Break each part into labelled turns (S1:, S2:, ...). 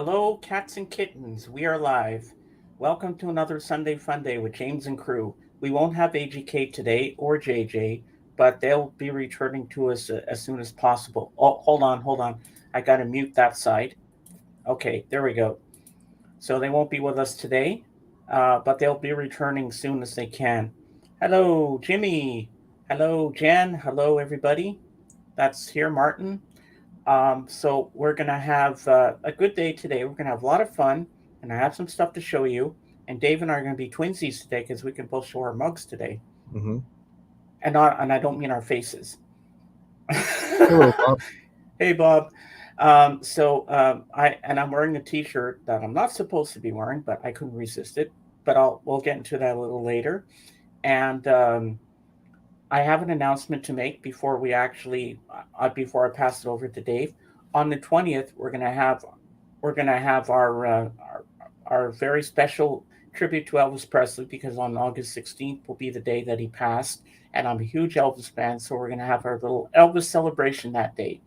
S1: Hello, cats and kittens. We are live. Welcome to another Sunday Funday with James and crew. We won't have AGK today or JJ, but they'll be returning to us as soon as possible. Oh, hold on. I got to mute that side. Okay, there we go. So they won't be with us today, but they'll be returning soon as they can. Hello, Jimmy. Hello, Jan. Hello, everybody. That's here, Martin. So we're gonna have a good day today. We're gonna have a lot of fun, and I have some stuff to show you. And Dave and I are gonna be twinsies today because we can both show our mugs today,
S2: Mm-hmm.
S1: and I don't mean our faces.
S2: Hello, Bob.
S1: Hey, Bob. I'm wearing a T-shirt that I'm not supposed to be wearing, but I couldn't resist it. But we'll get into that a little later. And I have an announcement to make before I pass it over to Dave. On the 20th, we're gonna have our very special tribute to Elvis Presley because on August 16th will be the day that he passed, and I'm a huge Elvis fan, so we're gonna have our little Elvis celebration that day.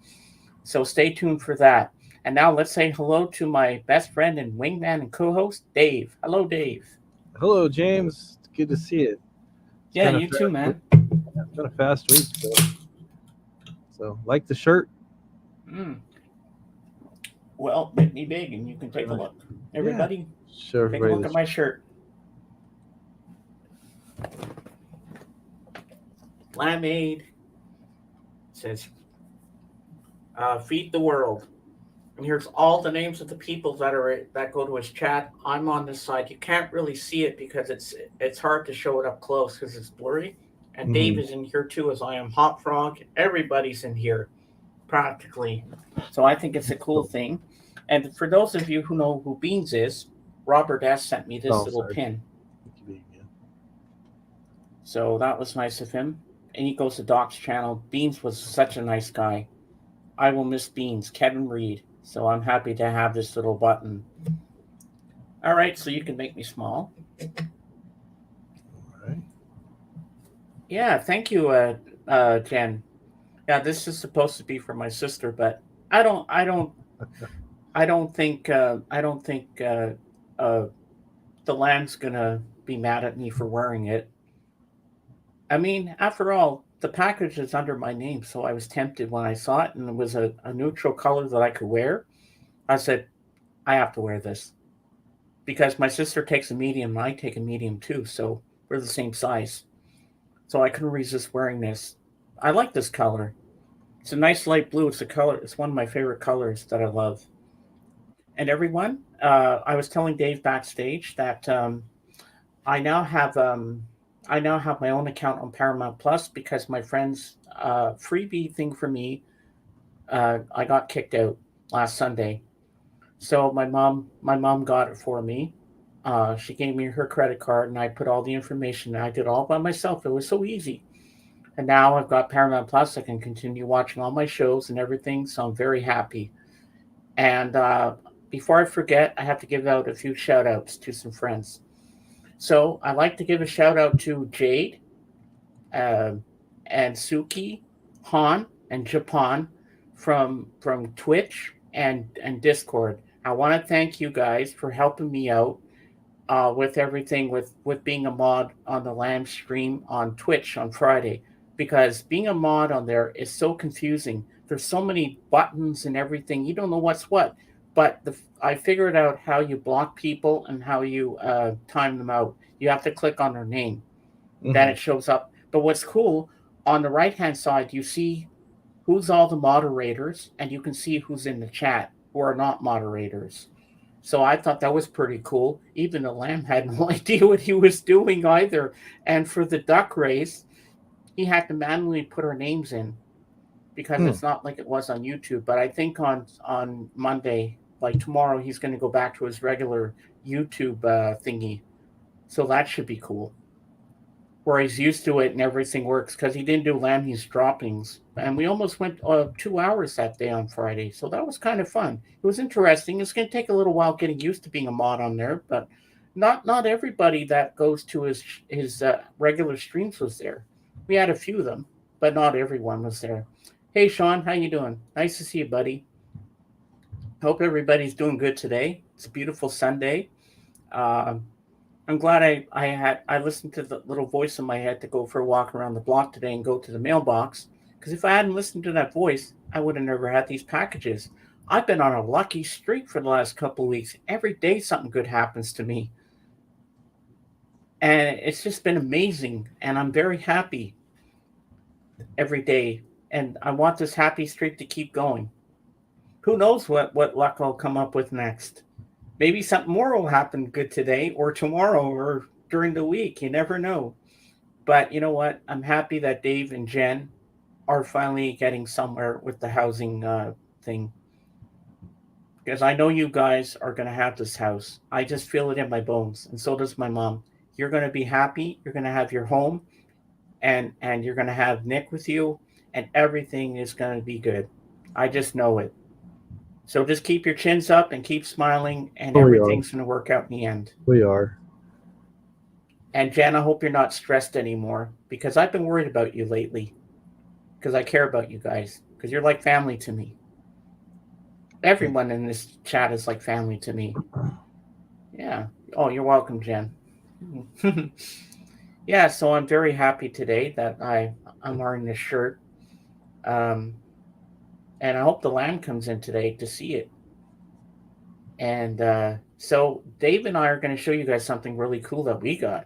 S1: So stay tuned for that. And now let's say hello to my best friend and wingman and co-host, Dave. Hello, Dave.
S2: Hello, James. It's good to see it. It's
S1: Yeah,
S2: been a
S1: you too,
S2: fast week.
S1: man.
S2: Yeah, it's been a fast week. So like the shirt.
S1: Mm. Well, bit me big, and you can take a look.
S2: Yeah.
S1: Everybody,
S2: Show
S1: take a
S2: everybody
S1: look at
S2: this.
S1: my shirt. Laminaid says, "Feed the world." And here's all the names of the people that go to his chat. I'm on this side. You can't really see it because it's hard to show it up close because it's blurry. And Dave
S2: Mm-hmm.
S1: is in here too, as I am Hot Frog. Everybody's in here practically. So I think it's a cool
S2: Oh,
S1: thing. And for those of you who know who Beans is, Robert S. sent me this
S2: oh,
S1: little
S2: sorry.
S1: pin.
S2: Wikipedia.
S1: So that was nice of him. And he goes to Doc's channel. Beans was such a nice guy. I will miss Beans, Kevin Reed. So I'm happy to have this little button. All right, so you can make me small.
S2: All right.
S1: Yeah, thank you, Jen. Yeah, this is supposed to be for my sister, but I don't, I don't, I don't think uh, the lamb's gonna be mad at me for wearing it. I mean, after all, the package is under my name, so I was tempted when I saw it, and it was a neutral color that I could wear. I said, I have to wear this because my sister takes a medium, and I take a medium too, so we're the same size. So I couldn't resist wearing this. I like this color. It's a nice light blue. It's a color. It's one of my favorite colors that I love. And everyone, I was telling Dave backstage that I now have um, I now have my own account on Paramount Plus because my friend's freebie thing for me, I got kicked out last Sunday. So my mom got it for me. She gave me her credit card, and I put all the information. I did all by myself. It was so easy. And now I've got Paramount Plus. I can continue watching all my shows and everything. So I'm very happy. And before I forget, I have to give out a few shout outs to some friends. So I'd like to give a shout out to Jade, uh, and Suki, Han, and Japan from Twitch and Discord. I want to thank you guys for helping me out with everything with being a mod on the Lamb stream on Twitch on Friday because being a mod on there is so confusing. There's so many buttons and everything. You don't know what's what. But I figured out how you block people and how you time them out. You have to click on their name, then
S2: Mm-hmm.
S1: it shows up. But what's cool on the right hand side, you see who's all the moderators, and you can see who's in the chat who are not moderators. So I thought that was pretty cool. Even the lamb had no idea what he was doing either. And for the duck race, he had to manually put our names in because
S2: Hmm.
S1: it's not like it was on YouTube. But I think on Monday, like tomorrow, he's going to go back to his regular YouTube thingy. So that should be cool. Where he's used to it and everything works because he didn't do Lambie's droppings. And we almost went 2 hours that day on Friday. So that was kind of fun. It was interesting. It's going to take a little while getting used to being a mod on there, but not everybody that goes to his regular streams was there. We had a few of them, but not everyone was there. Hey Sean, how you doing? Nice to see you, buddy. Hope everybody's doing good today. It's a beautiful Sunday. Um, I'm glad I listened to the little voice in my head to go for a walk around the block today and go to the mailbox. Because if I hadn't listened to that voice, I would have never had these packages. I've been on a lucky streak for the last couple of weeks. Every day something good happens to me, and it's just been amazing. And I'm very happy every day, and I want this happy streak to keep going. Who knows what luck I'll come up with next? Maybe something more will happen good today or tomorrow or during the week. You never know. But you know what? I'm happy that Dave and Jen are finally getting somewhere with the housing thing, because I know you guys are going to have this house. I just feel it in my bones, and so does my mom. You're going to be happy. You're going to have your home, and you're going to have Nick with you, and everything is going to be good. I just know it. So just keep your chins up and keep smiling, and
S2: Oh, we are.
S1: everything's going to work out in the end.
S2: We are.
S1: And Jan, I hope you're not stressed anymore, because I've been worried about you lately, because I care about you guys, because you're like family to me. Everyone in this chat is like family to me. Yeah. Oh, you're welcome, Jen. Yeah, so I'm very happy today that I'm wearing this shirt. Um, and I hope the lamb comes in today to see it. And so Dave and I are going to show you guys something really cool that we got.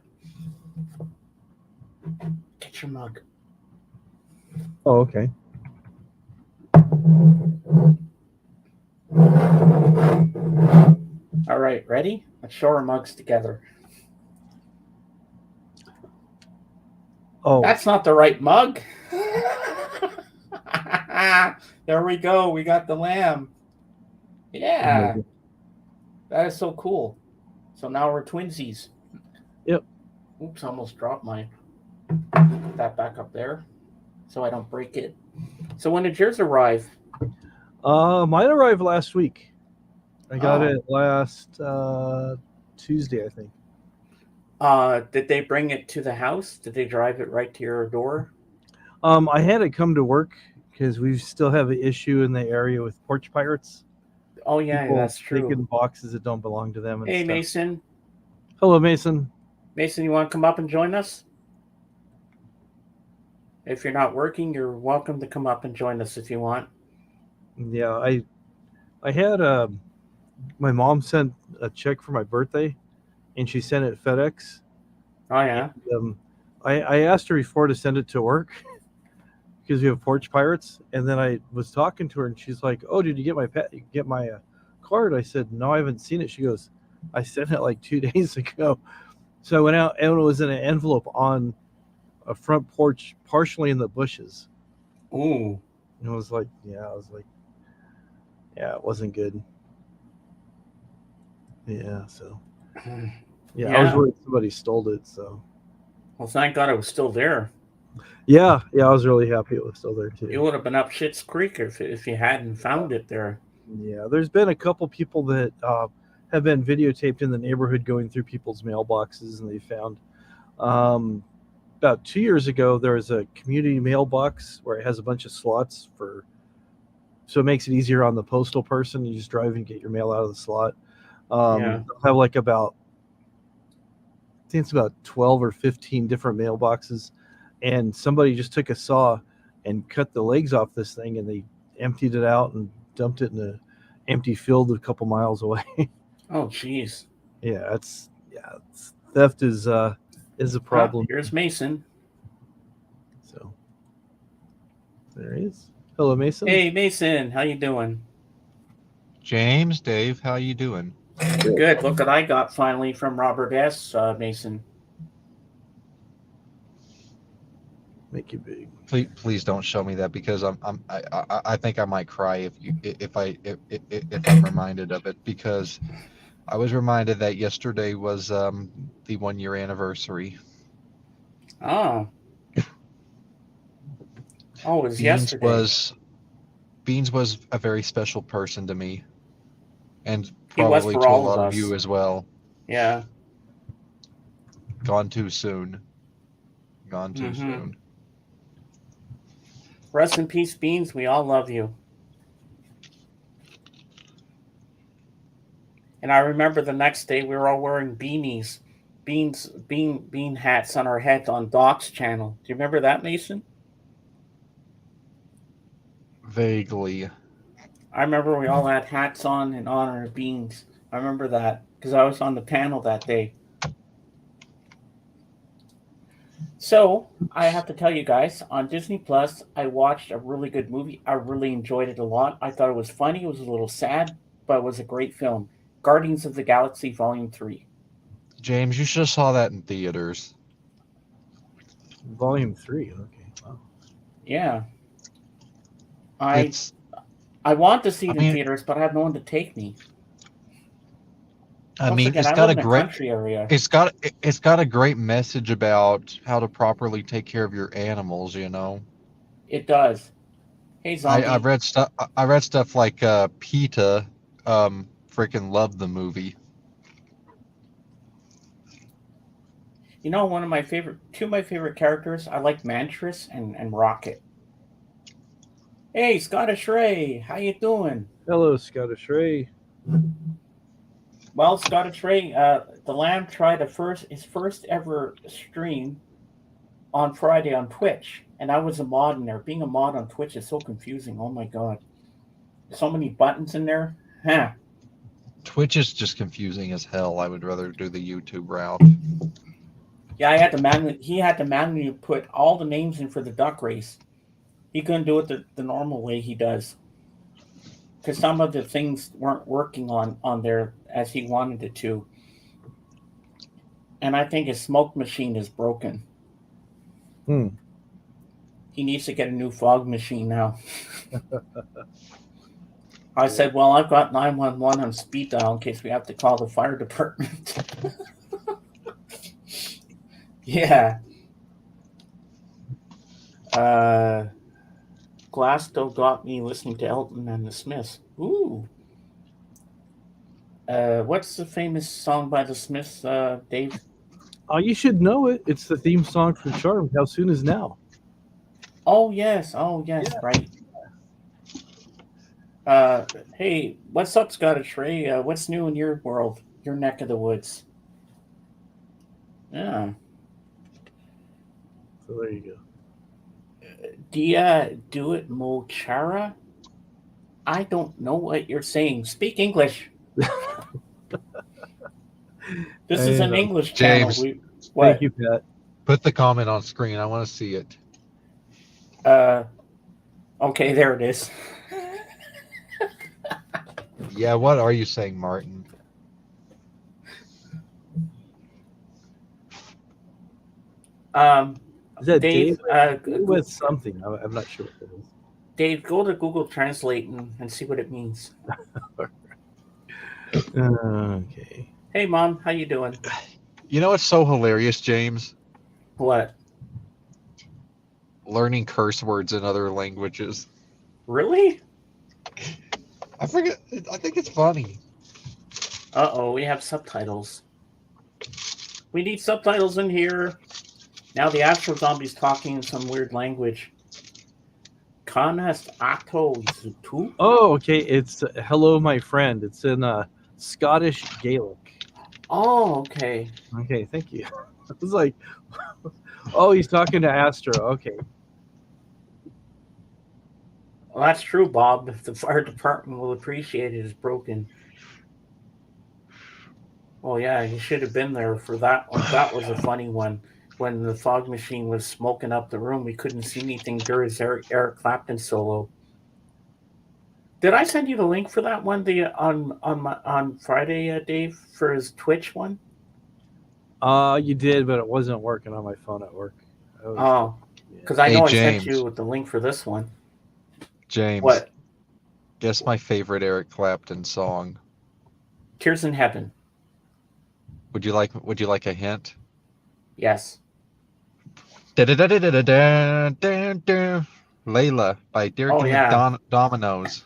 S1: Get your mug.
S2: Oh, okay.
S1: All right, ready? Let's show our mugs together.
S2: Oh,
S1: That's not the right mug. There we go. We got the lamb. Yeah, that is so cool. So now we're twinsies.
S2: Yep.
S1: Oops, almost dropped mine. Put that back up there so I don't break it. So when did yours arrive?
S2: Mine arrived last week. I got
S1: Oh.
S2: it last Tuesday, I think.
S1: Did they bring it to the house? Did they drive it right to your door?
S2: I had it come to work because we still have an issue in the area with porch pirates.
S1: Oh yeah,
S2: People
S1: that's true.
S2: taking boxes that don't belong to them and
S1: Hey
S2: stuff.
S1: Mason.
S2: Hello, Mason.
S1: Mason, you want to come up and join us? If you're not working, you're welcome to come up and join us if you want.
S2: Yeah, I had my mom sent a check for my birthday, and she sent it FedEx.
S1: Oh yeah.
S2: And, I asked her before to send it to work because we have porch pirates, and then I was talking to her, and she's like, "Oh, did you get my card?" I said, "No, I haven't seen it." She goes, "I sent it like 2 days ago." So I went out, and it was in an envelope on a front porch, partially in the bushes.
S1: Ooh.
S2: And I was like, yeah, it wasn't good. Yeah, so yeah, I was
S1: Yeah.
S2: worried somebody stole it. So
S1: Well, thank God it was still there.
S2: yeah, I was really happy it was still there
S1: You
S2: too.
S1: would have been up Shit's Creek if you hadn't found it there.
S2: Yeah, there's been a couple people that have been videotaped in the neighborhood going through people's mailboxes, and they found about 2 years ago there was a community mailbox where it has a bunch of slots for, so it makes it easier on the postal person. You just drive and get your mail out of the slot.
S1: Yeah.
S2: They'll have like about, I think it's about 12 or 15 different mailboxes, and somebody just took a saw and cut the legs off this thing, and they emptied it out and dumped it in an empty field a couple miles away.
S1: Oh jeez.
S2: Theft is a
S1: Ah,
S2: problem.
S1: here's Mason.
S2: So there he is. Hello, Mason.
S1: Hey Mason, how you doing?
S3: James, Dave, how you doing?
S1: Good. Look what I got finally from Robert S. Mason.
S2: Make you big.
S3: Please don't show me that, because I think I might cry if I'm reminded of it, because I was reminded that yesterday was the 1 year anniversary.
S1: Oh. Oh, it was
S3: Beans
S1: yesterday.
S3: was a very special person to me, and
S1: He was
S3: probably
S1: for
S3: to a
S1: all of
S3: lot of
S1: us.
S3: you as well.
S1: Yeah.
S3: Gone too soon. Gone too
S1: Mm-hmm.
S3: soon.
S1: Rest in peace, Beans. We all love you. And I remember the next day we were all wearing beanies, bean hats on our heads on Doc's channel. Do you remember that, Mason?
S3: Vaguely.
S1: I remember we all had hats on in honor of beans. I remember that because I was on the panel that day. So I have to tell you guys, on Disney Plus, I watched a really good movie. I really enjoyed it a lot. I thought it was funny. It was a little sad, but it was a great film. Guardians of the Galaxy Volume 3.
S3: James, you should have saw that in theaters.
S2: Volume 3. Okay. Wow.
S1: Yeah. I
S3: It's.
S1: I want to see
S3: I
S1: it in
S3: mean,
S1: theaters, but I have no one to take me.
S3: I
S1: Don't
S3: mean,
S1: forget,
S3: it's
S1: I
S3: got
S1: live
S3: a
S1: in a
S3: great.
S1: country area.
S3: It's got a great message about how to properly take care of your animals. You know.
S1: It does. Hey,
S3: I
S1: zombie.
S3: read stuff. I read stuff like PETA, freaking loved the movie.
S1: You know, two of my favorite characters. I like Mantris and Rocket. Hey, Scottish Ray, how you doing?
S2: Hello, Scottish Ray.
S1: Well, Scottish Ray, the Lamb tried his first ever stream on Friday on Twitch, and I was a mod in there. Being a mod on Twitch is so confusing. Oh my god, so many buttons in there. Huh.
S3: Twitch is just confusing as hell. I would rather do the YouTube route.
S1: Yeah, he had to manually put all the names in for the duck race. He couldn't do it the normal way he does because some of the things weren't working on there as he wanted it to. And I think his smoke machine is broken.
S2: Hmm.
S1: He needs to get a new fog machine now. I said, well, I've got 911 on speed dial in case we have to call the fire department. Yeah. Glass still got me listening to Elton and the Smiths. Ooh. What's the famous song by the Smiths, Dave?
S2: Oh, you should know it. It's the theme song for Charmed. How soon is now?
S1: Oh, yes. Right. Hey, what's up, Scottish Ray? What's new in your world, your neck of the woods? Yeah.
S2: So there you go.
S1: Dia do it mochara? I don't know what you're saying. Speak English. This is an English channel.
S3: James,
S2: Thank you, Pat.
S3: put the comment on screen. I want to see it.
S1: Okay, there it is.
S3: Yeah, what are you saying, Martin?
S2: Is that
S1: Dave,
S2: Dave with something? I'm not sure what it is.
S1: Dave, go to Google Translate and see what it means.
S2: Okay.
S1: Hey, Mom, how you doing?
S3: You know what's so hilarious, James?
S1: What?
S3: Learning curse words in other languages.
S1: Really?
S3: I forget. I think it's funny.
S1: Uh-oh, we have subtitles. We need subtitles in here. Now the Astro Zombie's talking in some weird language. Kanast Ato Zutu?
S2: Oh, okay. It's hello, my friend. It's in Scottish Gaelic.
S1: Oh, okay.
S2: Okay, thank you. I was like, oh, he's talking to Astro. Okay.
S1: Well, that's true, Bob. If the fire department will appreciate it, it's broken. Oh, yeah, he should have been there for that one. That was a funny one. When the fog machine was smoking up the room, we couldn't see anything during his Eric Clapton solo. Did I send you the link for that one on Friday, Dave, for his Twitch one?
S2: You did, but it wasn't working on my phone at work.
S1: Because I
S3: Hey,
S1: know I
S3: James.
S1: sent you the link for this one.
S3: James.
S1: What?
S3: Guess my favorite Eric Clapton song.
S1: Tears in Heaven.
S3: Would you like a hint?
S1: Yes.
S3: Layla by Derek and the Dominoes.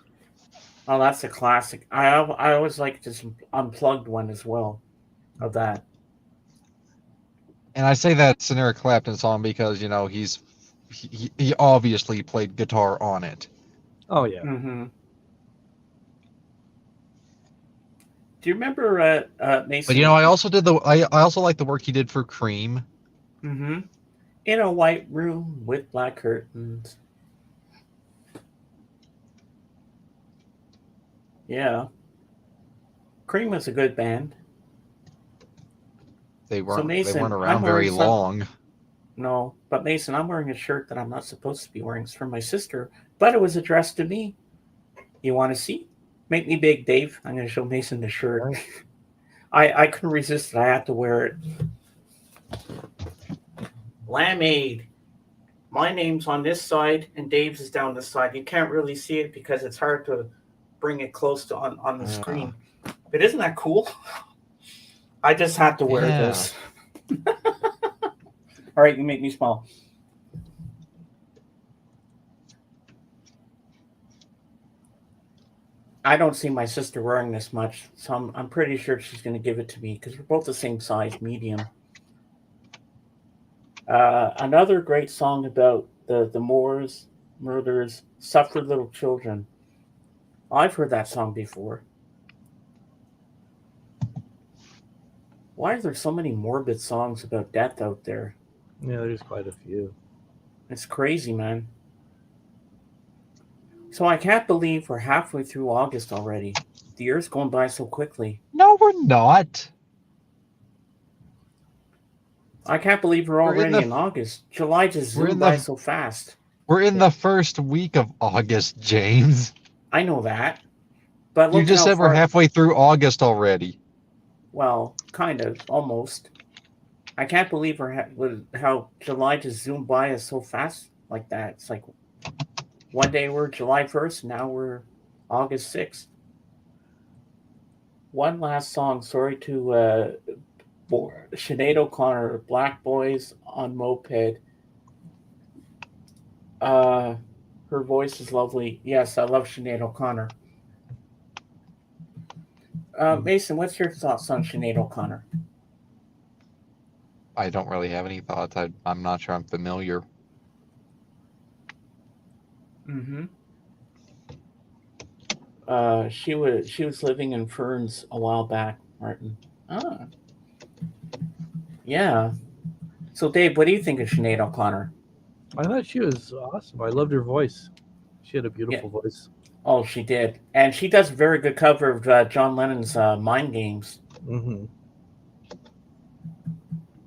S1: Oh, that's a classic. I always like this unplugged one as well of that.
S3: And I say that's an Eric Clapton song because, you know, he obviously played guitar on it.
S2: Oh, yeah.
S1: Mm-hmm. Do you remember Mason?
S3: But you know, I also like the work he did for Cream.
S1: Mm-hmm. In a white room with black curtains. Yeah. Cream was a good band.
S3: They
S1: So
S3: weren't
S1: Mason, I'm
S3: around
S1: wearing
S3: very
S1: some.
S3: long.
S1: No, but Mason, I'm wearing a shirt that I'm not supposed to be wearing. It's from my sister, but it was addressed to me. You want to see? Make me big, Dave. I'm going to show Mason the shirt.
S2: Right.
S1: I couldn't resist it. I had to wear it. Lamade. My name's on this side, and Dave's is down this side. You can't really see it because it's hard to bring it close to on the screen. But isn't that cool? I just had to wear
S3: Yeah.
S1: this. All right, you make me smile. I don't see my sister wearing this much, so I'm pretty sure she's going to give it to me because we're both the same size, medium. Another great song about the Moors, murders, suffer little children. I've heard that song before. Why are there so many morbid songs about death out there?
S2: Yeah, there's quite a few.
S1: It's crazy, man. So I can't believe we're halfway through August already. The year's going by so quickly.
S3: No, we're not.
S1: I can't believe we're
S3: We're in
S1: already
S3: the
S1: in August. July just
S3: we're
S1: zoomed
S3: in
S1: by
S3: the
S1: so fast.
S3: we're in the first week of August, James.
S1: I know that. But
S3: You
S1: look at
S3: just
S1: how
S3: said we're
S1: far.
S3: halfway through August already.
S1: Well, kind of, almost. I can't believe how July just zoomed by us so fast like that. It's like one day we're July 1st, now we're August 6th. One last song. Sorry to Sinead O'Connor, Black Boys on Moped. Uh, Her voice is lovely. Yes, I love Sinead O'Connor. Mason, what's your thoughts on Sinead O'Connor?
S3: I don't really have any thoughts. I'm not sure I'm familiar.
S1: Mm-hmm. She was living in Ferns a while back, Martin. Ah, yeah. So, Dave, what do you think of Sinead O'Connor?
S2: I thought she was awesome. I loved her voice. She had a
S1: Yeah.
S2: beautiful voice.
S1: Oh, she did, and she does a very good cover of John Lennon's "Mind Games."
S2: Mm-hmm.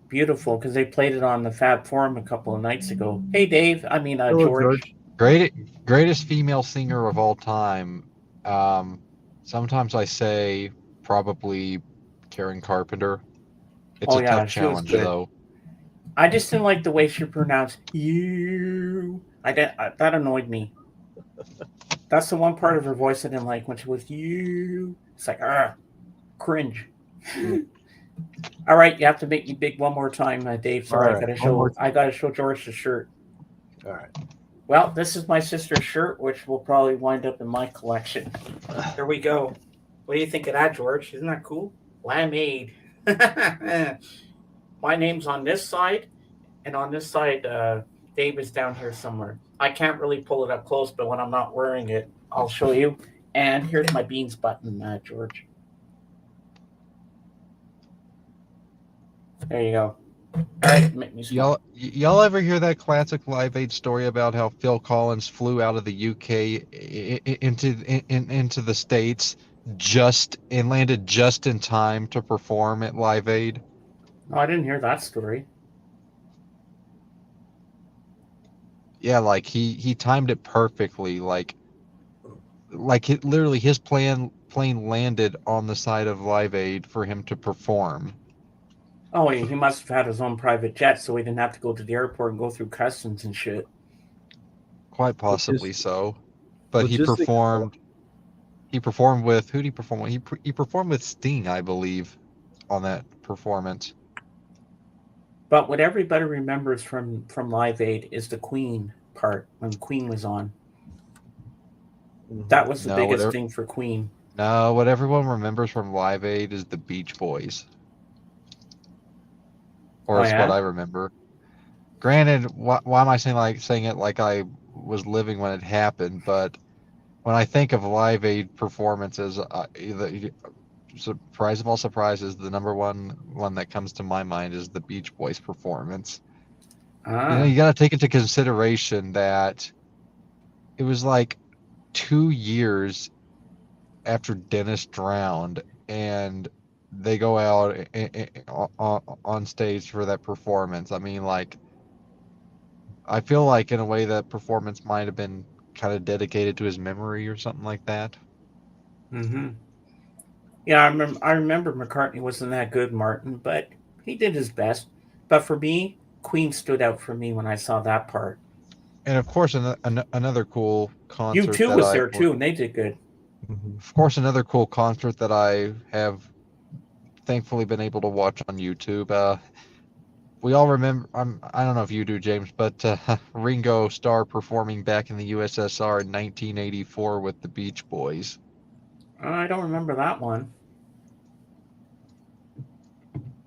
S1: Beautiful, because they played it on the Fab Forum a couple of nights ago. Hey, Dave. I mean,
S2: Hello,
S1: George.
S3: Greatest female singer of all time. Um, Sometimes I say probably Karen Carpenter. It's
S1: Oh
S3: a
S1: yeah,
S3: tough
S1: she was
S3: challenge
S1: good.
S3: though.
S1: I just didn't like the way she pronounced you. That annoyed me. That's the one part of her voice I didn't like when she was you. It's like cringe. All right, you have to make me big one more time, Dave.
S2: All
S1: Sorry,
S2: right, one more
S1: I gotta show George the shirt.
S2: All right.
S1: Well, this is my sister's shirt, which will probably wind up in my collection. There we go. What do you think of that, George? Isn't that cool? Lamade. My name's on this side, and on this side, Dave is down here somewhere. I can't really pull it up close, but when I'm not wearing it, I'll show you. And here's my beans button, George. There you go. All right, make me smile.
S3: Y'all ever hear that classic Live Aid story about how Phil Collins flew out of the UK into the States and landed just in time to perform at Live Aid?
S1: No, I didn't hear that story.
S3: Yeah, like he timed it perfectly. Literally his plane landed on the side of Live Aid for him to perform.
S1: Oh, he must have had his own private jet, so he didn't have to go to the airport and go through customs and shit.
S3: Quite possibly so. But he
S2: Logistics.
S3: performed. He performed with who did he perform with? He performed with Sting, I believe, on that performance.
S1: But what everybody remembers from Live Aid is the Queen part when Queen was on. That was the biggest thing for Queen.
S3: No, what everyone remembers from Live Aid is the Beach Boys. Or is what I remember. Granted, why am I saying it like I was living when it happened? But when I think of Live Aid performances, surprise of all surprises, the number one that comes to my mind is the Beach Boys performance. You got to take into consideration that it was like 2 years after Dennis drowned, and they go out on stage for that performance. I mean, like, I feel like in a way that performance might have been kind of dedicated to his memory or something like that.
S1: Mm-hmm. Yeah, I remember McCartney wasn't that good, Martin, but he did his best. But for me, Queen stood out for me when I saw that part.
S3: And of course, another cool concert
S1: U2
S3: that
S1: was there too, and they did good.
S3: Of course, another cool concert that I have thankfully been able to watch on YouTube. We all remember, I don't know if you do, James, but Ringo Starr performing back in the USSR in 1984 with the Beach Boys.
S1: I don't remember that one.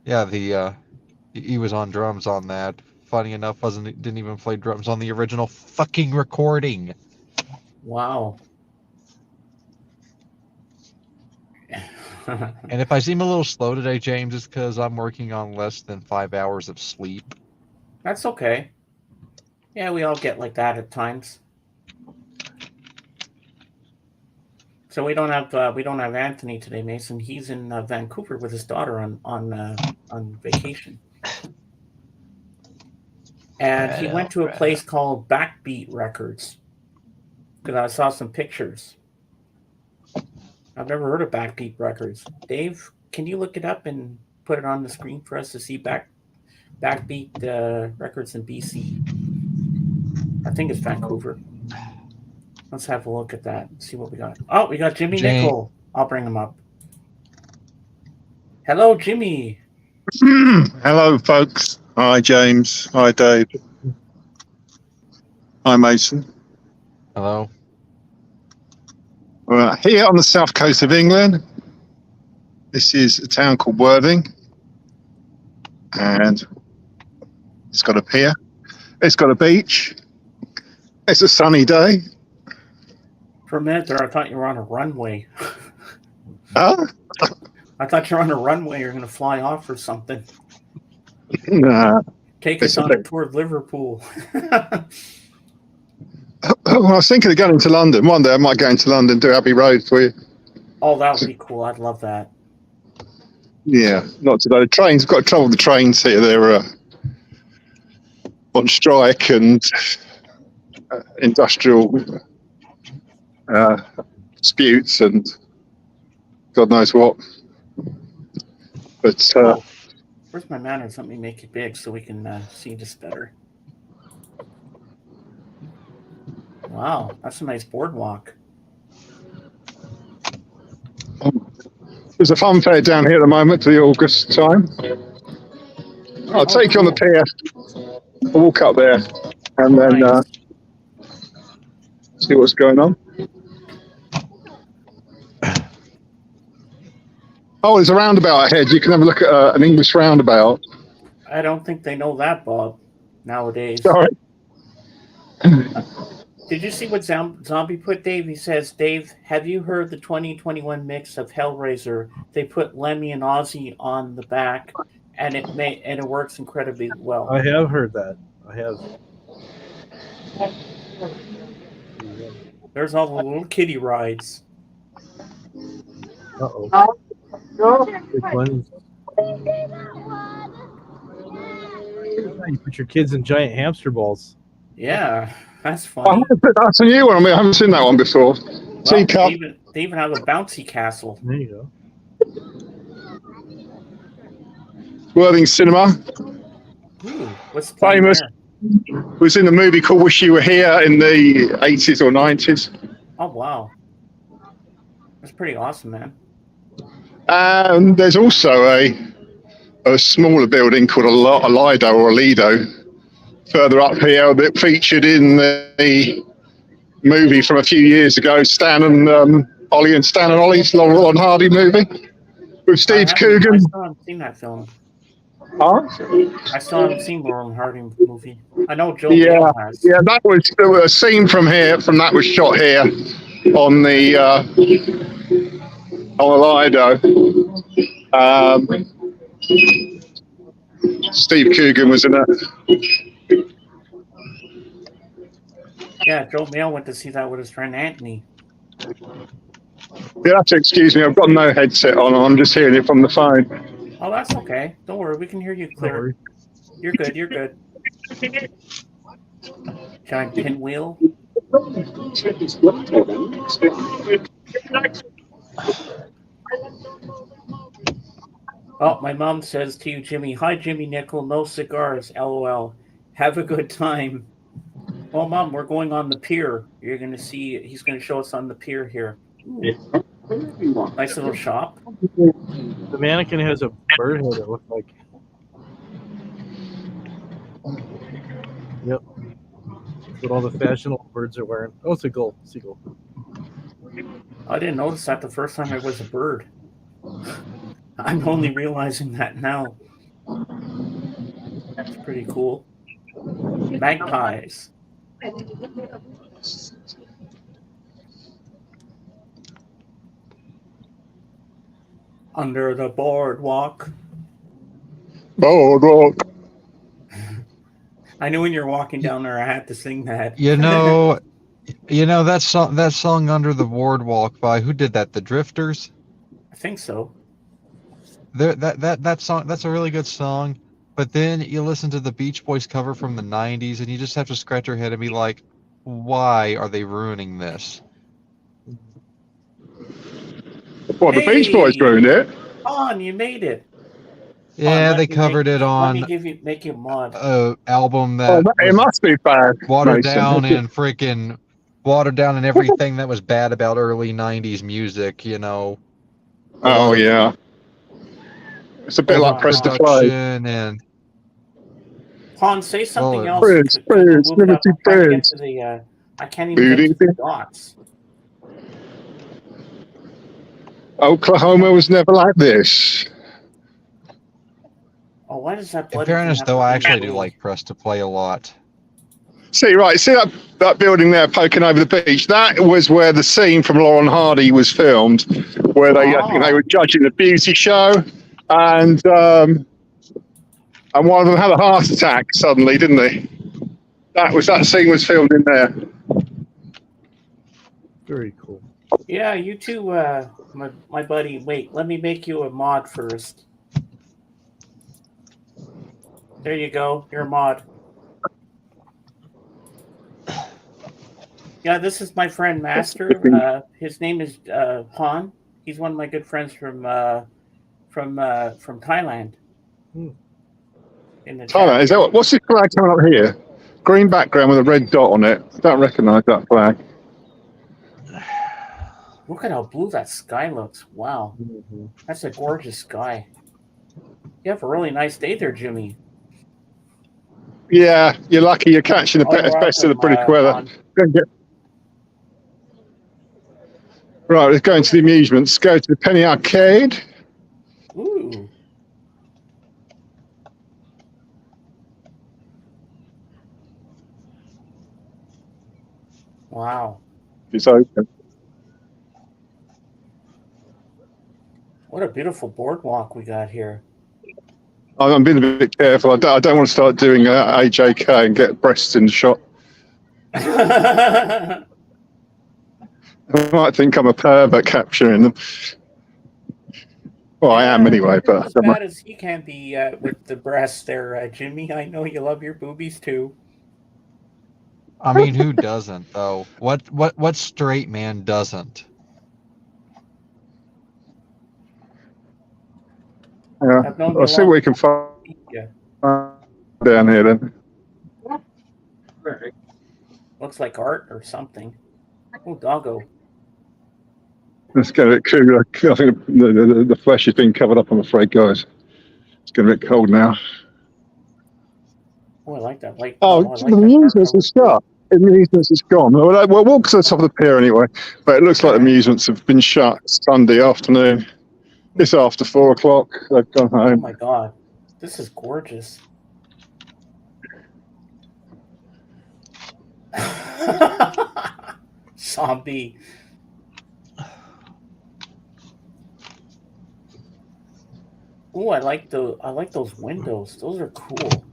S3: Yeah, he was on drums on that. Funny enough, didn't even play drums on the original fucking recording.
S1: Wow.
S3: And if I seem a little slow today, James, it's because I'm working on less than 5 hours of sleep.
S1: That's okay. Yeah, we all get like that at times. So we don't have Anthony today, Mason. He's in Vancouver with his daughter on vacation, and he went to a place called Backbeat Records because I saw some pictures. I've never heard of Backbeat Records. Dave, can you look it up and put it on the screen for us to see Backbeat Records in BC? I think it's Vancouver. Let's have a look at that and see what we got. Oh, we got Jimmy Nicol. I'll bring him up. Hello, Jimmy.
S4: Hello, folks. Hi, James. Hi, Dave. Hi, Mason.
S3: Hello.
S4: We're here on the south coast of England. This is a town called Worthing. And it's got a pier. It's got a beach. It's a sunny day.
S1: For a minute there, I thought you were on a runway.
S4: Huh?
S1: I thought you were on a runway. You're going to fly off or something.
S4: Nah.
S1: Take us on a tour of Liverpool.
S4: Well, I was thinking of going to London. One day I might go into London, do Abbey Road for you.
S1: Oh, that would be cool. I'd love that.
S4: Yeah, not today. The trains, got trouble with the trains here. They're on strike and industrial disputes and God knows what. But
S1: where's my manners? Let me make it big so we can see this better. Wow, that's a nice boardwalk.
S4: There's a fun fair down here at the moment for the August time. I'll take you on the pier. I'll walk up there and then see what's going on. Oh, there's a roundabout ahead. You can have a look at an English roundabout.
S1: I don't think they know that, Bob, nowadays.
S4: Sorry.
S1: Did you see what Zombie put, Dave? He says, Dave, have you heard the 2021 mix of Hellraiser? They put Lemmy and Ozzy on the back, and it works incredibly well.
S2: I have heard that. I have.
S1: There's all the little kiddie rides.
S2: Uh-oh. Big one. You put your kids in giant hamster balls.
S1: Yeah, that's funny.
S4: That's a new one. I haven't seen that one before.
S1: Well,
S4: Teacup.
S1: they even have a bouncy castle.
S2: There you go.
S4: Worthing Cinema.
S1: Ooh, what's
S4: Famous. Was in the movie called Wish You Were Here in the 80s or 90s.
S1: Oh, wow. That's pretty awesome, man.
S4: And there's also a smaller building called a Lido or a Lido further up here that featured in the movie from a few years ago, Stan and Ollie's Laurel and Hardy movie with Steve Coogan.
S1: I still haven't seen that film.
S4: Huh?
S1: I still haven't seen Laurel and Hardy movie. I know Joe
S4: Yeah,
S1: has.
S4: yeah, that was a scene from that was shot here on the on a Lido. Steve Coogan was in it.
S1: Yeah, Joe Mail went to see that with his friend Anthony.
S4: You have to excuse me. I've got no headset on. I'm just hearing it from the phone.
S1: Oh, that's okay. Don't worry, we can hear you
S2: Don't
S1: clear.
S2: worry.
S1: You're good. You're good. Giant pinwheel. Oh, my mom says to you, Jimmy. Hi, Jimmy Nickel. No cigars. LOL. Have a good time. Well, Mom, we're going on the pier. You're going to see, he's going to show us on the pier here. Ooh, nice little shop.
S2: The mannequin has a bird head, it looks like. Yep. That's what all the fashionable birds are wearing. Oh, it's a gull. Seagull.
S1: I didn't notice that the first time it was a bird. I'm only realizing that now. It's pretty cool. Magpies. Under the boardwalk.
S4: Boardwalk.
S1: I knew when you're walking down there, I had to sing that.
S3: You know, that song "Under the Boardwalk" by who did that? The Drifters.
S1: I think so.
S3: That song, that's a really good song. But then you listen to the Beach Boys cover from the '90s, and you just have to scratch your head and be like, "Why are they ruining this?"
S4: Well, the Beach Boys ruined it.
S1: On, you made it.
S3: Yeah,
S1: Let
S3: they
S1: me
S3: covered it
S1: Let me
S3: on
S1: make you a mod.
S3: a album
S4: Oh,
S3: that
S4: it
S3: was
S4: must be bad.
S3: watered
S4: Mason.
S3: down and freaking watered down and everything that was bad about early '90s music.
S4: Oh yeah, it's a bit like Press to Play.
S3: Overproduction and
S1: Han, say something
S3: well,
S1: else.
S4: Prince,
S1: We'll
S4: Prince,
S1: move it up.
S4: Liberty
S1: I can't get
S4: Prince.
S1: to the. I can't even get to the dots.
S4: Oklahoma was never like this.
S1: Oh, why does that
S3: in
S1: bloody
S3: fairness,
S1: thing have
S3: though,
S1: to
S3: I
S1: be
S3: actually do
S1: blue?
S3: like Press to Play a lot.
S4: See that building there poking over the beach? That was where the scene from Laurel and Hardy was filmed, where I think they were judging the beauty show, and one of them had a heart attack suddenly, didn't they? That scene was filmed in there.
S2: Very cool.
S1: Yeah, you too, my buddy. Wait, let me make you a mod first. There you go. You're a mod. Yeah, this is my friend Master. His name is Han. He's one of my good friends from Thailand. In the
S4: Tyler, is that what's this flag coming up here? Green background with a red dot on it. I don't recognise that flag.
S1: Look at how blue that sky looks. Wow. That's a gorgeous sky. You have a really nice day there, Jimmy.
S4: Yeah, you're lucky you're catching the best of the British weather. Right, let's go into the amusements. Go to the Penny Arcade.
S1: Ooh. Wow.
S4: It's open.
S1: What a beautiful boardwalk we got here.
S4: I'm being a bit careful. I don't want to start doing AJK and get breasts in the shot. I might think I'm a pervert capturing them. Well, I am anyway. But
S1: as bad as he can be with the breasts there, Jimmy. I know you love your boobies too.
S3: I mean, who doesn't though? What straight man doesn't?
S4: Yeah, I'll see what we can find down here then.
S1: Looks like art or something. Oh, doggo.
S4: Let's get it cool. I think the flesh has been covered up, I'm afraid, guys. It's getting a bit cold now.
S1: Oh, I like that.
S4: The amusements is shut. The amusements is gone. We'll walk to the top of the pier anyway, but it looks like the amusements have been shut Sunday afternoon. It's after 4 o'clock. They've gone home.
S1: Oh my God, this is gorgeous. Zombie. Oh, I like those windows. Those are cool.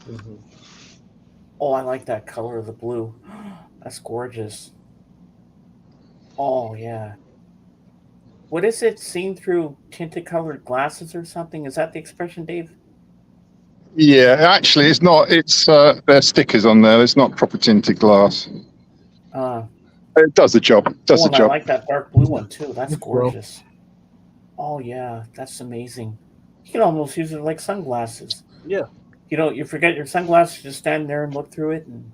S2: Mm-hmm.
S1: Oh, I like that color of the blue. That's gorgeous. Oh yeah. What is it? Seen through tinted colored glasses or something? Is that the expression, Dave?
S4: Yeah, actually, it's not. It's there's stickers on there. It's not proper tinted glass.
S1: Uh,
S4: It does the job. Does
S1: oh,
S4: the
S1: and I
S4: job.
S1: like that dark blue one too. That's
S2: Well,
S1: gorgeous. Oh yeah, that's amazing. You can almost use it like sunglasses.
S2: yeah,
S1: You forget your sunglasses, just stand there and look through it and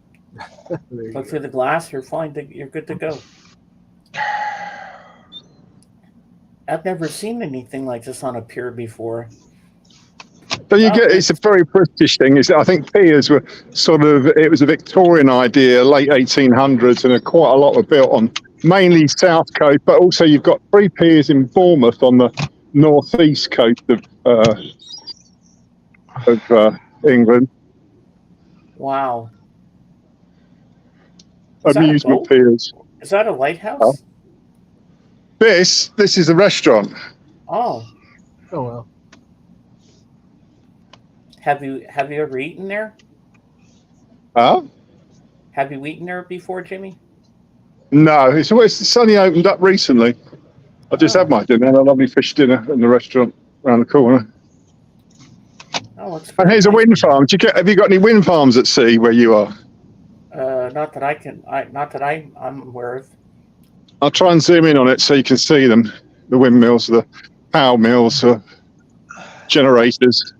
S2: there
S1: look
S2: you
S1: through
S2: go.
S1: the glass. You're fine. You're good to go. I've never seen anything like this on a pier before.
S4: But you
S1: Well,
S4: get it's a very British thing. Is I think piers were sort of it was a Victorian idea, late 1800s, and quite a lot were built on mainly south coast, but also you've got 3 piers in Bournemouth on the northeast coast of England.
S1: wow. Is that a
S4: Amusement
S1: boat?
S4: piers.
S1: Is that a lighthouse?
S4: This is a restaurant.
S1: Oh,
S2: Oh well.
S1: have you ever eaten there?
S4: Huh?
S1: Have you eaten there before, Jimmy?
S4: No, it's only opened up recently. I just had
S1: Oh,
S4: my dinner, a lovely fish dinner in the restaurant around the corner.
S1: oh, it's
S4: And
S1: very
S4: here's a
S1: nice.
S4: wind farm. Have you got any wind farms at sea where you are?
S1: Not that not that I'm aware of.
S4: I'll try and zoom in on it so you can see them. The windmills, the power mills, generators.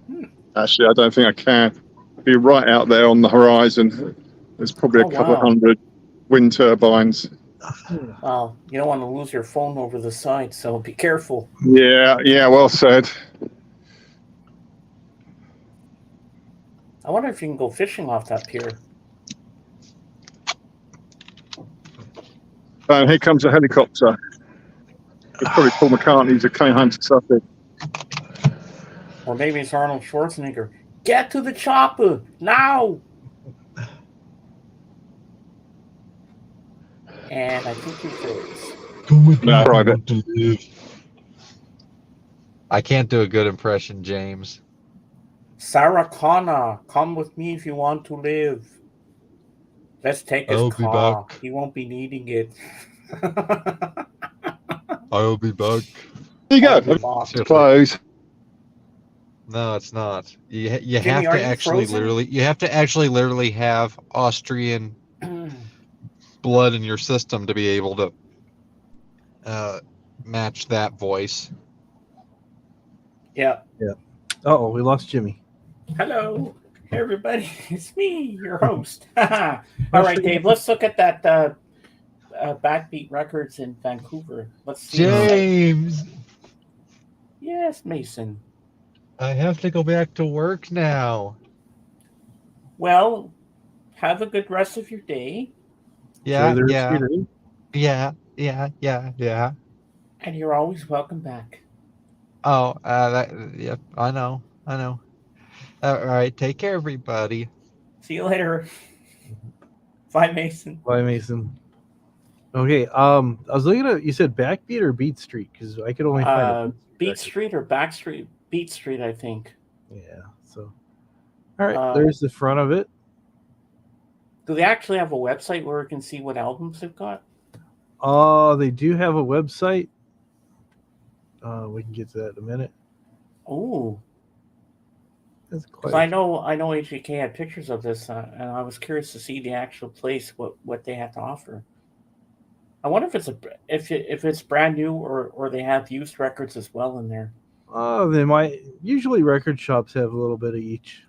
S1: Hmm.
S4: Actually, I don't think I can. Be right out there on the horizon. There's probably a
S1: Oh
S4: couple of
S1: wow.
S4: hundred wind turbines.
S1: Well, you don't want to lose your phone over the side, so be careful.
S4: Yeah, well said.
S1: I wonder if you can go fishing off that pier.
S4: And here comes a helicopter. It's probably Paul McCartney's coming home to Suffolk.
S1: Or maybe it's Arnold Schwarzenegger. Get to the chopper now! And I think he froze.
S3: Come with
S4: No, private.
S3: to live. I can't do a good impression, James.
S1: Sarah Connor, come with me if you want to live. Let's take his
S3: I'll be
S1: car.
S3: back.
S1: He won't be needing it.
S3: I'll be back.
S4: There you
S1: I'll
S4: go.
S1: be back.
S3: Seriously.
S4: Close.
S3: No, it's not. You
S1: Jimmy,
S3: have
S1: are
S3: to
S1: you
S3: actually
S1: frozen?
S3: literally have Austrian blood in your system to be able to match that voice.
S1: Yeah.
S2: Oh, we lost Jimmy.
S1: Hello, everybody. It's me, your host. All right, Dave. Let's look at that Backbeat Records in Vancouver. Let's see.
S3: James,
S1: Yes, Mason.
S3: I have to go back to work now.
S1: Well, have a good rest of your day,
S3: Yeah,
S2: Enjoy the rest of
S3: yeah,
S2: your day.
S3: yeah.
S1: and you're always welcome back.
S3: Oh, yeah, I know. All right, take care, everybody.
S1: See you later. Bye, Mason.
S2: Bye, Mason. Okay. I was looking at. You said Backbeat or Beat Street because I could only find a
S1: Beat
S2: record.
S1: Street or Back Street? Beat Street, I think.
S2: Yeah. So, all right. There's the front of it.
S1: Do they actually have a website where we can see what albums they've got?
S2: They do have a website. We can get to that in a minute.
S1: Oh,
S2: That's
S1: because
S2: quite.
S1: I know HGK had pictures of this, and I was curious to see the actual place, what they had to offer. I wonder if it's brand new or they have used records as well in there.
S2: They might. Usually, record shops have a little bit of each.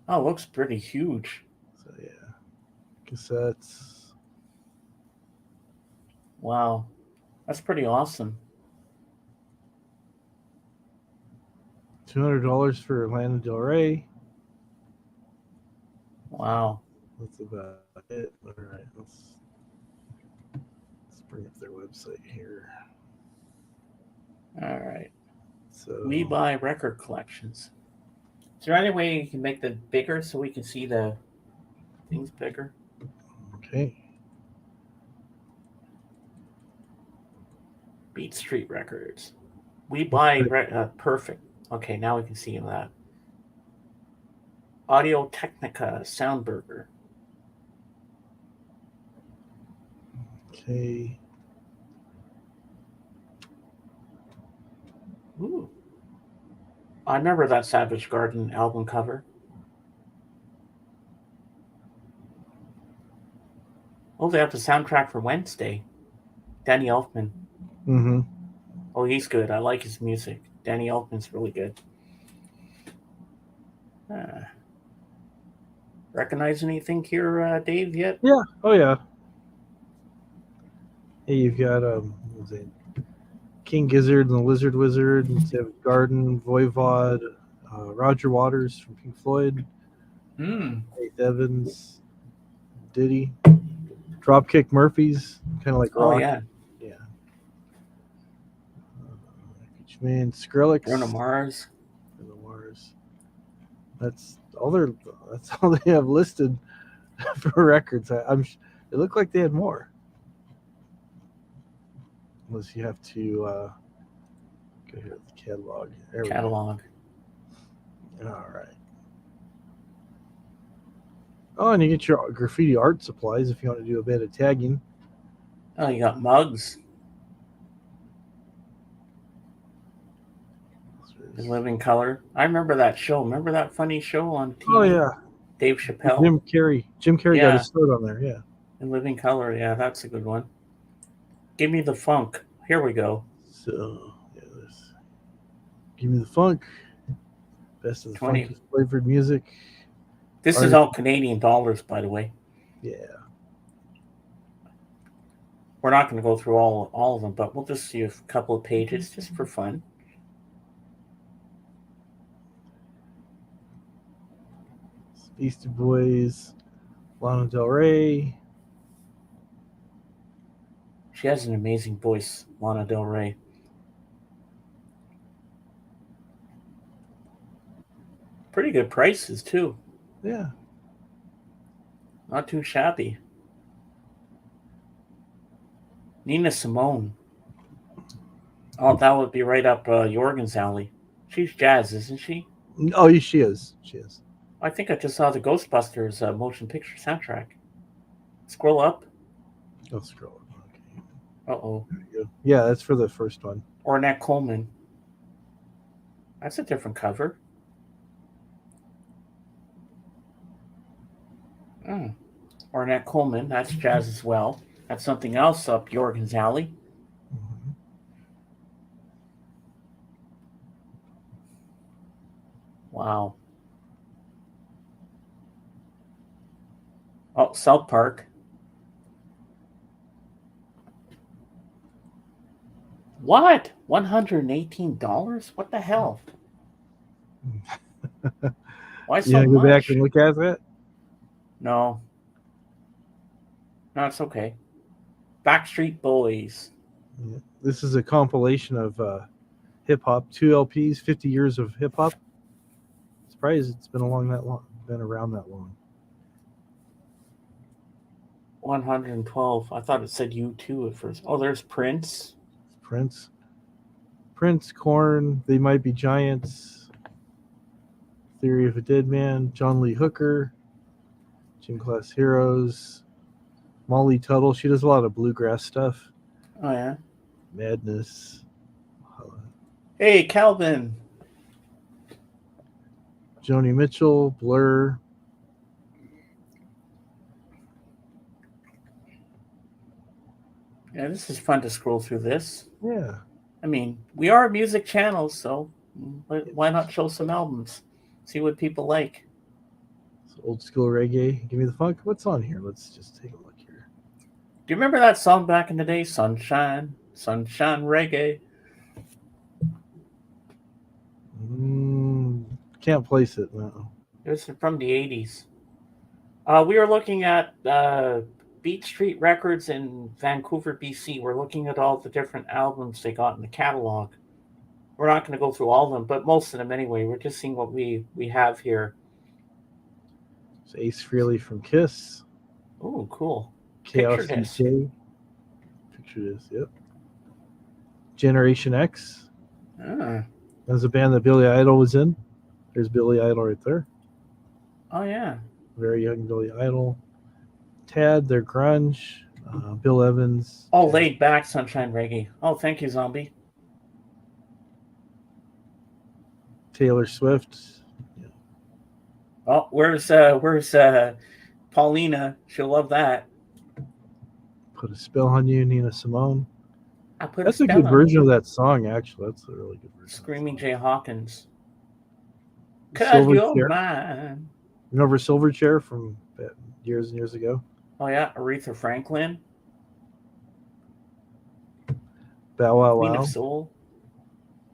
S1: Oh, it looks pretty huge.
S2: So yeah, cassettes.
S1: Wow, that's pretty awesome.
S2: $200 for Lana Del Rey.
S1: Wow.
S2: That's about it. All right, let's bring up their website here.
S1: All right.
S2: So
S1: We buy record collections. there any way you can make them bigger so we can see the things bigger?
S2: Okay.
S1: Beat Street Records. We buy perfect. Okay, now we can see that. Audio Technica Soundburger.
S2: Okay.
S1: Ooh. I remember that Savage Garden album cover. Oh, they have the soundtrack for Wednesday. Danny Elfman.
S2: Mm-hmm.
S1: Oh, he's good. I like his music. Danny Elfman's really good. Recognize anything here, Dave, yet?
S2: Yeah. Oh, yeah. Hey, you've got what was it? King Gizzard and the Lizard Wizard, and Savage Garden, Voivod, Roger Waters from Pink Floyd, Faith Evans, Diddy, Dropkick Murphys, kind of like rock.
S1: Oh, yeah.
S2: Yeah. Man, Skrillex.
S1: Bruno Mars.
S2: That's all they have listed for records. It looked like they had more. Unless you have to go here with the catalog. There we go.
S1: Catalog.
S2: All right. Oh, and you get your graffiti art supplies if you want to do a bit of tagging.
S1: Oh, you got mugs. In living color. I remember that show. Remember that funny show on TV?
S2: Oh, yeah.
S1: Dave Chappelle.
S2: Jim Carrey got his start on there, yeah.
S1: In living color, yeah, that's a good one. Give me the funk. Here we go.
S2: So, yeah, Give me the funk. Best of the
S1: 20.
S2: funky flavored music.
S1: This is all Canadian dollars, by the way.
S2: Yeah.
S1: We're not going to go through all of them, but we'll just see a couple of pages just for fun.
S2: Beastie Boys, Lana Del Rey.
S1: She has an amazing voice, Lana Del Rey. Pretty good prices, too.
S2: Yeah.
S1: Not too shabby. Nina Simone. Oh, that would be right up Jorgen's alley. She's jazz, isn't she?
S2: Oh, she is. She is.
S1: I think I just saw the Ghostbusters motion picture soundtrack. Scroll up.
S2: Oh, scroll up. Okay.
S1: Uh-oh.
S2: There you go. Yeah, that's for the first one.
S1: Ornette Coleman. That's a different cover. Ornette Coleman, that's jazz as well. That's something else up Jorgen's alley.
S2: Mm-hmm.
S1: Wow. Oh, South Park. What? $118? What the hell? Why so
S2: You want to go
S1: much?
S2: back and look at that?
S1: No. No, it's okay. Backstreet Boys.
S2: Yeah. This is a compilation of hip hop, 2 LPs, 50 years of hip hop. Surprised it's been around that long.
S1: 112. I thought it said U2 at first. Oh, there's Prince.
S2: Prince, Korn, They Might Be Giants, Theory of a Dead Man, John Lee Hooker, Gym Class Heroes, Molly Tuttle. She does a lot of bluegrass stuff.
S1: Oh, yeah.
S2: Madness.
S1: Hey, Calvin.
S2: Joni Mitchell, Blur.
S1: Yeah, this is fun to scroll through this.
S2: Yeah.
S1: I mean, we are a music channel, so why not show some albums? See what people like.
S2: It's old school reggae. Give me the funk. What's on here? Let's just take a look here.
S1: Do you remember that song back in the day? Sunshine Reggae.
S2: Can't place it. No.
S1: It was from the 80s. We were looking at Beat Street Records in Vancouver, BC. We're looking at all the different albums they got in the catalog. We're not going to go through all of them, but most of them anyway. We're just seeing what we have here.
S2: It's Ace Frehley from Kiss.
S1: Oh, cool.
S2: Chaos
S1: Picture this.
S2: DJ. Picture this, yep. Generation X.
S1: Ah.
S2: That's a band that Billy Idol was in. There's Billy Idol right there.
S1: Oh, yeah.
S2: Very young Billy Idol. Tad, they're grunge. Bill Evans.
S1: Oh, laid back Sunshine Reggae. Oh, thank you, Zombie.
S2: Taylor Swift.
S1: Oh, where's Paulina? She'll love that.
S2: Put a Spell on You, Nina Simone.
S1: I put
S2: That's a
S1: spell
S2: good
S1: on
S2: version
S1: you.
S2: of that song, actually. That's a really good version.
S1: Screaming Jay Hawkins. Cause
S2: Silver
S1: you're
S2: Chair.
S1: mine.
S2: Remember Silverchair from years and years ago?
S1: Oh yeah, Aretha Franklin.
S2: Bow Wow
S1: Queen
S2: Wow.
S1: of Soul.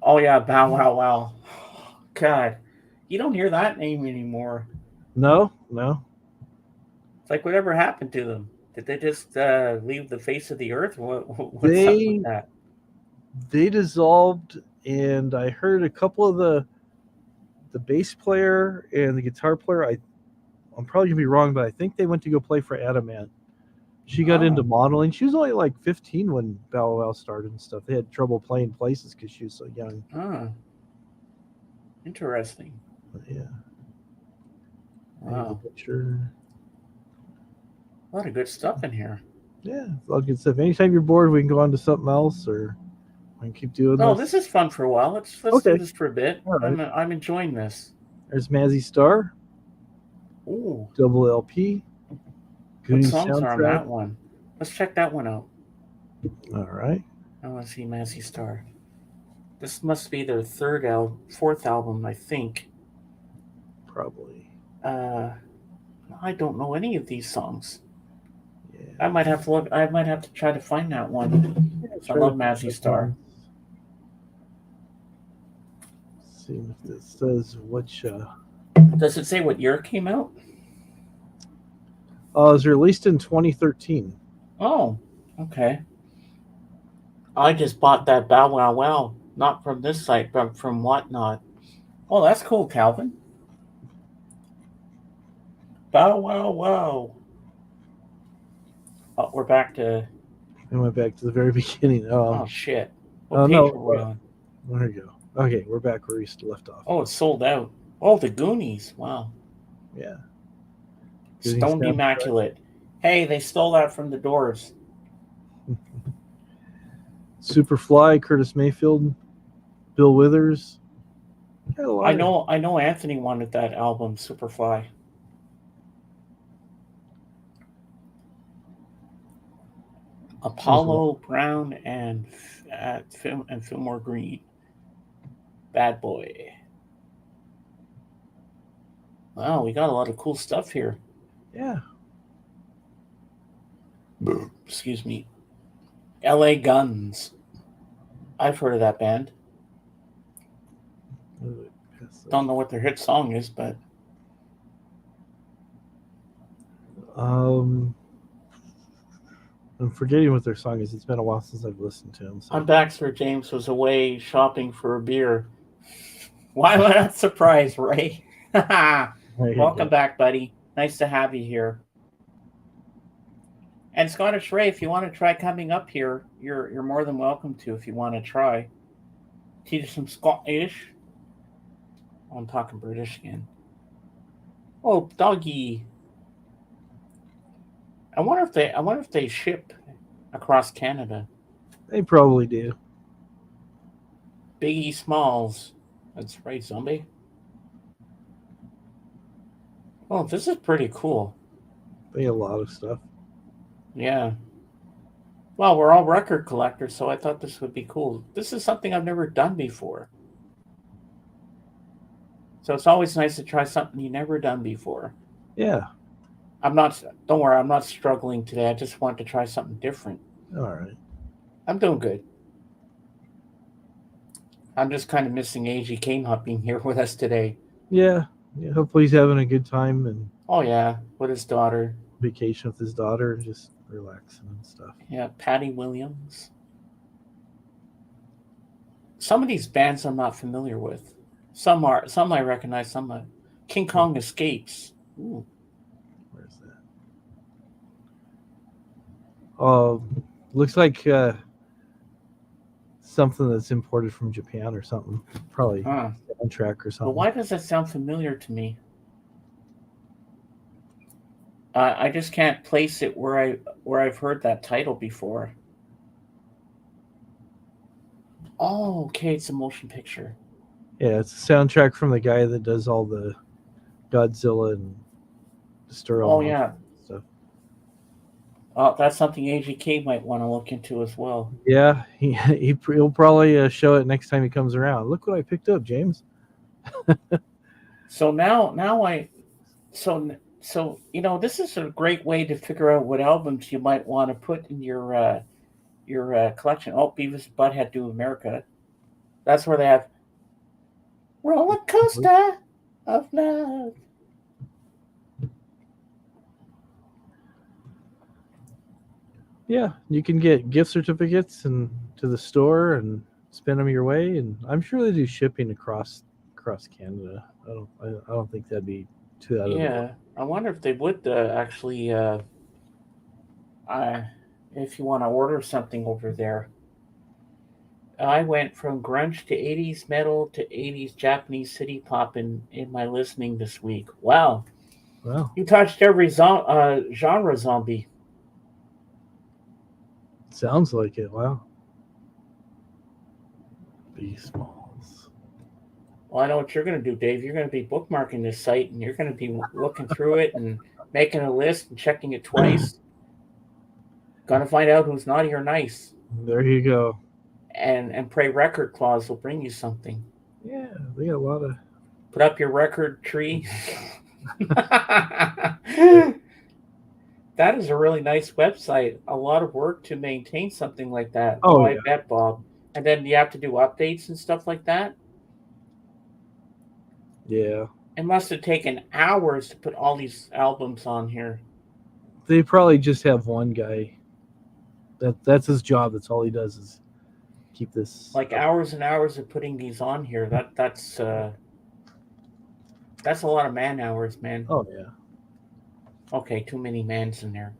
S1: Oh yeah, Bow Wow Wow. God, you don't hear that name anymore.
S2: No.
S1: It's like whatever happened to them? Did they just leave the face of the earth? What's up
S2: They
S1: with that?
S2: they dissolved, and I heard a couple of the bass player and the guitar player. I'm probably gonna be wrong, but I think they went to go play for Adamant. She got into modeling. She was only like 15 when Bow Wow started and stuff. They had trouble playing places because she was so young.
S1: Ah, interesting.
S2: But yeah.
S1: Wow,
S2: Picture.
S1: a lot of good stuff in here.
S2: Yeah, it's all good stuff. Anytime you're bored, we can go on to something else, or I can keep doing
S1: No,
S2: this.
S1: this is fun for a while. Let's
S2: Okay.
S1: do this for a bit.
S2: All right.
S1: I'm enjoying this.
S2: There's Mazzy Star,
S1: Ooh,
S2: double LP.
S1: what
S2: Goonies
S1: songs are on
S2: soundtrack.
S1: that one? Let's check that one out.
S2: All right.
S1: I want to see Mazzy Star. This must be their fourth album, I think.
S2: Probably.
S1: I don't know any of these songs.
S2: Yeah.
S1: I might have to look. I might have to try to find that one. I love Mazzy Star.
S2: Let's see if this says which.
S1: Does it say what year it came out?
S2: It was released in 2013.
S1: Oh, okay. I just bought that Bow Wow Wow, not from this site, but from Whatnot. Oh, that's cool, Calvin. Bow Wow Wow. Oh, we're back to.
S2: I went back to the very beginning.
S1: Oh shit! What
S2: oh,
S1: page
S2: no,
S1: were we on?
S2: There you go. Okay, we're back where we left off.
S1: Oh, it's sold out. Oh, the Goonies. Wow.
S2: Yeah.
S1: Stoned
S2: soundtrack.
S1: Immaculate. Hey, they stole that from the Doors.
S2: Superfly, Curtis Mayfield, Bill Withers.
S1: I know Anthony wanted that album, Superfly. Apollo Brown and Fillmore Green. Bad Boy. Wow, we got a lot of cool stuff here.
S2: Yeah.
S1: Excuse me. LA Guns. I've heard of that band. Don't know what their hit song is, but
S2: I'm forgetting what their song is. It's been a while since I've listened to them. So.
S1: I'm Baxter. James was away shopping for a beer. Why am I not surprised, Ray? Welcome back, buddy. Nice to have you here. And Scottish Ray, if you want to try coming up here, you're more than welcome to if you want to try. Teach some Scottish. Oh, I'm talking British again. Oh, doggy. I wonder if they ship across Canada.
S2: They probably do.
S1: Biggie Smalls. That's right, Zombie. Oh, this is pretty cool.
S2: They have a lot of stuff.
S1: Yeah. Well, we're all record collectors, so I thought this would be cool. This is something I've never done before. So it's always nice to try something you've never done before.
S2: Yeah.
S1: Don't worry, I'm not struggling today. I just want to try something different.
S2: All right.
S1: I'm doing good. I'm just kind of missing AG Kane being here with us today.
S2: Yeah. Hopefully he's having a good time and
S1: Oh, yeah, with his daughter.
S2: vacation with his daughter and just relaxing and stuff.
S1: Yeah, Patty Williams. Some of these bands I'm not familiar with. Some I recognize. Some King Kong Escapes. Ooh.
S2: Where's that? Oh, looks like something that's imported from Japan or something. Probably
S1: Huh.
S2: soundtrack or
S1: But
S2: something.
S1: why does that sound familiar to me? I just can't place it where I've heard that title before. Oh, okay, it's a motion picture.
S2: Yeah, it's a soundtrack from the guy that does all the Godzilla and Destroy All
S1: Oh
S2: Monsters
S1: yeah,
S2: stuff.
S1: that's something AGK might want to look into as well.
S2: Yeah, he'll probably show it next time he comes around. Look what I picked up, James.
S1: So so this is a great way to figure out what albums you might want to put in your collection. Oh, Beavis and Butthead Do America. That's where they have Roller Coaster of Love.
S2: Yeah, you can get gift certificates and to the store and spend them your way, and I'm sure they do shipping across Canada. I don't think that'd be too out of the way.
S1: Yeah, I wonder if they would actually, if you want to order something over there. I went from grunge to 80s metal to 80s Japanese city pop in my listening this week. Wow.
S2: Wow,
S1: You touched every genre, zombie.
S2: sounds like it. Wow, B Smalls.
S1: Well, I know what you're going to do, Dave. You're going to be bookmarking this site and you're going to be looking through it and making a list and checking it twice. Gonna find out who's naughty or nice.
S2: There you go.
S1: And pray Record Clause will bring you something.
S2: Yeah, they got a lot of.
S1: Put up your record tree. That is a really nice website. A lot of work to maintain something like that.
S2: Oh,
S1: I
S2: yeah.
S1: bet, Bob. And then you have to do updates and stuff like that.
S2: Yeah,
S1: It must have taken hours to put all these albums on here.
S2: they probably just have one guy. That's his job. That's all he does is keep this.
S1: Like hours and hours of putting these on here. That's a lot of man hours, man.
S2: Oh yeah.
S1: Okay, too many mans in there.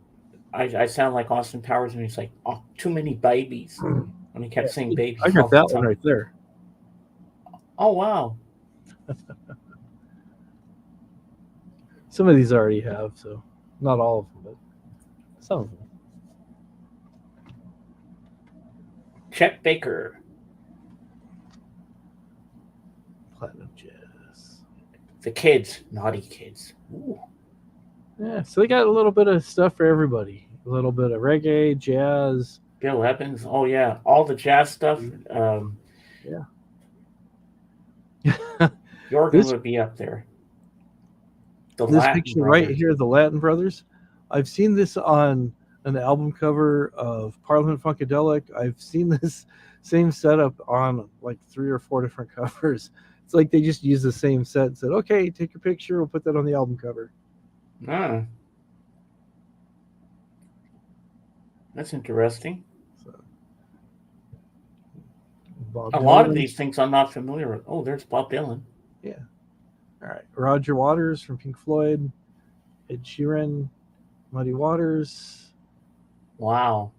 S1: I sound like Austin Powers when he's like, oh, too many babies. When he kept saying babies.
S2: I got that one right there.
S1: Oh, wow.
S2: Some of these I already have, so not all of them, but some of them.
S1: Chet Baker.
S2: Platinum Jazz.
S1: The kids. Naughty kids. Ooh.
S2: Yeah, so they got a little bit of stuff for everybody. A little bit of reggae, jazz.
S1: Bill Evans. Oh, yeah. All the jazz stuff.
S2: Yeah.
S1: Jorgen would be up there.
S2: This
S1: Latin
S2: picture right
S1: brothers.
S2: here, the Latin Brothers. I've seen this on an album cover of Parliament Funkadelic. I've seen this same setup on like 3 or 4 different covers. It's like they just used the same set and said, okay, take your picture. We'll put that on the album cover.
S1: Ah. That's interesting.
S2: So, Bob
S1: A lot
S2: Dylan.
S1: of these things I'm not familiar with. Oh, there's Bob Dylan.
S2: Yeah. All right. Roger Waters from Pink Floyd. Ed Sheeran. Muddy Waters.
S1: Wow.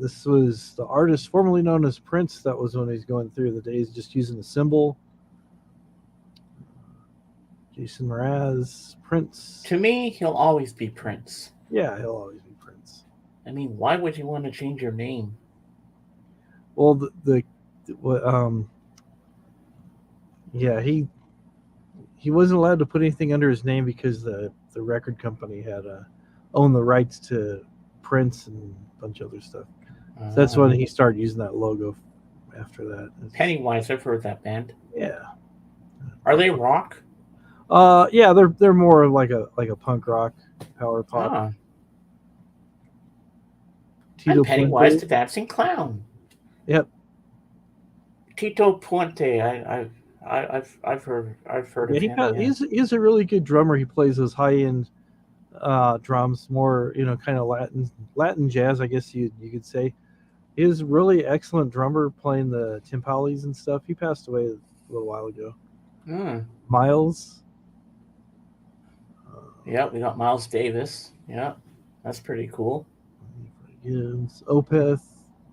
S2: This was the artist formerly known as Prince. That was when he's going through the days just using the symbol. Jason Mraz, Prince.
S1: To me, he'll always be Prince.
S2: Yeah, he'll always be Prince.
S1: I mean, why would you want to change your name?
S2: Well, yeah, he wasn't allowed to put anything under his name because the record company had owned the rights to Prince and a bunch of other stuff. So that's when he started using that logo after that.
S1: Pennywise, I've heard that band.
S2: Yeah.
S1: Are they rock?
S2: Yeah, they're more like a punk rock power pop.
S1: Ah,
S2: Tito
S1: and Pennywise
S2: Puente.
S1: the Dancing Clown.
S2: Yep.
S1: Tito Puente. I've heard of him. Yeah.
S2: He's a really good drummer. He plays those high end drums, more kind of Latin jazz, I guess you could say. He was a really excellent drummer playing the timpalis and stuff. He passed away a little while ago.
S1: Hmm.
S2: Miles.
S1: Yeah, we got Miles Davis. Yeah, that's pretty cool.
S2: Opeth.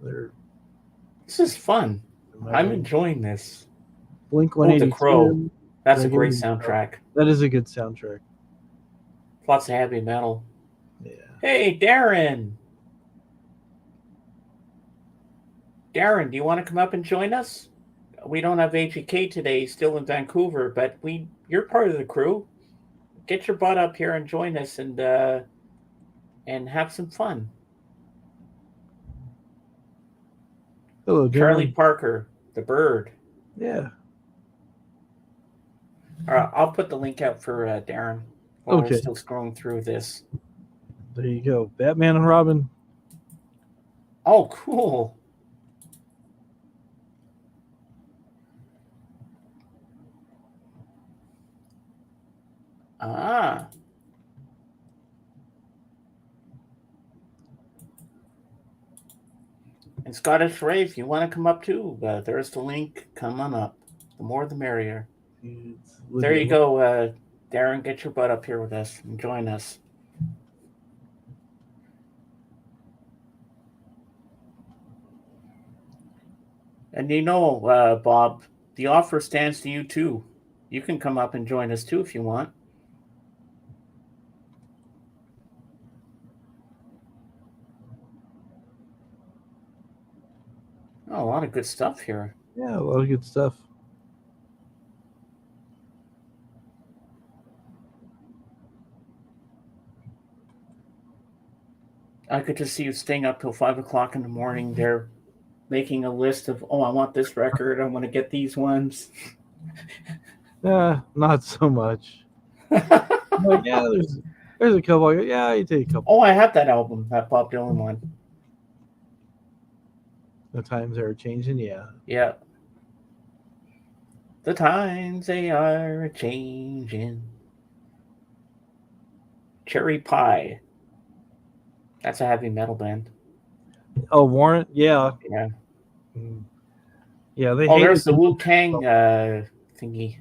S2: They're
S1: This is fun. I'm
S2: metal.
S1: enjoying this.
S2: Blink
S1: Oh, The
S2: 182.
S1: Crow. That's
S2: Did
S1: a
S2: I give
S1: great
S2: him the Crow?
S1: soundtrack.
S2: That is a good soundtrack.
S1: Lots of heavy metal.
S2: Yeah.
S1: Hey, Darren. Darren, do you want to come up and join us? We don't have AGK today. He's still in Vancouver, but you're part of the crew. Get your butt up here and join us and have some fun.
S2: Hello, Darren.
S1: Charlie Parker, the bird.
S2: Yeah.
S1: All right, I'll put the link out for Darren while
S2: Okay.
S1: we're still scrolling through this.
S2: There you go. Batman and Robin.
S1: Oh, cool. Ah. And Scottish Ray, if you want to come up too, there's the link. Come on up. The more the merrier. There you go, Darren. Get your butt up here with us and join us. And Bob, the offer stands to you too. You can come up and join us too if you want. Oh, a lot of good stuff here.
S2: Yeah, a lot of good stuff.
S1: I could just see you staying up till 5 o'clock in the morning there, making a list of, I want this record. I want to get these ones.
S2: Yeah, not so much. Like, yeah, there's a couple. Yeah, you take a couple.
S1: Oh, I have that album, that Bob Dylan one.
S2: The times are changing, yeah.
S1: Yeah. The times they are changing. Cherry Pie. That's a heavy metal band.
S2: Oh, Warrant, yeah.
S1: Yeah.
S2: Yeah, they.
S1: Oh, there's the Wu-Tang thingy.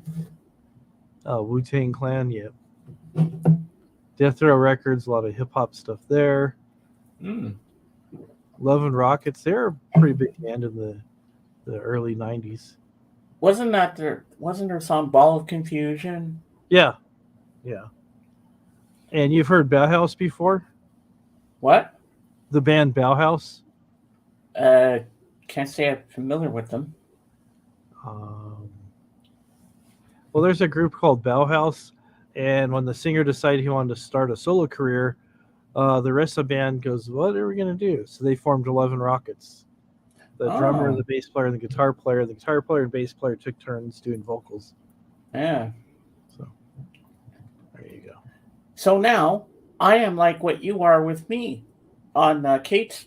S2: Oh, Wu-Tang Clan, yeah. Death Row Records, a lot of hip hop stuff there. Love and Rockets, they're a pretty big band in the early 90s.
S1: Wasn't there some Ball of Confusion?
S2: Yeah. Yeah. And you've heard Bauhaus before?
S1: What?
S2: The band Bauhaus?
S1: Can't say I'm familiar with them.
S2: Well, there's a group called Bauhaus, and when the singer decided he wanted to start a solo career, the rest of the band goes, what are we going to do? So they formed 11 Rockets. The drummer, the bass player, and the guitar player and bass player took turns doing vocals.
S1: Yeah.
S2: So there you go.
S1: So now I am like what you are with me on Kate's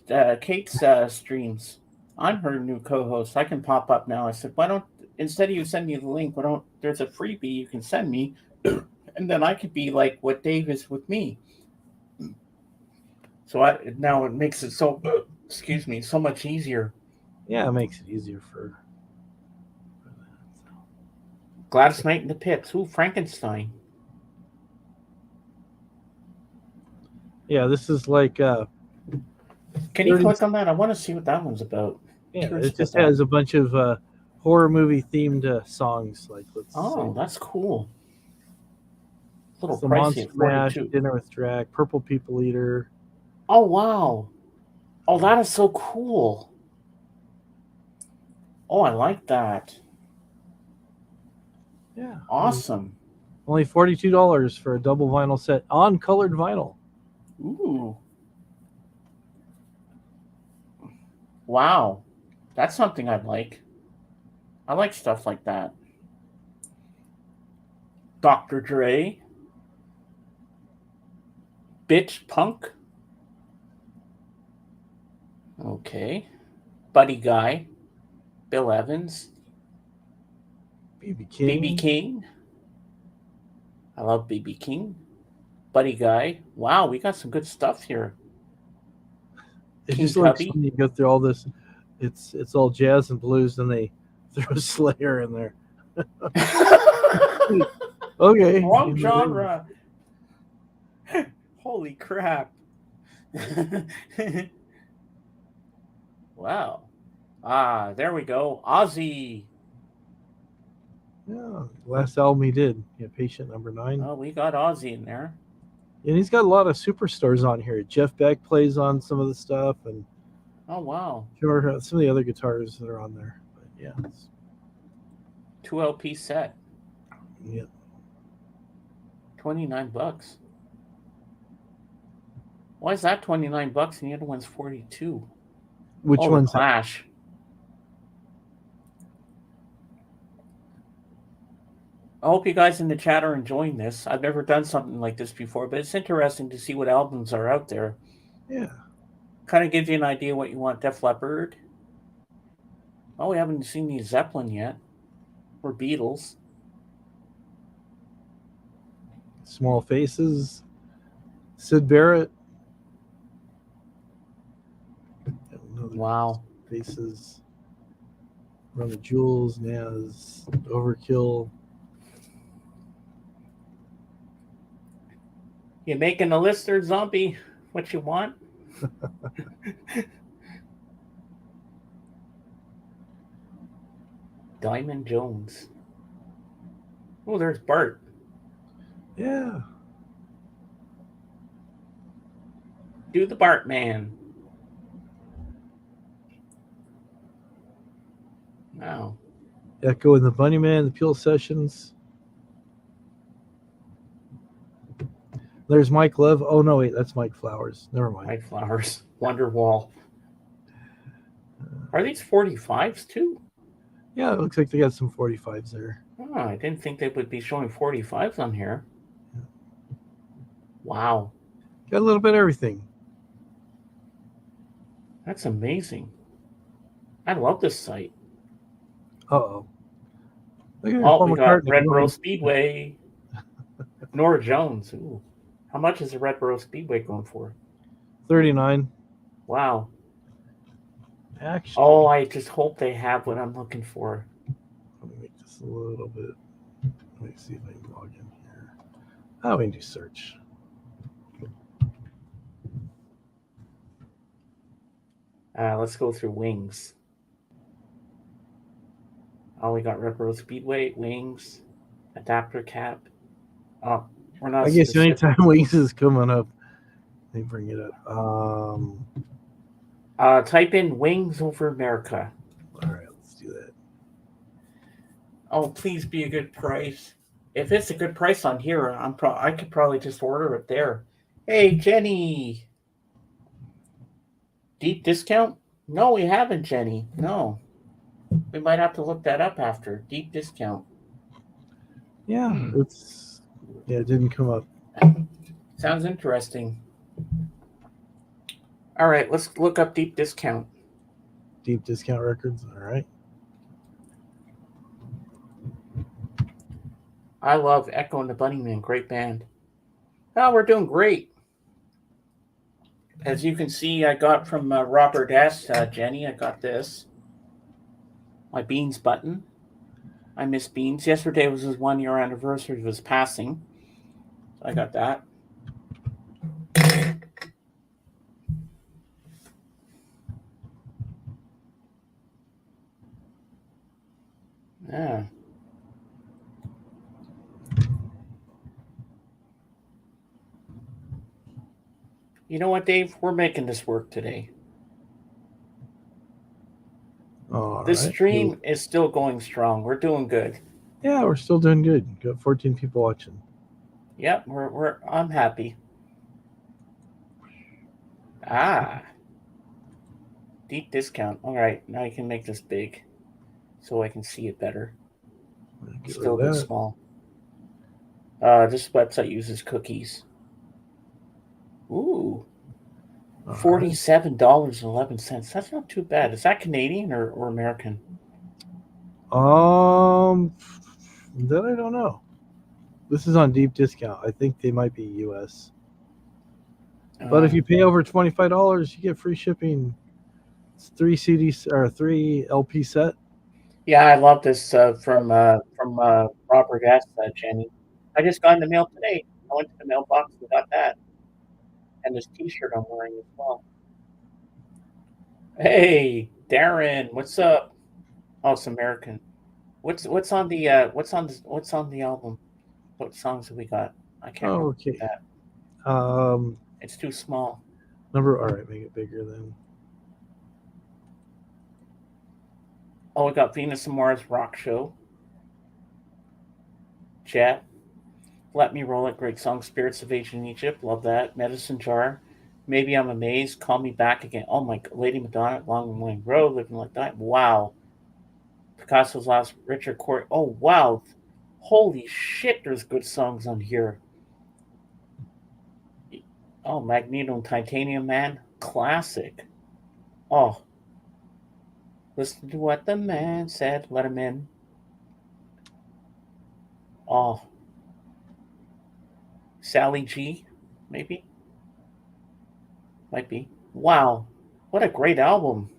S1: streams. I'm her new co-host. I can pop up now. I said, why don't, instead of you send me the link, there's a freebie you can send me, and then I could be like what Dave is with me. So now it makes it so, so much easier.
S2: Yeah, it makes it easier for
S1: Gladys Knight in the Pits. Ooh, Frankenstein.
S2: Yeah, this is like
S1: can you click on that? I want to see what that one's about.
S2: Yeah, it just has a bunch of horror movie themed songs. Like, let's see.
S1: That's cool. A little
S2: the
S1: pricey
S2: Monster
S1: at
S2: Mash,
S1: 42.
S2: Dinner with Drag, Purple People Eater.
S1: Oh wow! Oh, that is so cool. Oh, I like that.
S2: Yeah.
S1: Awesome.
S2: Only $42 for a double vinyl set on colored vinyl.
S1: Ooh. Wow. That's something I'd like. I like stuff like that. Dr. Dre. Bitch Punk. Okay. Buddy Guy. Bill Evans.
S2: BB King.
S1: BB King. I love BB King. Buddy Guy. Wow, we got some good stuff here.
S2: It
S1: King
S2: just looks
S1: Tubby.
S2: fun. You go through all this It's all jazz and blues, and they throw Slayer in there. Okay.
S1: Wrong genre. Holy crap. Wow. Ah, there we go. Ozzy.
S2: Yeah, last album he did. Yeah, Patient Number 9.
S1: Oh, we got Ozzy in there.
S2: And he's got a lot of superstars on here. Jeff Beck plays on some of the stuff, and
S1: Oh, wow.
S2: sure some of the other guitars that are on there. But yeah,
S1: 2 LP set.
S2: yeah.
S1: $29. Why is that $29 and the other one's 42?
S2: Which
S1: Oh,
S2: one's that?
S1: Clash. I hope you guys in the chat are enjoying this. I've never done something like this before, but it's interesting to see what albums are out there.
S2: Yeah.
S1: Kind of gives you an idea what you want. Def Leppard. Oh, we haven't seen the Zeppelin yet. Or Beatles.
S2: Small Faces. Sid Barrett. Another
S1: Wow.
S2: Faces. Run the Jewels, Naz, Overkill.
S1: You making a list there, Zombie? What you want? Diamond Jones. Oh, there's Bart.
S2: Yeah.
S1: Do the Bart Man. Wow.
S2: Echo and the Bunnyman, the Peel Sessions. There's Mike Love. Oh, no, wait, that's Mike Flowers. Never mind.
S1: White Flowers. Wonderwall. Are these 45s too?
S2: Yeah, it looks like they got some 45s there.
S1: Oh, I didn't think they would be showing 45s on here. Wow.
S2: Got a little bit of everything.
S1: That's amazing. I love this site.
S2: Uh-oh. Look at
S1: Oh,
S2: Paul
S1: we got
S2: McCartney.
S1: Red Borough Speedway. Nora Jones. Ooh. How much is the Red Borough Speedway going for?
S2: 39.
S1: Wow.
S2: Actually,
S1: Oh, I just hope they have what I'm looking for.
S2: let me make this a little bit. Let me see if I can log in here. Oh, we can do search.
S1: Let's go through Wings. Oh, we got Red Borough Speedway, Wings, Adapter Cap. Oh, we're not
S2: I guess
S1: specific.
S2: anytime Wings is coming up, they bring it up.
S1: Type in Wings over America.
S2: All right, let's do that.
S1: Oh, please be a good price. If it's a good price on here, I could probably just order it there. Hey, Jenny. Deep discount? No, we haven't, Jenny. No. We might have to look that up after. Deep discount.
S2: Yeah, it didn't come up.
S1: Sounds interesting. All right, let's look up deep discount.
S2: Deep Discount Records. All right.
S1: I love Echo and the Bunnymen. Great band. Oh, we're doing great. As you can see, I got from Robert S. Jenny, I got this. My Beans button. I miss Beans. Yesterday was his 1-year anniversary of his passing. So I got that. Yeah. You know what, Dave? We're making this work today.
S2: All
S1: This
S2: right.
S1: stream is still going strong. We're doing good.
S2: Yeah, we're still doing good. Got 14 people watching.
S1: Yep, I'm happy. Deep discount. All right, now I can make this big so I can see it better.
S2: Get
S1: Still
S2: rid of
S1: too
S2: that.
S1: small. This website uses cookies. Ooh.
S2: All right.
S1: $47.11. That's not too bad. Is that Canadian or American?
S2: That I don't know. This is on Deep Discount. I think they might be US. But if you pay over $25, you get free shipping. It's 3 CDs or 3 LP set.
S1: Yeah, I love this from Robert S. Jenny. I just got in the mail today. I went to the mailbox and got that, and this T-shirt I'm wearing as well. Hey, Darren, what's up? Oh, it's American. What's on the what's on the album? What songs have we got? I can't
S2: Oh,
S1: remember
S2: okay.
S1: that. It's too small.
S2: Number. All right, make it bigger then.
S1: Oh, we got Venus and Mars Rock Show. Jet. Let Me Roll It. Great song. Spirits of Ancient Egypt. Love that. Medicine Jar. Maybe I'm Amazed. Call Me Back Again. Oh my God. Lady Madonna. Long and Winding Road. Living Like That. Wow. Picasso's Last. Richard Court. Oh wow. Holy shit. There's good songs on here. Oh, Magneto and Titanium Man. Classic. Oh. Listen to what the man said. Let him in. Oh. Sally G. Maybe. Might be. Wow. What a great album.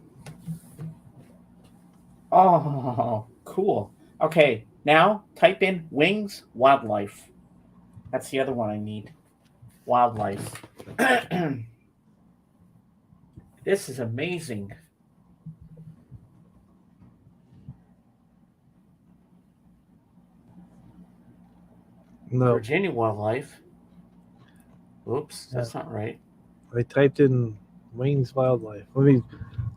S1: Oh, cool. Okay, now type in Wings Wildlife. That's the other one I need. Wildlife. This is amazing.
S2: No,
S1: Virginia Wildlife. Oops, that's not right.
S2: I typed in Wings Wildlife. Let me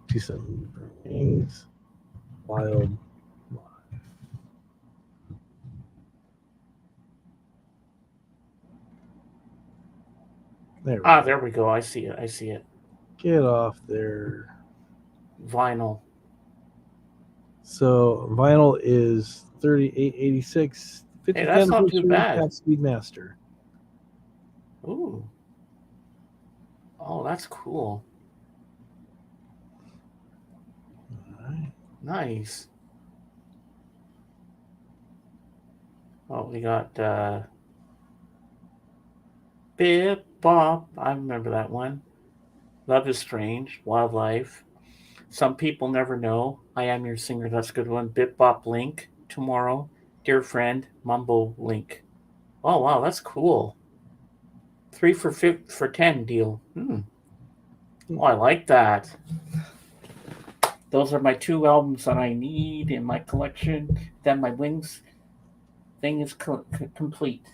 S2: do something. Wings Wildlife. There we go.
S1: There we go. I see it. I see it.
S2: Get off there.
S1: Vinyl.
S2: So vinyl is 3886. 50th
S1: Hey, that's not too
S2: anniversary
S1: bad.
S2: Cat Speedmaster.
S1: Ooh. Oh, that's cool.
S2: All right.
S1: Nice. Oh, we got Bip Bop. I remember that one. Love is Strange. Wildlife. Some People Never Know. I Am Your Singer. That's a good one. Bip Bop Link. Tomorrow. Dear Friend. Mumbo Link. Oh, wow. That's cool. 3 for 10 deal. Oh, I like that. Those are my 2 albums that I need in my collection. Then my Wings thing is complete.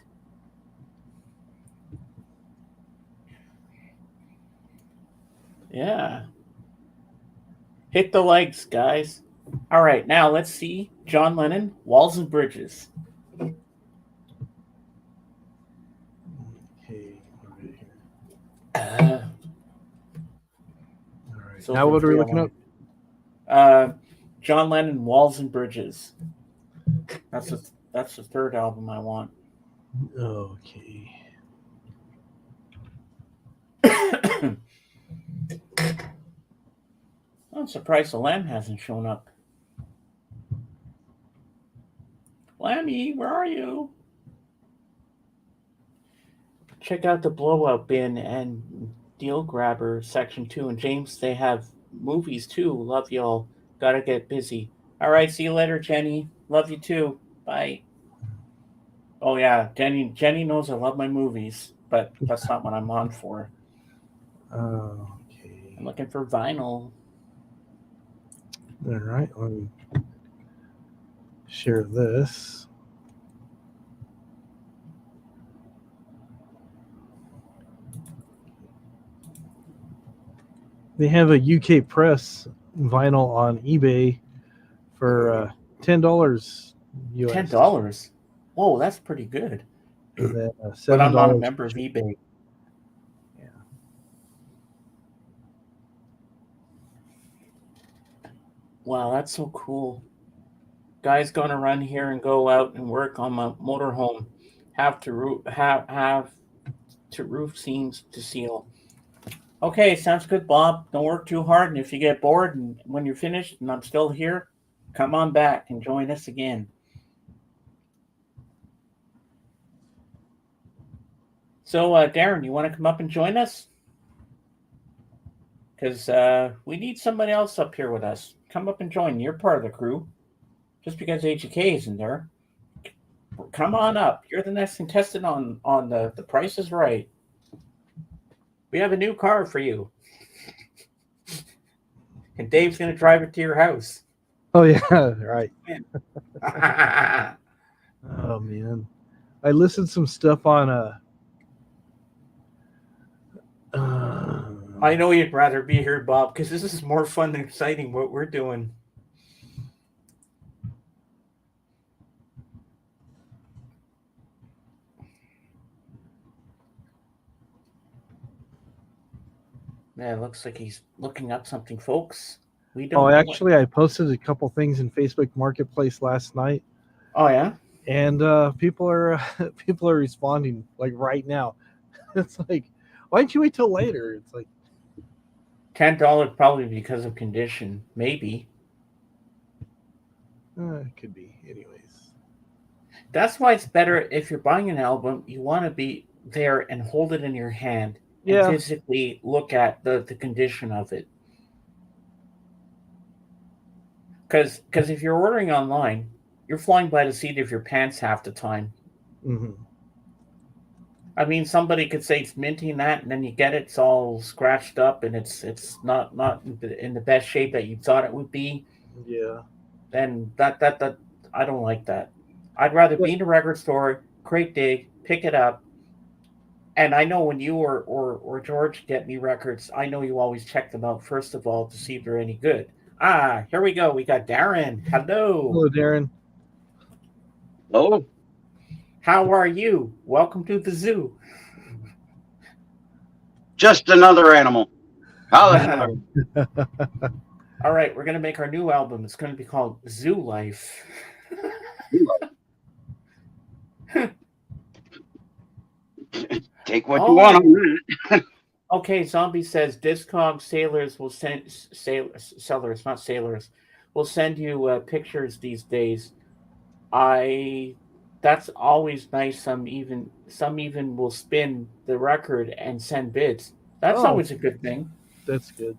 S1: Yeah. Hit the likes, guys. All right, now let's see John Lennon, Walls and Bridges.
S2: Okay. Right here. All right.
S1: So
S2: Now what are we looking up?
S1: John Lennon, Walls and Bridges. That's the third album I want.
S2: Okay.
S1: I'm surprised the Lamb hasn't shown up. Lammy, where are you? Check out the Blowout Bin and Deal Grabber section 2. And James, they have movies too. Love y'all. Gotta get busy. All right, see you later, Jenny. Love you too. Bye. Oh yeah, Jenny knows I love my movies, but that's not what I'm on for.
S2: Okay.
S1: I'm looking for vinyl.
S2: All right. Let me share this. They have a UK press vinyl on eBay for $10 US.
S1: $10. Whoa, that's pretty good.
S2: And then $7.
S1: But I'm not a member of eBay.
S2: Yeah.
S1: Wow, that's so cool. Guy's gonna run here and go out and work on my motorhome. Have to roof seams to seal. Okay, sounds good, Bob. Don't work too hard, and if you get bored and when you're finished and I'm still here, come on back and join us again. So, Darren, you want to come up and join us? because we need somebody else up here with us. Come up and join. You're part of the crew. Just because AGK isn't there, come on up. You're the next contestant on the Price is Right. We have a new car for you, and Dave's gonna drive it to your house.
S2: Oh yeah, right. Oh man, I listened some stuff on
S1: I know you'd rather be here, Bob, because this is more fun and exciting what we're doing. Man, it looks like he's looking up something, folks. We don't.
S2: Oh, actually, I posted a couple things in Facebook Marketplace last night.
S1: Oh yeah.
S2: And people are responding like right now. It's like, why didn't you wait till later? It's like
S1: $10 probably because of condition, maybe.
S2: it could be, anyways.
S1: That's why it's better if you're buying an album, you want to be there and hold it in your hand and physically look at the condition of it. Because if you're ordering online, you're flying by the seat of your pants half the time.
S2: Mm-hmm.
S1: I mean, somebody could say it's minty and that, and then you get it, it's all scratched up, and it's not in the best shape that you thought it would be.
S2: Yeah.
S1: Then that I don't like that. I'd rather be in a record store, crate dig, pick it up. And I know when you or George get me records, I know you always check them out first of all to see if they're any good. Here we go. We got Darren. Hello.
S2: Hello, Darren.
S5: Hello.
S1: How are you? Welcome to the zoo.
S5: Just another animal. How the hell?
S1: All right, we're going to make our new album. It's going to be called Zoo Life.
S5: Take what you want on that.
S1: Okay, Zombie says Discog sailors will send sellers, not sailors, will send you pictures these days. That's always nice. Some even will spin the record and send bids. That's always a good thing.
S2: That's good.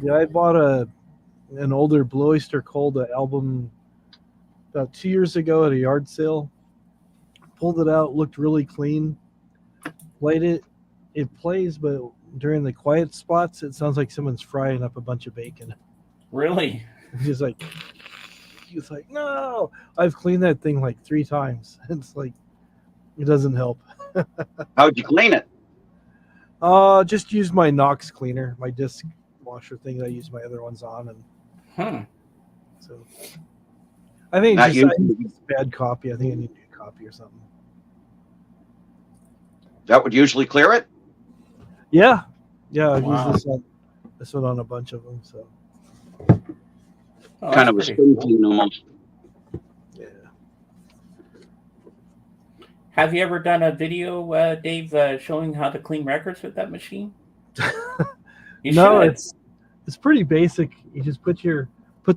S2: Yeah, I bought an older Blue Oyster Cult album about 2 years ago at a yard sale. Pulled it out, looked really clean. Played it. It plays, but during the quiet spots, it sounds like someone's frying up a bunch of bacon.
S1: Really?
S2: He's like, no. I've cleaned that thing like 3 times. It's like, it doesn't help.
S5: How'd you clean it?
S2: Just use my Knox cleaner, my disc washer thing that I use my other ones on, and so I think it's just a bad copy. I think I need a new copy or something.
S5: That would usually clear it?
S2: Yeah. I've used this one on a bunch of them. So
S5: kind of a spin clean almost.
S2: Yeah.
S1: Have you ever done a video, Dave, showing how to clean records with that machine?
S2: No, it's pretty basic. You just put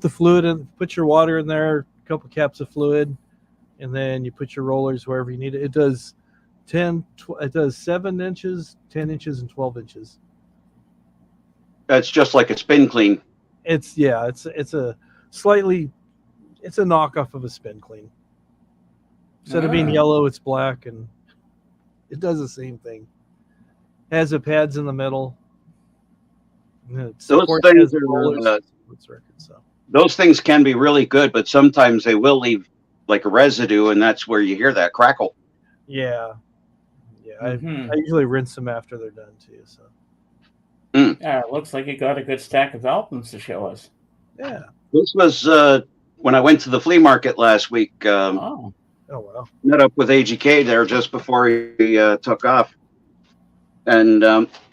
S2: the fluid in, put your water in there, a couple caps of fluid, and then you put your rollers wherever you need it. It does 7 inches, 10 inches, and 12 inches.
S5: That's just like a spin clean.
S2: It's a knockoff of a spin clean. Instead of being yellow, it's black, and it does the same thing. It has the pads in the middle.
S5: Those things can be really good, but sometimes they will leave like a residue, and that's where you hear that crackle.
S2: Yeah. I usually rinse them after they're done too. So.
S1: Yeah, it looks like you got a good stack of albums to show us.
S2: Yeah.
S5: This was when I went to the flea market last week.
S2: Oh wow.
S5: Met up with AGK there just before he took off, and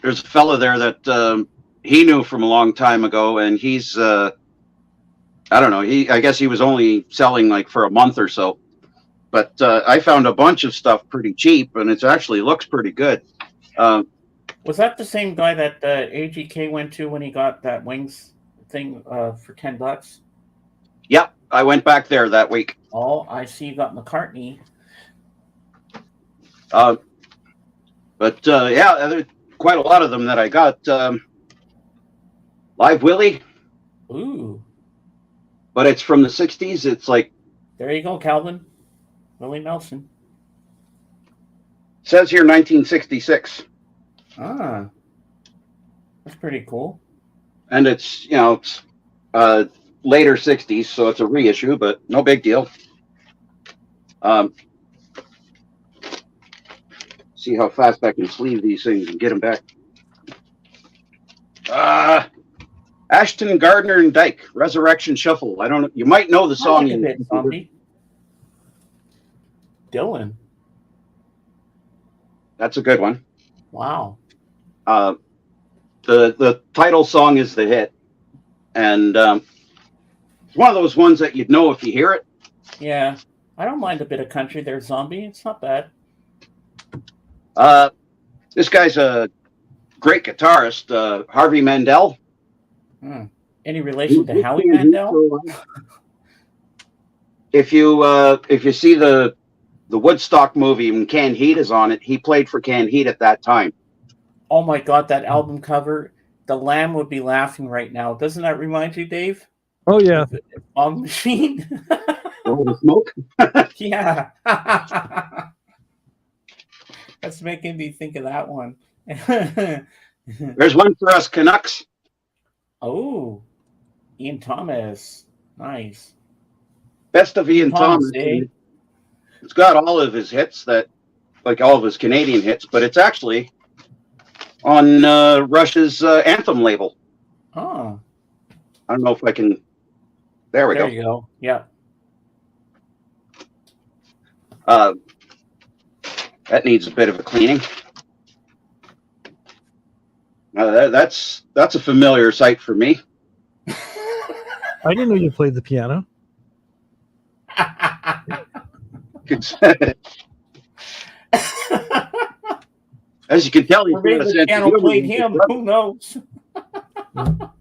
S5: there's a fella there that he knew from a long time ago, and he's I don't know. I guess he was only selling like for a month or so. But I found a bunch of stuff pretty cheap, and it actually looks pretty good.
S1: Was that the same guy that AGK went to when he got that Wings thing for $10?
S5: Yep, I went back there that week.
S1: Oh, I see you got McCartney.
S5: But yeah, there's quite a lot of them that I got. Live Willie,
S1: Ooh,
S5: but it's from the 60s. It's like,
S1: there you go, Calvin. Willie Nelson.
S5: says here 1966.
S1: Ah, that's pretty cool.
S5: And it's, it's later 60s, so it's a reissue, but no big deal. See how fast I can sleeve these things and get them back. Ashton, Gardner, and Dyke, Resurrection Shuffle. I don't know. You might know the
S1: I
S5: song.
S1: like a bit, Zombie. Dylan.
S5: That's a good one.
S1: Wow.
S5: The title song is the hit, and it's one of those ones that you'd know if you hear it.
S1: Yeah, I don't mind a bit of country there, Zombie. It's not bad.
S5: This guy's a great guitarist, Harvey Mandel.
S1: Any relation to Howie Mandel?
S5: If you see the Woodstock movie when Canned Heat is on it, he played for Canned Heat at that time.
S1: Oh my God, that album cover. The Lamb would be laughing right now. Doesn't that remind you, Dave?
S2: Oh yeah.
S1: On Machine?
S5: Oh, the smoke?
S1: Yeah. That's making me think of that one.
S5: There's one for us Canucks.
S1: Oh, Ian Thomas. Nice.
S5: Best of Ian Thomas.
S1: Eh?
S5: It's got all of his hits, like all of his Canadian hits, but it's actually on Rush's Anthem label.
S1: Oh.
S5: I don't know if I can. There we go.
S1: There you go. Yeah.
S5: That needs a bit of a cleaning. That's a familiar sight for me.
S2: I didn't know you played the piano.
S5: As you can tell, he's
S1: Or maybe the piano played him. Who knows?
S5: Got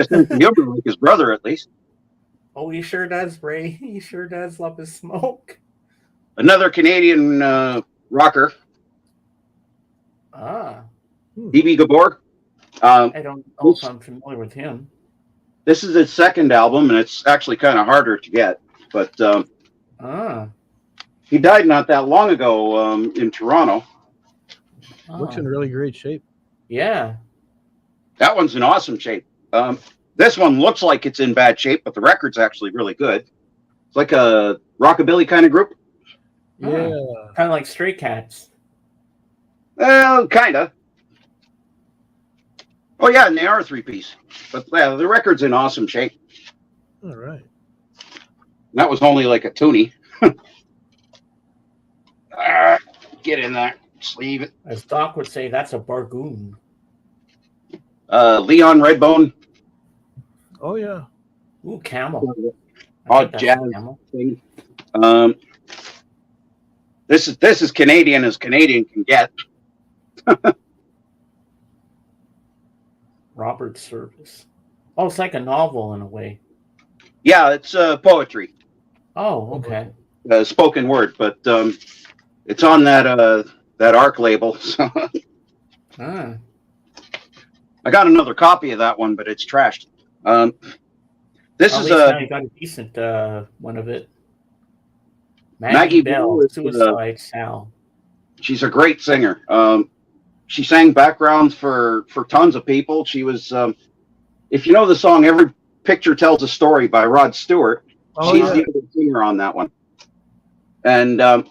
S5: a sense of humor like his brother, at least.
S1: Oh, he sure does, Ray. He sure does love his smoke.
S5: Another Canadian rocker, E.B. Gabor.
S1: I don't know if I'm familiar with him.
S5: This is his second album, and it's actually kind of harder to get. But he died not that long ago in Toronto.
S2: Looks in really great shape.
S1: Yeah.
S5: That one's in awesome shape. This one looks like it's in bad shape, but the record's actually really good. It's like a rockabilly kind of group.
S2: Yeah.
S1: Kind of like Stray Cats.
S5: Well, kind of. Oh, yeah, and they are a three-piece. But yeah, the record's in awesome shape.
S2: All right.
S5: That was only like a toonie. Get in there. Sleeve it.
S1: As Doc would say, that's a bargoon.
S5: Leon Redbone.
S2: Oh yeah.
S1: Ooh, Camel.
S5: Odd jazz thing. This is Canadian as Canadian can get.
S1: Robert Service. Oh, it's like a novel in a way.
S5: Yeah, it's poetry.
S1: Oh, okay.
S5: Spoken word, but it's on that ARC label. So. I got another copy of that one, but it's trashed. This is
S1: now you got a decent one of it. Maggie Bell, Suicide Sal.
S5: She's a great singer. She sang backgrounds for tons of people. She was, if you know the song "Every Picture Tells a Story" by Rod Stewart, she's the other singer on that one. And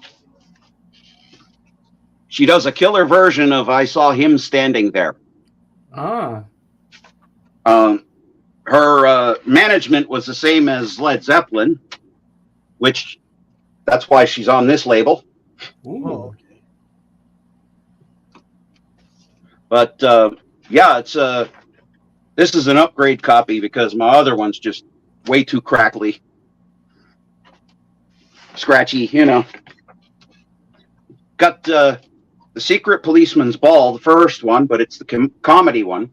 S5: she does a killer version of "I Saw Him Standing There." Her management was the same as Led Zeppelin, which that's why she's on this label.
S1: Ooh.
S2: Okay.
S5: But yeah, it's this is an upgrade copy because my other one's just way too crackly, scratchy, you know. Got The Secret Policeman's Ball, the first one, but it's the comedy one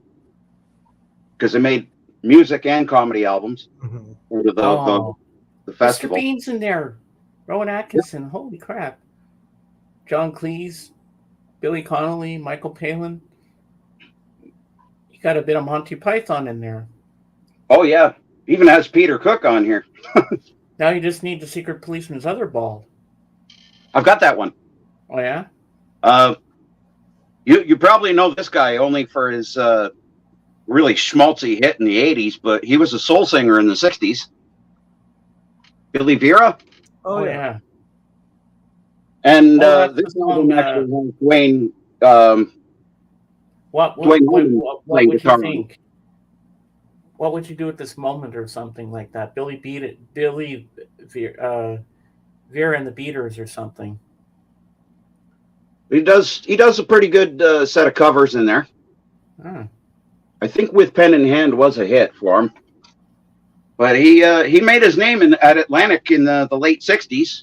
S5: because they made music and comedy albums for the festival.
S1: Mr. Bean's in there. Rowan Atkinson. Yep. Holy crap. John Cleese, Billy Connolly, Michael Palin. You got a bit of Monty Python in there.
S5: Oh yeah, even has Peter Cook on here.
S1: Now you just need the secret policeman's other ball.
S5: I've got that one.
S1: Oh yeah.
S5: You probably know this guy only for his really schmaltzy hit in the '80s, but he was a soul singer in the '60s. Billy Vera.
S1: Oh yeah.
S5: And
S1: Oh, that's
S5: this
S1: the song,
S5: album actually has Dwayne.
S1: What
S5: Dwayne Holden
S1: would you
S5: guitar.
S1: think? What would you do at this moment or something like that? Billy Vera and the Beaters or something.
S5: He does a pretty good set of covers in there.
S1: Ah.
S5: I think With Pen in Hand was a hit for him. But he made his name at Atlantic in the late '60s.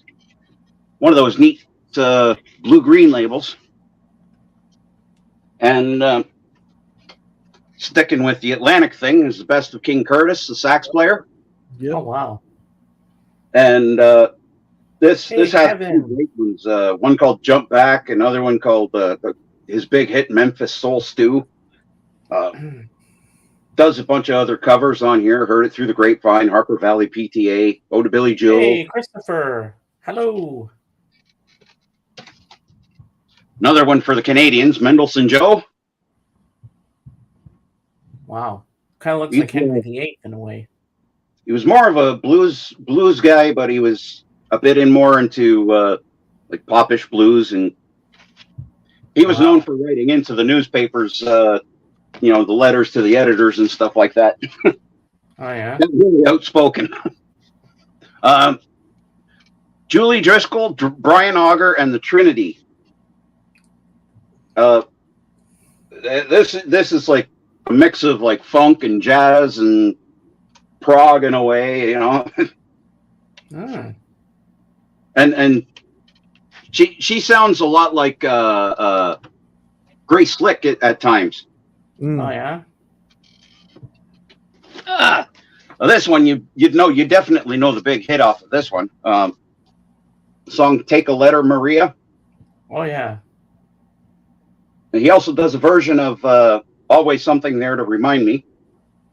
S5: One of those neat blue-green labels. And sticking with the Atlantic thing is the Best of King Curtis, the sax player.
S2: Yep.
S1: Oh wow.
S5: And this has
S1: Kevin.
S5: two great ones. One called Jump Back, another one called his big hit Memphis Soul Stew. Does a bunch of other covers on here. Heard it through the grapevine, Harper Valley PTA, Oh to Billy Joel.
S1: Hey, Christopher. Hello.
S5: Another one for the Canadians, Mendelssohn Joe.
S1: Wow. Kind of looks
S5: You
S1: like Henry
S5: can-
S1: VIII in a way.
S5: He was more of a blues guy, but he was a bit more into like popish blues, and he was known for writing into the newspapers, the letters to the editors and stuff like that.
S1: Oh yeah.
S5: Really outspoken. Julie Driscoll, Brian Auger, and the Trinity. This is like a mix of like funk and jazz and prog in a way,
S1: Ah.
S5: And she sounds a lot like Grace Slick at times.
S1: Oh yeah.
S5: This one you definitely know the big hit off of this one. The song "Take a Letter, Maria."
S1: Oh yeah.
S5: And he also does a version of "Always Something There to Remind Me."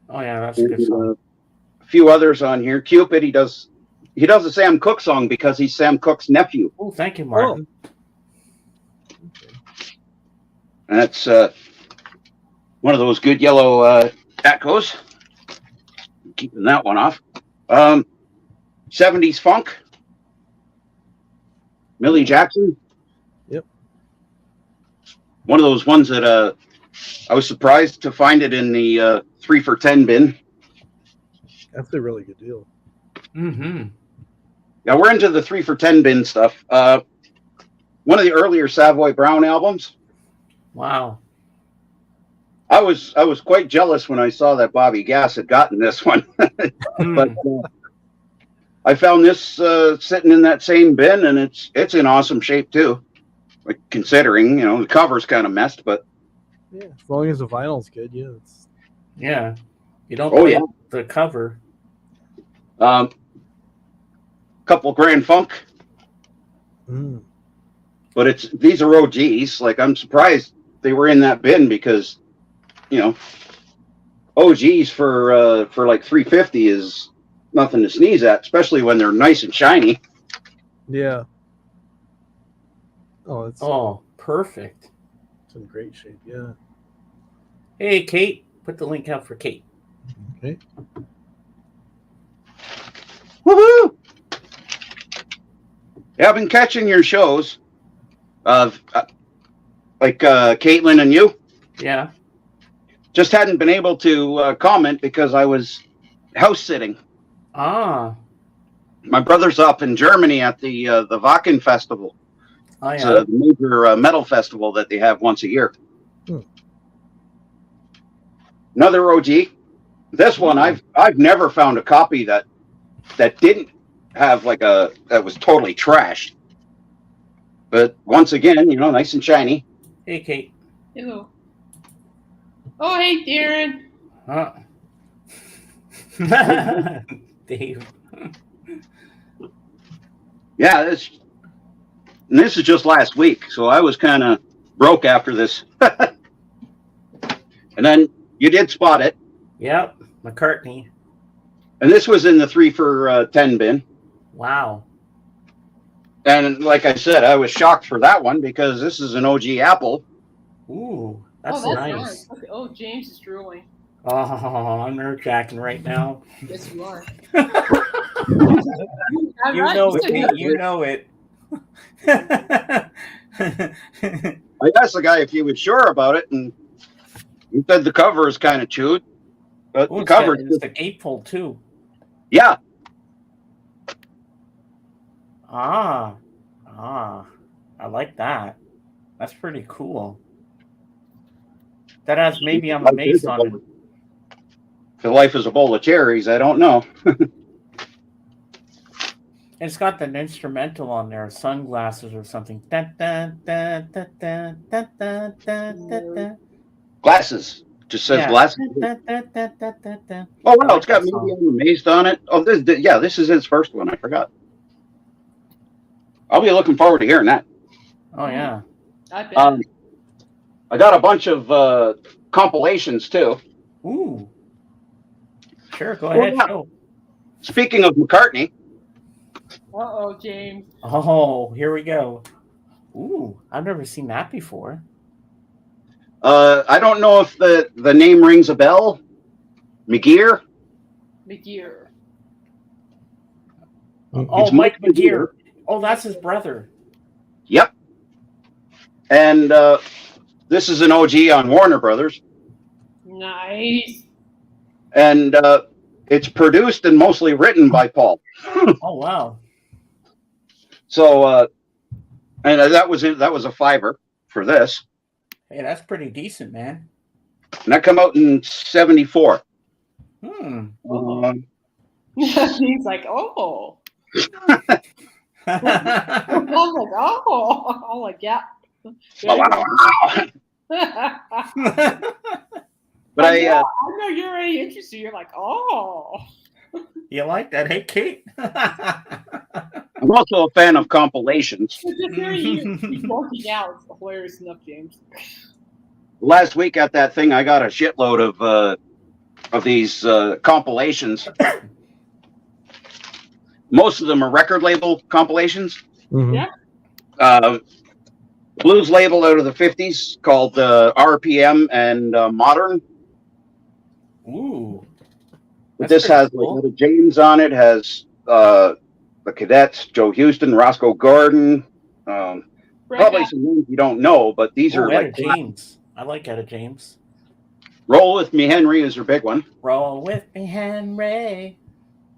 S1: Oh yeah, that's a good song.
S5: A few others on here. Cupid. He does a Sam Cooke song because he's Sam Cooke's nephew.
S1: Oh, thank you, Martin.
S5: And that's one of those good yellow echoes. Keeping that one off. 70s funk. Millie Jackson.
S2: Yep.
S5: One of those ones that I was surprised to find it in the 3 for $10 bin.
S2: That's a really good deal.
S1: Mm-hmm.
S5: Yeah, we're into the 3 for $10 bin stuff. One of the earlier Savoy Brown albums.
S1: Wow.
S5: I was quite jealous when I saw that Bobby Gass had gotten this one, but I found this sitting in that same bin, and it's in awesome shape too. Like, considering the cover's kind of messed, but
S2: Yeah, as long as the vinyl's good, yeah. It's...
S1: Yeah. You don't
S5: Oh,
S1: play
S5: yeah.
S1: the cover.
S5: Couple Grand Funk,
S2: Mm.
S5: but these are OGs. Like, I'm surprised they were in that bin because OGs for like 350 is nothing to sneeze at, especially when they're nice and shiny.
S2: Yeah. Oh, it's
S1: Perfect.
S2: in great shape. Yeah.
S1: Hey, Kate. Put the link out for Kate.
S2: Okay.
S5: Woohoo! Yeah, I've been catching your shows, like Caitlin and you.
S1: Yeah.
S5: Just hadn't been able to comment because I was house sitting.
S1: Ah.
S5: My brother's up in Germany at the Wacken Festival.
S1: Oh
S5: It's
S1: yeah.
S5: a major metal festival that they have once a year.
S2: Hmm.
S5: Another OG. This one I've never found a copy that didn't have that was totally trashed. But once again, nice and shiny.
S1: Hey, Kate.
S6: Hello. Oh, hey, Darren.
S1: Huh? Dave.
S5: Yeah, this is just last week, so I was kind of broke after this. And then You did spot it.
S1: Yep, McCartney.
S5: And this was in the 3 for 10 bin.
S1: Wow.
S5: And like I said, I was shocked for that one because this is an OG Apple.
S1: Ooh, that's,
S6: that's
S1: nice.
S6: Okay. Oh, James is drooling.
S1: Oh, I'm nerve-jacking right now.
S6: Yes, you are.
S1: You know it. You know it.
S5: I asked the guy if he was sure about it, and he said the cover is kind of chewed. But
S1: Ooh,
S5: the cover,
S1: it's the gatefold too.
S5: yeah.
S1: I like that. That's pretty cool. That has maybe I'm amazed on it.
S5: If life is a bowl of cherries, I don't know.
S1: It's got an instrumental on there, sunglasses or something. Dun, dun, dun, dun, dun, dun, dun, dun, dun, dun.
S5: Glasses. Just says glasses.
S1: Dun, dun, dun, dun, dun, dun.
S5: Oh, wow,
S1: like
S5: it's got
S1: that
S5: maybe
S1: song.
S5: I'm amazed on it. Oh, this is his first one. I forgot. I'll be looking forward to hearing that.
S1: Oh yeah.
S6: I bet.
S5: I got a bunch of compilations too.
S1: Ooh. Sure, go ahead.
S5: yeah.
S1: Show.
S5: Speaking of McCartney,
S6: Uh-oh, James.
S1: Oh, here we go. Ooh, I've never seen that before.
S5: I don't know if the name rings a bell. McGear.
S6: McGear.
S1: Oh, Mike McGear. Oh, that's his brother.
S5: Yep. And this is an OG on Warner Brothers.
S6: Nice.
S5: And it's produced and mostly written by Paul.
S1: Oh wow.
S5: So and that was a $5 for this.
S1: Hey, that's pretty decent, man.
S5: And that come out in 74.
S6: He's like, oh. I'm like, oh. I'm like, yeah.
S5: But
S6: I know you're already interested. You're like, oh.
S1: You like that? Hey, Kate.
S5: I'm also a fan of compilations.
S6: Just hearing you walking out is hilarious enough, James.
S5: Last week at that thing, I got a shitload of these compilations. Most of them are record label compilations.
S2: Mm-hmm.
S6: Yeah.
S5: Blues label out of the 50s called RPM and Modern.
S1: Ooh.
S5: But this has
S1: cool.
S5: like James on it, has the Cadets, Joe Houston, Roscoe Gordon, probably some names you don't know, but these are
S1: Etta
S5: like
S1: James. I like Etta James.
S5: Roll With Me Henry is their big one.
S1: Roll with me, Henry.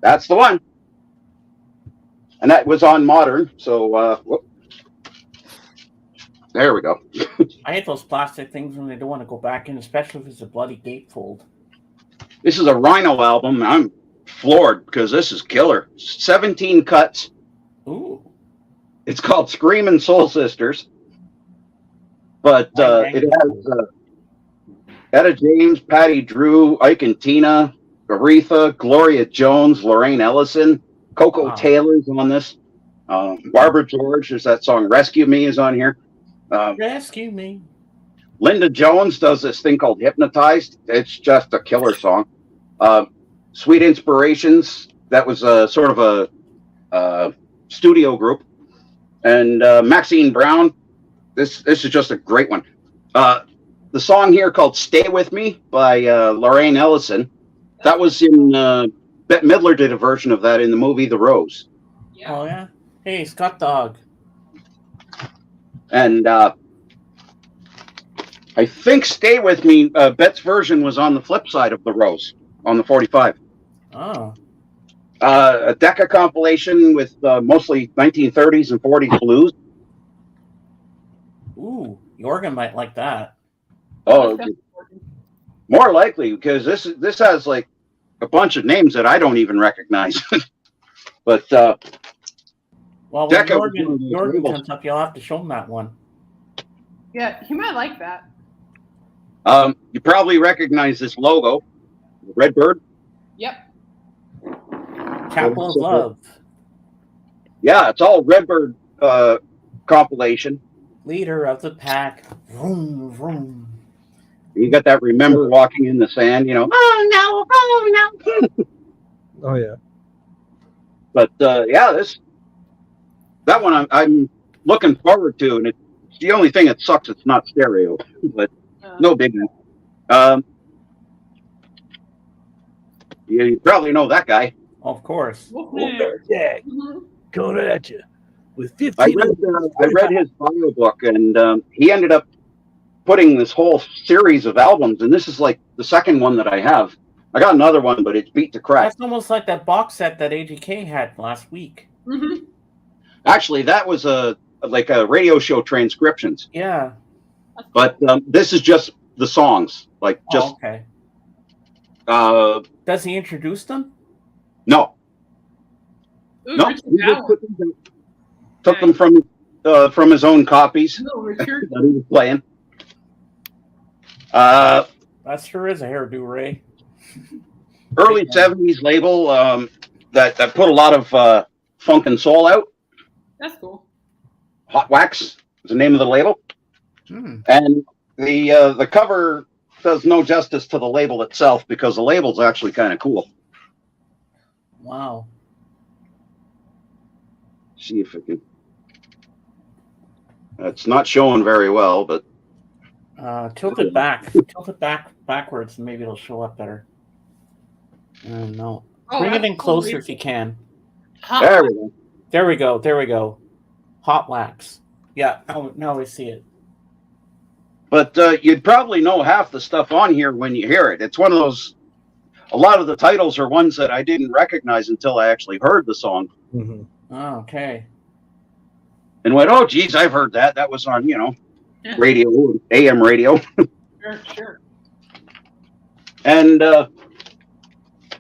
S5: That's the one. And that was on Modern, so there we go.
S1: I hate those plastic things when they don't want to go back in, especially if it's a bloody gatefold.
S5: This is a Rhino album. I'm floored because this is killer. 17 cuts.
S1: Ooh.
S5: It's called Screamin' Soul Sisters. But it has Etta James, Patty Drew, Ike and Tina, Aretha, Gloria Jones, Lorraine Ellison, Coco Taylor's on this. Barbara George, there's that song Rescue Me is on here.
S1: Rescue Me.
S5: Linda Jones does this thing called Hypnotized. It's just a killer song. Sweet Inspirations, that was sort of a studio group. And Maxine Brown, this is just a great one. The song here called Stay With Me by Lorraine Ellison, that was in, Bette Midler did a version of that in the movie The Rose.
S6: Yeah.
S1: Oh, yeah? Hey, Scott Dog.
S5: And I think Stay With Me, Bette's version was on the flip side of The Rose, on the 45.
S1: Oh.
S5: A Decca compilation with mostly 1930s and 40s blues.
S1: Ooh, Jorgen might like that.
S5: Oh, more likely, because this has like a bunch of names that I don't even recognize. But
S1: well, when
S5: Decca
S1: Jorgen comes up, you'll have to show him that one.
S6: Yeah, he might like that.
S5: You probably recognize this logo, Redbird.
S6: Yep.
S1: Chapel of Love.
S5: Yeah, it's all Redbird compilation.
S1: Leader of the pack. Vroom, vroom.
S5: You got that "Remember Walking in the Sand," oh no.
S2: Oh yeah.
S5: But yeah, that one I'm looking forward to, and it's the only thing that sucks. It's not stereo, but no big deal. You probably know that guy.
S1: Of course.
S2: Jack,
S6: Mhm.
S2: coming at you with
S5: I
S2: 15.
S5: read his bio book, and he ended up putting this whole series of albums, and this is like the second one that I have. I got another one, but it's beat to crap.
S1: That's almost like that box set that AGK had last week.
S6: Mhm.
S5: Actually, that was like a radio show transcriptions,
S1: Yeah.
S5: but this is just the songs, like just
S1: okay.
S5: Does
S1: he introduce them?
S5: No.
S6: Ooh,
S5: No,
S6: Richard
S5: he just
S6: Allen.
S5: took them from his own copies
S6: No, Richard.
S5: that he was playing.
S1: That sure is a hairdo, Ray.
S5: Early '70s label that put a lot of funk and soul out.
S6: That's cool.
S5: Hot Wax is the name of the label,
S1: Hmm.
S5: and the cover does no justice to the label itself because the label's actually kind of cool.
S1: Wow.
S5: See if it can. It's not showing very well, but
S1: Tilt it back. Tilt it backwards, and maybe it'll show up better. No.
S6: Oh,
S1: Bring it
S6: that's
S1: in
S6: cool.
S1: closer if you can.
S6: Hot
S5: there we go.
S1: There we go. There we go. Hot Wax. Yeah. Oh, now we see it.
S5: But you'd probably know half the stuff on here when you hear it. It's one of those. A lot of the titles are ones that I didn't recognize until I actually heard the song
S2: Mm-hmm.
S1: Oh, okay.
S5: and went, "Oh, geez, I've heard that. That was on,
S6: Yeah.
S5: radio, AM radio."
S6: Sure.
S5: And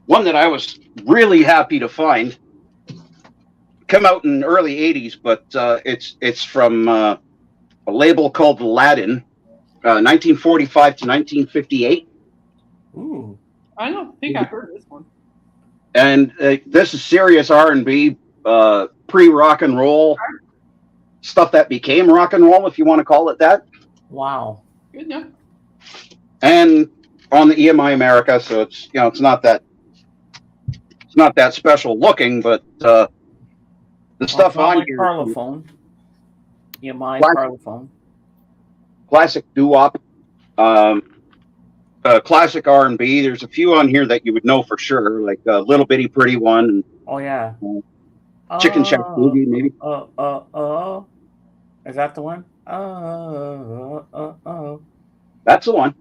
S5: one that I was really happy to find come out in early '80s, but it's from a label called Aladdin, 1945 to 1958.
S1: Ooh.
S6: I don't think I've heard this one.
S5: And this is serious R&B, pre-rock and roll stuff that became rock and roll, if you want to call it that.
S1: Wow.
S6: Good enough.
S5: And on the EMI America, so it's it's not that special looking, but the stuff
S1: Well,
S5: on
S1: like
S5: here,
S1: Parlophone. Yeah, my
S5: Black-
S1: Parlophone.
S5: classic doo-wop, classic R&B. There's a few on here that you would know for sure, like Little Bitty Pretty One,
S1: Oh yeah.
S5: Chicken Shack Boogie, maybe.
S1: Is that the one?
S5: That's the one.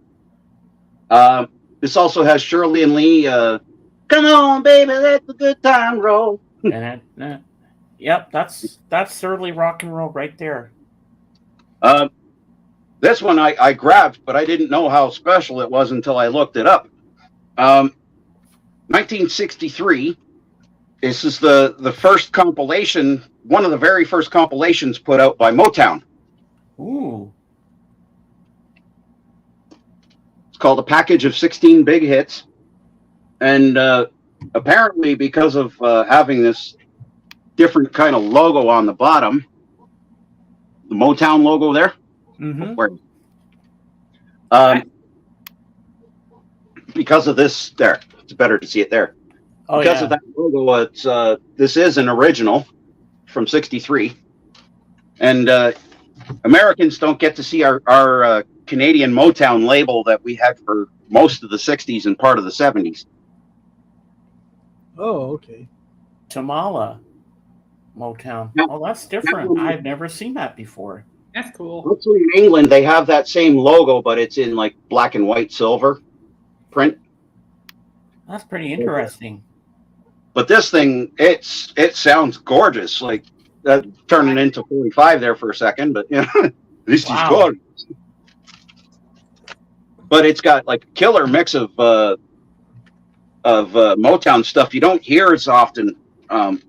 S5: This also has Shirley and Lee. Come on, baby, let the good time roll.
S1: Yep, that's certainly rock and roll right there.
S5: This one I grabbed, but I didn't know how special it was until I looked it up. 1963. This is the first compilation, one of the very first compilations put out by Motown.
S1: Ooh.
S5: It's called A Package of 16 Big Hits. And apparently because of having this different kind of logo on the bottom, the Motown logo there,
S1: Mm-hmm.
S5: where, because of this, there, it's better to see it there.
S1: Oh
S5: Because
S1: yeah.
S5: of that logo, it's this is an original from '63, and Americans don't get to see our Canadian Motown label that we had for most of the '60s and part of the '70s.
S2: Oh, okay.
S1: Tamala Motown.
S5: Yeah.
S1: Oh, that's different. I've never seen that before.
S6: That's cool.
S5: Actually, in England, they have that same logo, but it's in like black and white silver print.
S1: That's pretty interesting.
S5: But this thing, it sounds gorgeous. Like turning into 45 there for a second, but this is
S1: Wow.
S5: gorgeous. But it's got like a killer mix of Motown stuff you don't hear as often. And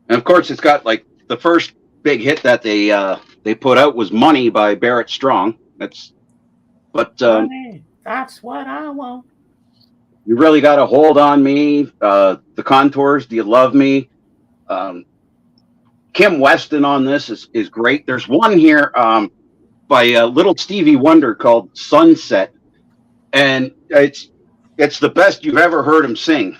S5: of course, it's got like the first big hit that they put out was "Money" by Barrett Strong.
S1: Honey, that's what I want.
S5: You really got a hold on me. The Contours, Do You Love Me? Kim Weston on this is great. There's one here, by Little Stevie Wonder called Sunset, and it's the best you've ever heard him sing.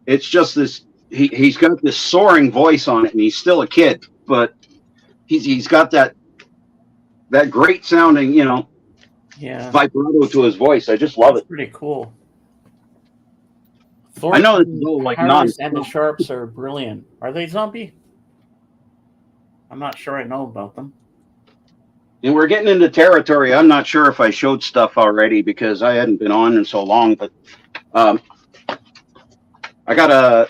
S5: It's just this. He's got this soaring voice on it, and he's still a kid, but he's got that great sounding, vibrato to his voice. I just love
S1: That's
S5: it.
S1: pretty cool.
S5: I know this is all like
S1: Harris and the Sharps are brilliant. Are they zombie? I'm not sure I know about them.
S5: And we're getting into territory. I'm not sure if I showed stuff already because I hadn't been on in so long, but I got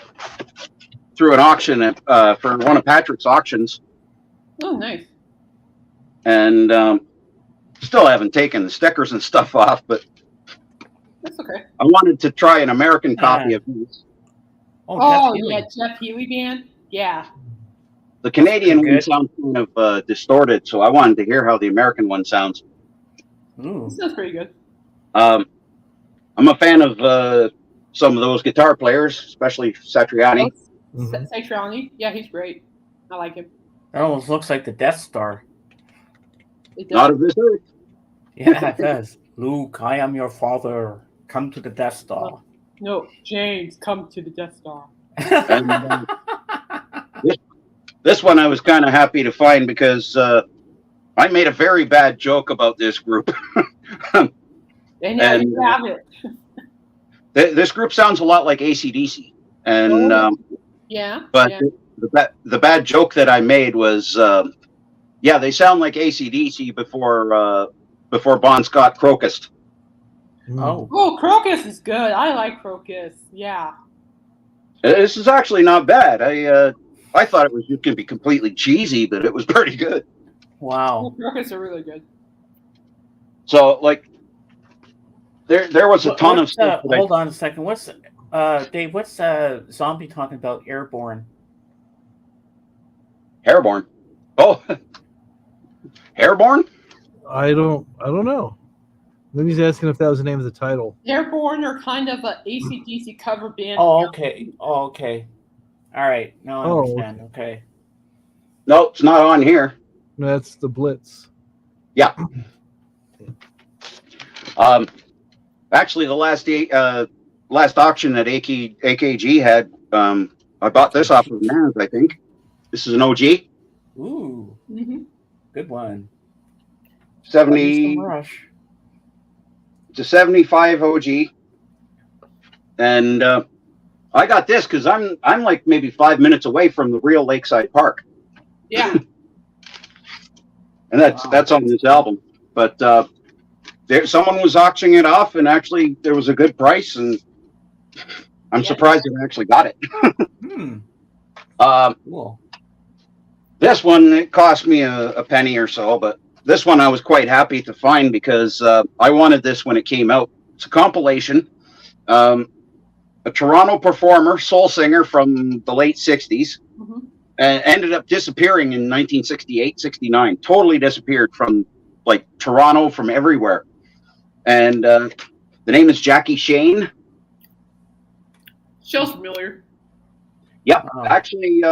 S5: through an auction for one of Patrick's auctions,
S6: Oh, nice.
S5: and still haven't taken the stickers and stuff off, but
S6: That's okay.
S5: I wanted to try an American copy of these.
S6: Oh,
S1: Jeff Healey.
S6: yeah, Jeff Healey band. Yeah.
S5: The Canadian
S1: Pretty
S5: one
S1: good.
S5: sounds kind of distorted, so I wanted to hear how the American one sounds.
S1: Ooh.
S6: That sounds pretty good.
S5: I'm a fan of some of those guitar players, especially Satriani.
S2: Mhm.
S6: Satriani. Yeah, he's great. I like him.
S1: That almost looks like the Death Star.
S6: It does.
S5: Not of this earth.
S1: Yeah, it does. Luke, I am your father. Come to the Death Star.
S6: No, James, come to the Death Star.
S5: And, this one I was kind of happy to find because I made a very bad joke about this group.
S6: And now
S5: And,
S6: you have it.
S5: This group sounds a lot like AC/DC, and
S6: Yeah.
S5: but
S6: yeah.
S5: the bad joke that I made was, they sound like AC/DC before Bon Scott Crocus.
S1: Oh.
S6: Oh, Crocus is good. I like Crocus. Yeah.
S5: This is actually not bad. I thought it was just going to be completely cheesy, but it was pretty good.
S1: Wow.
S6: Crocus are really good.
S5: So like, there was a ton of stuff. that I-
S1: Hold on a second. What's Dave? What's zombie talking about? Airborne.
S5: Hairborne. Oh, Hairborne.
S2: I don't know. Maybe he's asking if that was the name of the title.
S6: Airborne are kind of a AC/DC cover band.
S1: Oh, okay. Oh, okay. All right. Now I
S2: Oh.
S1: understand. Okay.
S5: No, it's not on here.
S2: No, that's the Blitz.
S5: Yeah. Actually, the last auction that AKG had, I bought this off of Naz, I think. This is an OG.
S1: Ooh,
S6: Mhm.
S1: good one.
S5: 70
S1: Some Rush.
S5: It's a 75 OG. And I got this because I'm like maybe 5 minutes away from the real Lakeside Park.
S6: Yeah.
S5: And that's on this album. But someone was auctioning it off, and actually there was a good price, and I'm surprised I actually got it.
S1: Cool.
S5: This one, it cost me a penny or so, but this one I was quite happy to find because I wanted this when it came out. It's a compilation. A Toronto performer, soul singer from the late 60s,
S6: Mhm.
S5: and ended up disappearing in 1968, 69. Totally disappeared from like Toronto, from everywhere. And the name is Jackie Shane.
S6: Shell's familiar.
S5: Yep.
S1: Wow.
S5: Actually,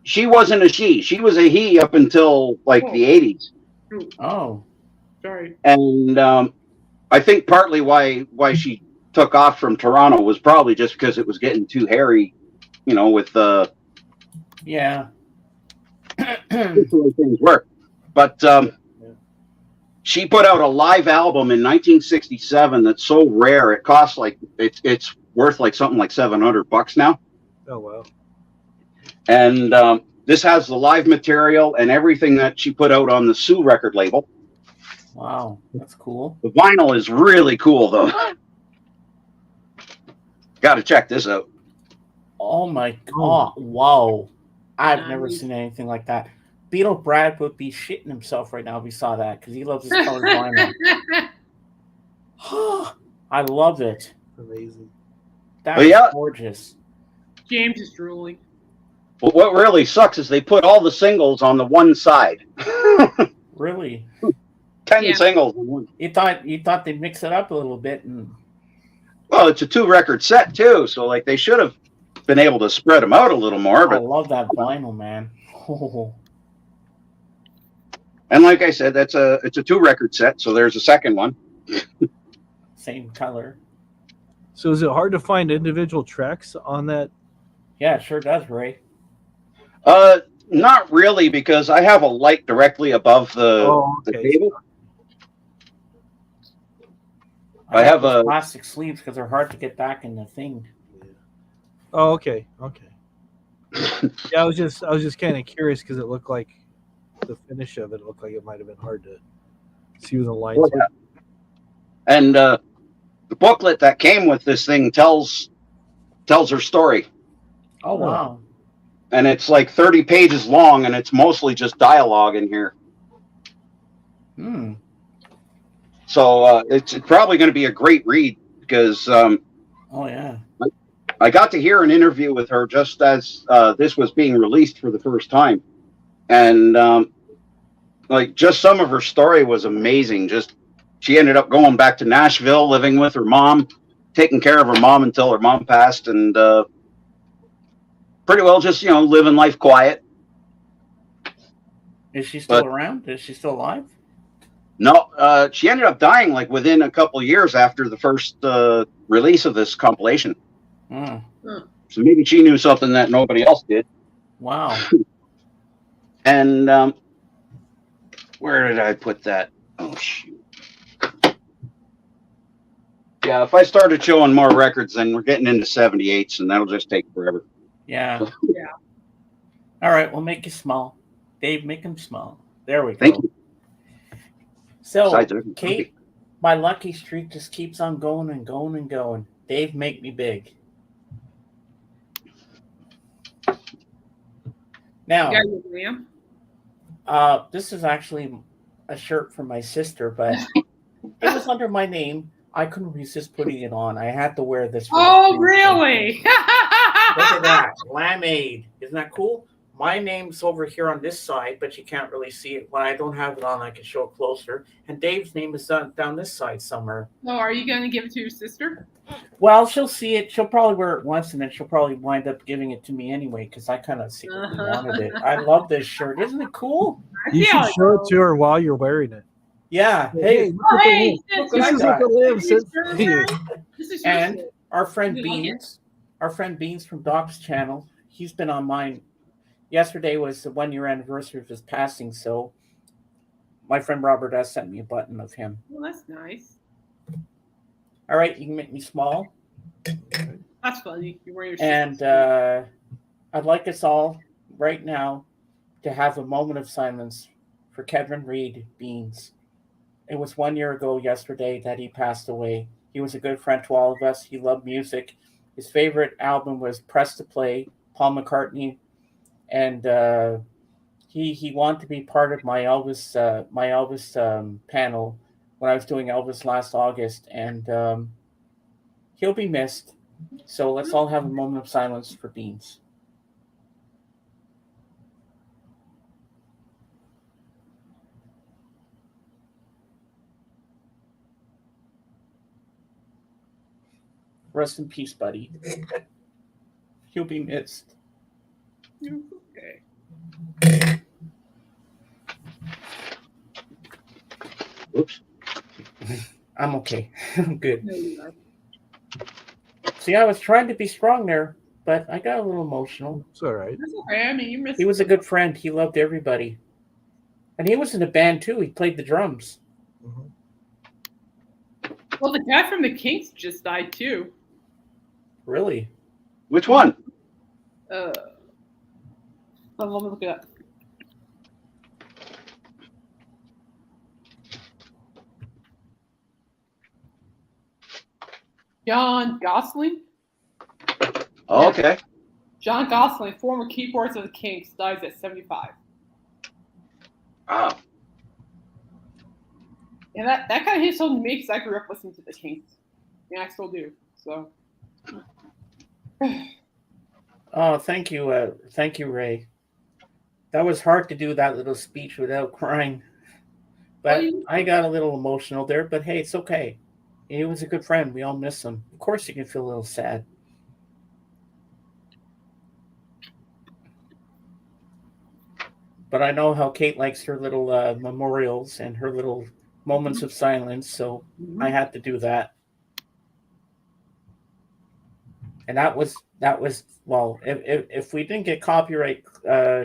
S5: she wasn't a she. She was a he up until like the 80s.
S1: Oh.
S6: Sorry.
S5: And I think partly why she took off from Toronto was probably just because it was getting too hairy, with
S1: Yeah.
S5: the way things work. But she put out a live album in 1967 that's so rare. It costs like it's worth like something like $700 now.
S2: Oh wow.
S5: And this has the live material and everything that she put out on the Sue record label.
S1: Wow. That's cool.
S5: The vinyl is really cool, though. Got to check this out.
S1: Oh my god. Wow. I've never
S6: Nice.
S1: seen anything like that. Beetle Brad would be shitting himself right now if he saw that because he loves his colored vinyl. I love it.
S2: Amazing.
S1: That
S5: Well,
S1: is
S5: yeah.
S1: gorgeous.
S6: James is drooling.
S5: But what really sucks is they put all the singles on the one side.
S1: Really.
S5: 10
S6: Yeah.
S5: singles on one.
S1: You thought they'd mix it up a little bit and
S5: Well, it's a 2-record set, too. So, like, they should have been able to spread them out a little more.
S1: I
S5: But
S1: love that vinyl, man. Oh,
S5: And like I said, it's a 2-record set, so there's a second one.
S1: same color.
S2: So is it hard to find individual tracks on that?
S1: Yeah, it sure does, Ray.
S5: Not really, because I have a light directly above the
S2: Okay.
S5: table.
S1: I
S5: I have
S1: those
S5: a-
S1: plastic sleeves because they're hard to get back in the thing.
S2: Oh, okay. Yeah, I was just kind of curious because it looked like the finish of it looked like it might have been hard to see with the lines.
S5: Oh, yeah. And the booklet that came with this thing tells her story.
S1: Oh, wow.
S5: And it's like 30 pages long, and it's mostly just dialogue in here.
S1: Hmm.
S5: So it's probably going to be a great read, because
S1: Oh, yeah.
S5: I got to hear an interview with her just as this was being released for the first time. And like, just some of her story was amazing. Just, she ended up going back to Nashville, living with her mom, taking care of her mom until her mom passed, and pretty well just, living life quiet.
S1: Is she still around? Is she still alive?
S5: No, she ended up dying like within a couple of years after the first release of this compilation.
S1: Hmm.
S5: So maybe she knew something that nobody else did.
S1: Wow.
S5: And where did I put that? Oh, shoot. Yeah, if I started showing more records, then we're getting into 78s, and that'll just take forever.
S1: Yeah.
S6: Yeah.
S1: All right, we'll make you small. Dave, make him small. There we go.
S5: Thank you.
S1: So,
S5: Besides, they're
S1: Kate, my lucky streak just keeps on going and going and going. Dave, make me big. Now,
S6: Yeah, you ma'am.
S1: this is actually a shirt for my sister, but it was under my name. I couldn't resist putting it on. I had to wear this.
S6: Oh, really?
S1: Look at that. Lameade. Isn't that cool? My name's over here on this side, but you can't really see it. When I don't have it on, I can show it closer. And Dave's name is down this side somewhere.
S6: Oh, are you going to give it to your sister?
S1: Well, she'll see it. She'll probably wear it once, and then she'll probably wind up giving it to me anyway, because I kind of secretly wanted it. I love this shirt. Isn't it cool?
S2: You should show it to her while you're wearing it.
S1: Yeah.
S2: Hey, look what
S6: hey,
S1: look
S2: this
S1: what I
S2: is
S1: got.
S2: what the lamb sent to you.
S6: This is your
S1: And
S6: shirt.
S1: our friend
S6: You like it?
S1: Beans, from Doc's channel, he's been on mine. Yesterday was the 1 year anniversary of his passing, so my friend Robert has sent me a button of him.
S6: Well, that's nice.
S1: All right, you can make me small.
S6: That's funny. You're wearing your
S1: And
S6: shirt.
S1: I'd like us all right now to have a moment of silence for Kevin Reed Beans. It was 1 year ago yesterday that he passed away. He was a good friend to all of us. He loved music. His favorite album was Press to Play, Paul McCartney, and he wanted to be part of my Elvis panel when I was doing Elvis last August, and he'll be missed. So let's all have a moment of silence for Beans. Rest in peace, buddy. He'll be missed.
S6: Okay.
S5: Oops.
S1: I'm okay. I'm good.
S6: No, you are.
S1: See, I was trying to be strong there, but I got a little emotional.
S2: It's all right.
S6: That's okay. I mean, you missed.
S1: He was a good friend. He loved everybody. And he was in a band too. He played the drums.
S2: Mhm.
S6: Well, the guy from the Kinks just died too.
S1: Really?
S5: Which one?
S6: Let me look it up. John Gosling.
S5: Oh, okay.
S6: John Gosling, former keyboardist of the Kinks, dies at 75.
S5: Wow.
S6: And that kind of hits home to me because I grew up listening to the Kinks. Yeah, I still do. So.
S1: Oh, thank you, Ray. That was hard to do that little speech without crying, but I got a little emotional there. But hey, it's okay. He was a good friend. We all miss him. Of course, you can feel a little sad. But I know how Kate likes her little memorials and her little moments of silence, so I had to do that. And that was if we didn't get copyright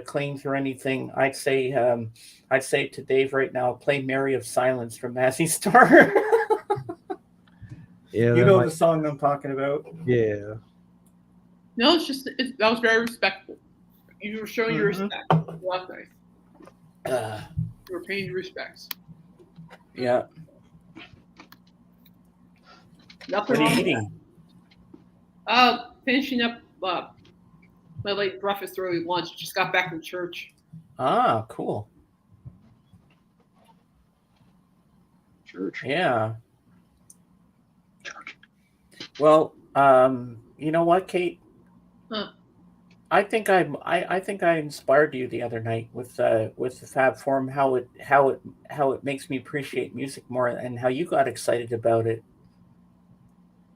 S1: claims or anything, I'd say to Dave right now, play "Mary of Silence" from Mazzy Star.
S2: Yeah,
S1: You
S2: that
S1: know
S2: might,
S1: the song I'm talking about.
S2: yeah.
S6: No, that was very respectful. You were showing your
S1: Mhm.
S6: respect. Well, that's nice.
S1: Uh,
S6: You were paying your respects.
S1: yeah.
S6: Nothing
S1: What are
S6: wrong
S1: you
S6: with
S1: eating?
S6: that. Finishing up my late breakfast, early lunch. Just got back from church.
S1: Ah, cool.
S5: Church.
S1: Yeah.
S5: Church.
S1: Well, you know what, Kate?
S6: Huh.
S1: I think I inspired you the other night with the Fab Forum, how it makes me appreciate music more, and how you got excited about it.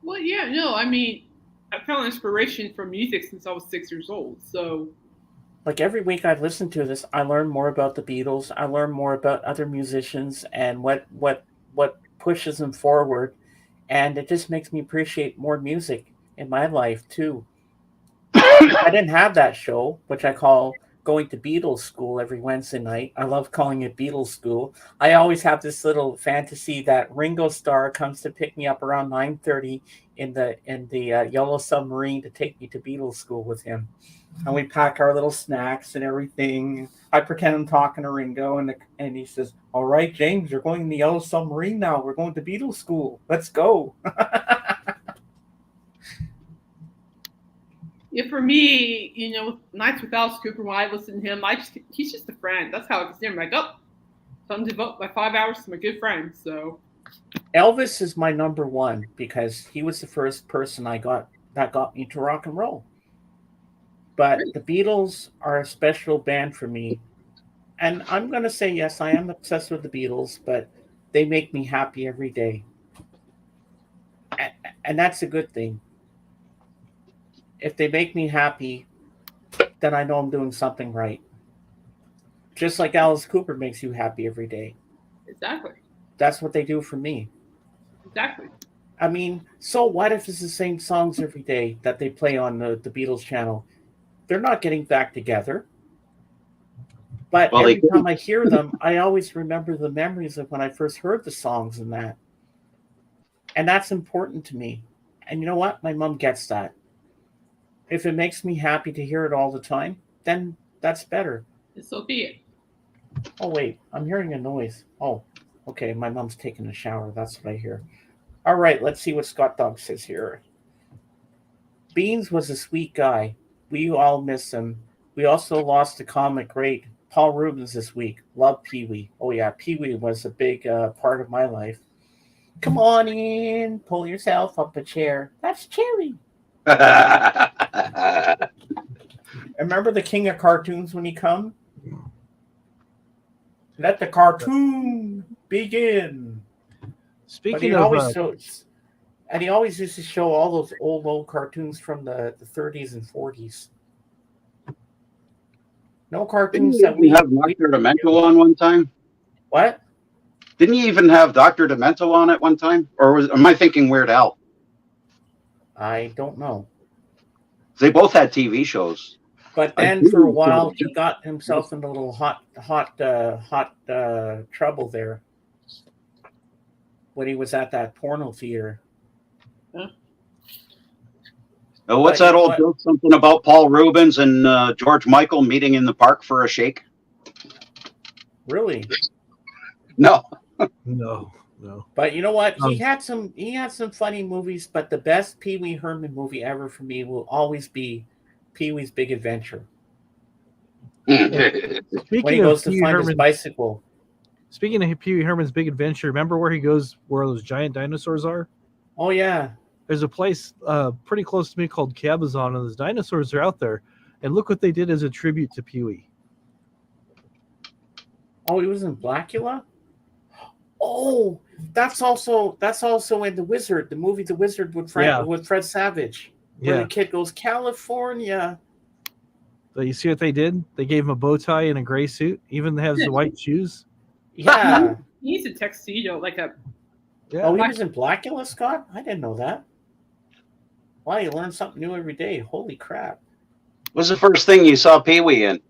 S6: Well, yeah, no, I mean, I found inspiration from music since I was 6 years old. So,
S1: Like every week I listen to this, I learn more about the Beatles. I learn more about other musicians and what pushes them forward, and it just makes me appreciate more music in my life too. I didn't have that show, which I call going to Beatles school every Wednesday night. I love calling it Beatles school. I always have this little fantasy that Ringo Starr comes to pick me up around 9:30 in the yellow submarine to take me to Beatles school with him. And we pack our little snacks and everything. I pretend I'm talking to Ringo, and he says, "All right, James, you're going in the yellow submarine now. We're going to Beatles school. Let's go."
S6: yeah, for me, Nights Without Cooper, when I listen to him, he's just a friend. That's how I consider him. Like, oh, so I'm devote my 5 hours to my good friend. So,
S1: Elvis is my number one because he was the first person I got that got me to rock and roll. But the Beatles are a special band for me. And I'm going to say, yes, I am obsessed with the Beatles, but they make me happy every day. And that's a good thing. If they make me happy, then I know I'm doing something right. Just like Alice Cooper makes you happy every day.
S6: exactly.
S1: That's what they do for me.
S6: Exactly.
S1: I mean, so what if it's the same songs every day that they play on the Beatles channel? They're not getting back together. But
S5: Well, they
S1: every time
S5: couldn't.
S1: I hear them, I always remember the memories of when I first heard the songs and that. And that's important to me. And you know what? My mom gets that. If it makes me happy to hear it all the time, then that's better.
S6: And so be it.
S1: Oh, wait, I'm hearing a noise. Oh, okay, my mom's taking a shower. That's what I hear. All right, let's see what Scott Dog says here. Beans was a sweet guy. We all miss him. We also lost the comic great Paul Rubens this week. Love Pee Wee. Oh, yeah, Pee Wee was a big part of my life. Come on in, pull yourself up a chair. That's Cherry. Remember the king of cartoons when he come? Let the cartoon begin. But
S2: Speaking
S1: he
S2: of,
S1: always shows, and he always used to show all those old cartoons from the 30s and 40s. No
S5: Didn't
S1: cartoons
S5: you
S1: that
S5: even have
S1: we
S5: Dr. Demento on one time?
S1: what?
S5: Didn't you even have Dr. Demento on at one time? Or am I thinking Weird Al?
S1: I don't know.
S5: They both had TV shows.
S1: But
S5: I
S1: then for a
S5: do.
S1: while he got himself in a little hot trouble there when he was at that porno theater.
S6: Huh?
S5: Oh, what's
S1: But you
S5: that
S1: know
S5: old
S1: what?
S5: joke? Something about Paul Rubens and George Michael meeting in the park for a shake?
S1: Really?
S5: No.
S2: no.
S1: But you know what?
S2: Um,
S1: He had some funny movies, but the best Pee Wee Herman movie ever for me will always be Pee Wee's Big Adventure. When he
S2: Speaking of
S1: goes to
S2: Pee Wee
S1: find his
S2: Herman,
S1: bicycle.
S2: speaking of Pee Wee Herman's Big Adventure, remember where he goes where those giant dinosaurs are?
S1: Oh yeah.
S2: There's a place pretty close to me called Cabazon, and those dinosaurs are out there. And look what they did as a tribute to Pee Wee.
S1: Oh, he was in Blackula? Oh, that's also in The Wizard, the movie The Wizard with
S2: Yeah.
S1: Fred Savage. Where
S2: Yeah.
S1: the kid goes, California.
S2: But you see what they did? They gave him a bow tie and a gray suit. Even has the white shoes.
S1: Yeah.
S6: He's a tuxedo, like a.
S2: Yeah.
S1: Oh, he was in Blackula, Scott? I didn't know that. Wow, you learn something new every day. Holy crap.
S5: What's the first thing you saw Pee Wee in?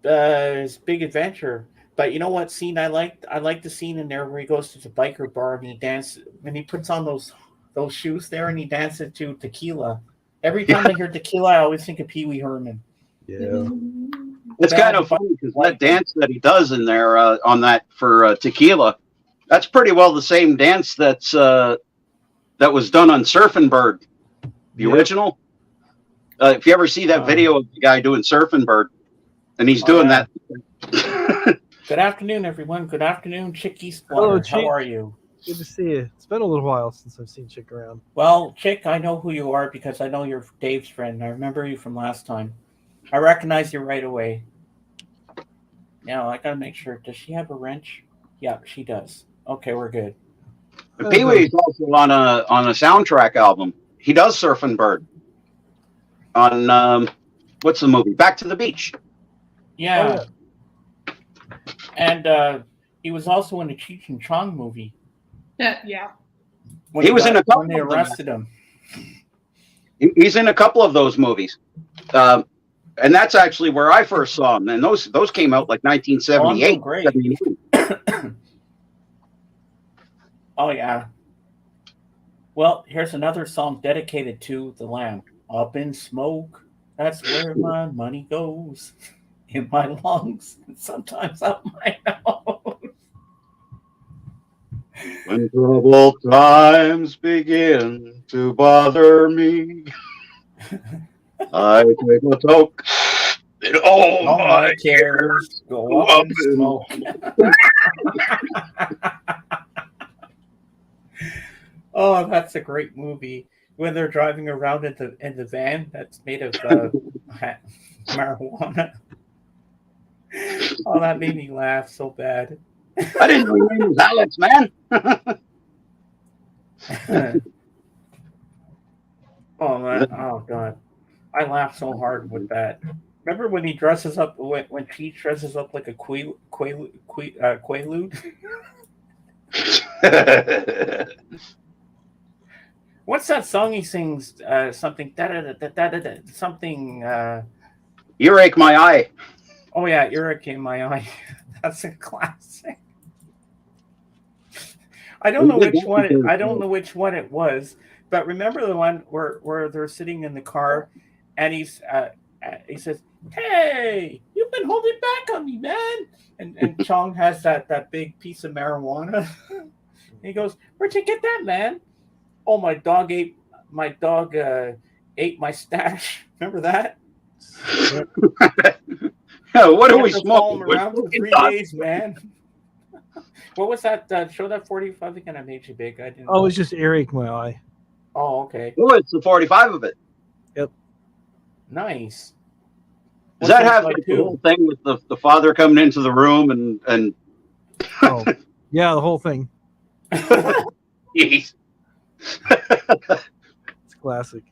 S1: His Big Adventure. But you know what scene I liked? I liked the scene in there where he goes to the biker bar and he dances, and he puts on those shoes there and he dances to Tequila. Every time I hear Tequila, I always think of Pee Wee Herman.
S2: Yeah.
S5: It's kind of funny because that dance that he does in there on that for Tequila, that's pretty well the same dance that was done on Surfing Bird, the original. If you ever see that video of the guy doing Surfing Bird, and he's doing that.
S1: Good afternoon, everyone. Good afternoon, Chicky
S2: Hello,
S1: Splatter. How
S2: Chick.
S1: are you?
S2: Good to see you. It's been a little while since I've seen Chick around.
S1: Well, Chick, I know who you are because I know you're Dave's friend. I remember you from last time. I recognize you right away. Now, I gotta make sure. Does she have a wrench? Yeah, she does. Okay, we're good.
S5: Pee Wee's also on a soundtrack album. He does Surfing Bird on what's the movie? Back to the Beach.
S1: Yeah. And he was also in a Cheech and Chong movie.
S6: Yeah.
S1: When
S5: He was in a couple
S1: when they
S5: of them.
S1: arrested him.
S5: He's in a couple of those movies. And that's actually where I first saw him. And those came out like 1978.
S1: great.
S5: 79.
S1: Oh, yeah. Well, here's another song dedicated to the Lamb. Up in smoke, that's where my money goes. In my lungs, and sometimes up my nose.
S5: When troubled times begin to bother me, I take a toke and all my
S1: cares go up in smoke. Oh, that's a great movie. When they're driving around in the van that's made of marijuana. Oh, that made me laugh so bad.
S5: I didn't know your name was Alex, man.
S1: Oh man! Oh god! I laughed so hard with that. Remember when he dresses up when Cheech dresses up like a quaalude? What's that song he sings? Something something.
S5: Earache my eye.
S1: Oh yeah, Earache in my eye. That's a classic. I don't know which one. I don't know which one it was, but remember the one where they're sitting in the car, and he says, "Hey, you've been holding back on me, man." And Chong has that big piece of marijuana. And he goes, "Where'd you get that, man?" Oh, my dog ate my stash. Remember that?
S5: What are we smoking?
S1: Around for 3 days, man. What was that? Show that 45 again. I made you big. I didn't.
S2: Oh, it was just earache my eye.
S1: Oh, okay.
S5: Oh, it's the 45 of it.
S2: Yep.
S1: Nice.
S5: Does that have the whole thing with the father coming into the room and
S2: Oh, yeah, the whole thing.
S5: Jeez.
S2: It's classic.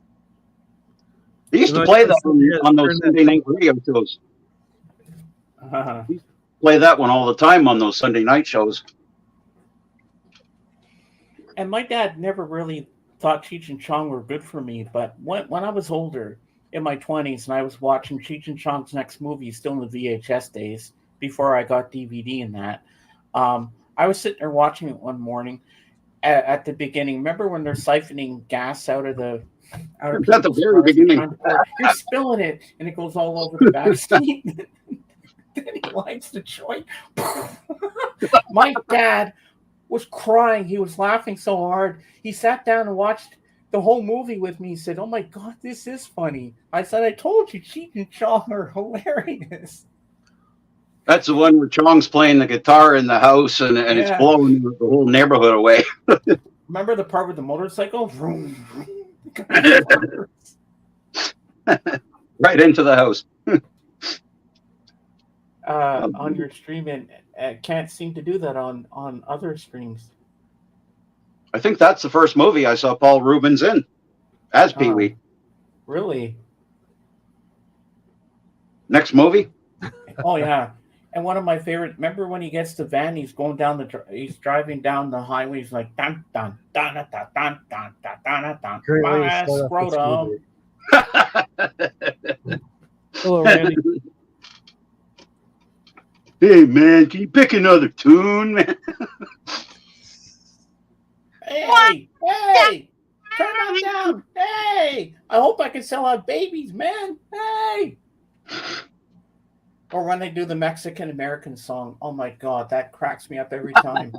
S5: They used to play that on those Sunday night radio shows. Play that one all the time on those Sunday night shows.
S1: And my dad never really thought Cheech and Chong were good for me, but when I was older, in my 20s, and I was watching Cheech and Chong's next movie, still in the VHS days, before I got DVD and that, I was sitting there watching it one morning at the beginning. Remember when they're siphoning gas out of the...
S5: At the very beginning.
S1: You're spilling it, and it goes all over the back seat. Then he lights the joint. My dad was crying. He was laughing so hard. He sat down and watched the whole movie with me. He said, "Oh my God, this is funny." I said, "I told you, Cheech and Chong are hilarious."
S5: That's the one where Chong's playing the guitar in the house and it's blowing the whole neighborhood away.
S1: Remember the part with the motorcycle? Vroom, vroom.
S5: Right into the house.
S1: On your stream, and can't seem to do that on other streams.
S5: I think that's the first movie I saw Paul Rubens in as Pee Wee.
S1: Really?
S5: Next movie?
S1: Oh yeah. And one of my favorite. Remember when he gets the van? He's going down he's driving down the highway. He's like dun dun dun dun dun dun dun dun dun dun.
S2: Great way to
S1: My
S2: start off the school
S1: scrotum.
S2: day. Hello, Randy.
S5: Hey man, can you pick another tune, man?
S1: Hey, hey, turn that down. Hey, I hope I can sell out babies, man. Hey. Or when they do the Mexican American song. Oh my God, that cracks me up every time.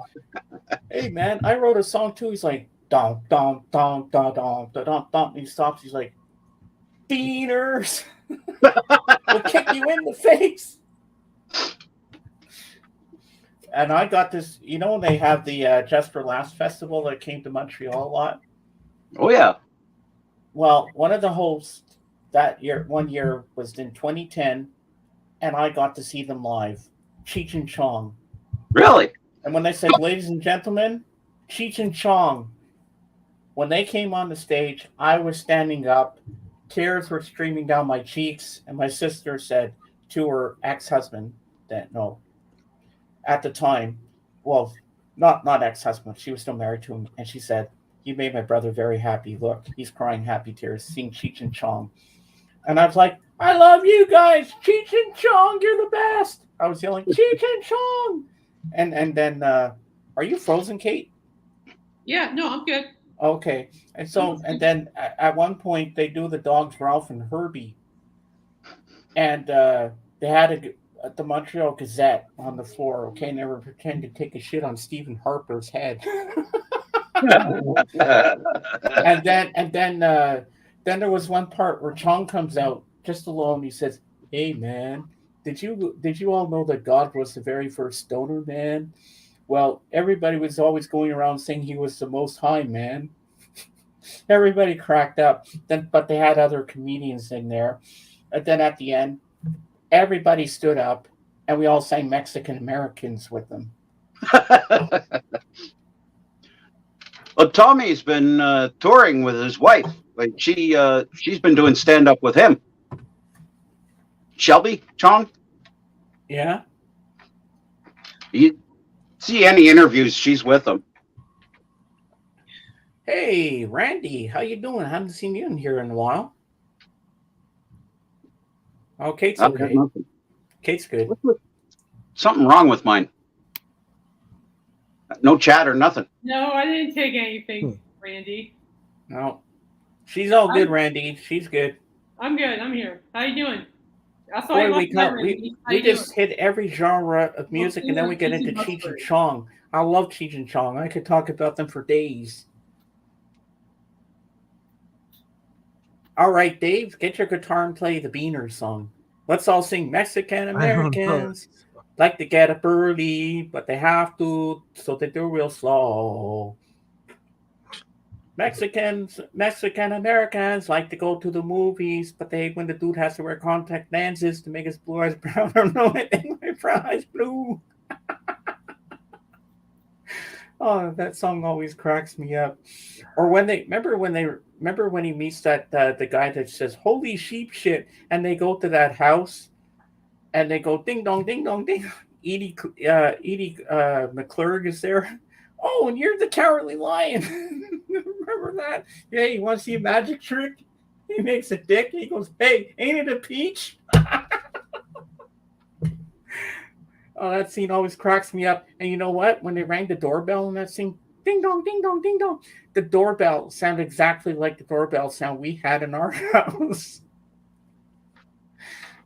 S1: Hey man, I wrote a song too. He's like, dum dum dum dum dum dum dum dum. He stops. He's like, beaners. We'll kick you in the face. And I got this. You know, they have the Just for Laughs festival that came to Montreal a lot.
S5: Oh yeah.
S1: Well, one of the hosts that year, one year, was in 2010, and I got to see them live, Cheech and Chong.
S5: Really?
S1: And when they said, ladies and gentlemen, Cheech and Chong, when they came on the stage, I was standing up, tears were streaming down my cheeks, and my sister said to her ex-husband, at the time, well, not ex-husband, she was still married to him, and she said, you made my brother very happy. Look, he's crying happy tears, seeing Cheech and Chong. And I was like, I love you guys, Cheech and Chong, you're the best. I was yelling, Cheech and Chong. And then, are you frozen, Kate?
S6: Yeah, no, I'm good.
S1: Okay. And then at one point they do the dogs Ralph and Herbie. And they had the Montreal Gazette on the floor, okay, and they were pretending to take a shit on Stephen Harper's head. and then there was one part where Chong comes out just alone. He says, "Hey man, did you all know that God was the very first stoner man? Well, everybody was always going around saying he was the most high man." Everybody cracked up. But they had other comedians in there. And then at the end, everybody stood up, and we all sang Mexican Americans with them.
S5: Well, Tommy's been touring with his wife. Like she's been doing stand up with him. Shelby Chong.
S1: Yeah.
S5: You see any interviews? She's with him.
S1: Hey, Randy, how you doing? I haven't seen you in here in a while. Oh, Kate's okay. Kate's good.
S5: Something wrong with mine. No chat or nothing.
S6: No, I didn't take anything, Randy.
S1: No. She's all good, Randy. She's good.
S6: I'm good. I'm here. How you doing? I saw
S1: Boy,
S6: you
S1: we just hit every genre of music, and then we get into Cheech and Chong. I love Cheech and Chong. I could talk about them for days. All right, Dave, get your guitar and play the Beaners song. Let's all sing Mexican Americans. Like to get up early, but they have to, so they do real slow. Mexican Americans like to go to the movies, but they hate when the dude has to wear contact lenses to make his blue eyes brown. I don't know anything, my brown eyes blue. Oh, that song always cracks me up. Or when remember when he meets that the guy that says "Holy sheep shit," and they go to that house. And they go ding dong, ding dong, ding. Edie McClurg is there. Oh, and you're the Cowardly Lion. Remember that? Yeah, you want to see a magic trick? He makes a dick. And he goes, "Hey, ain't it a peach?" Oh, that scene always cracks me up. And you know what? When they rang the doorbell in that scene, ding dong, ding dong, ding dong, the doorbell sounded exactly like the doorbell sound we had in our house.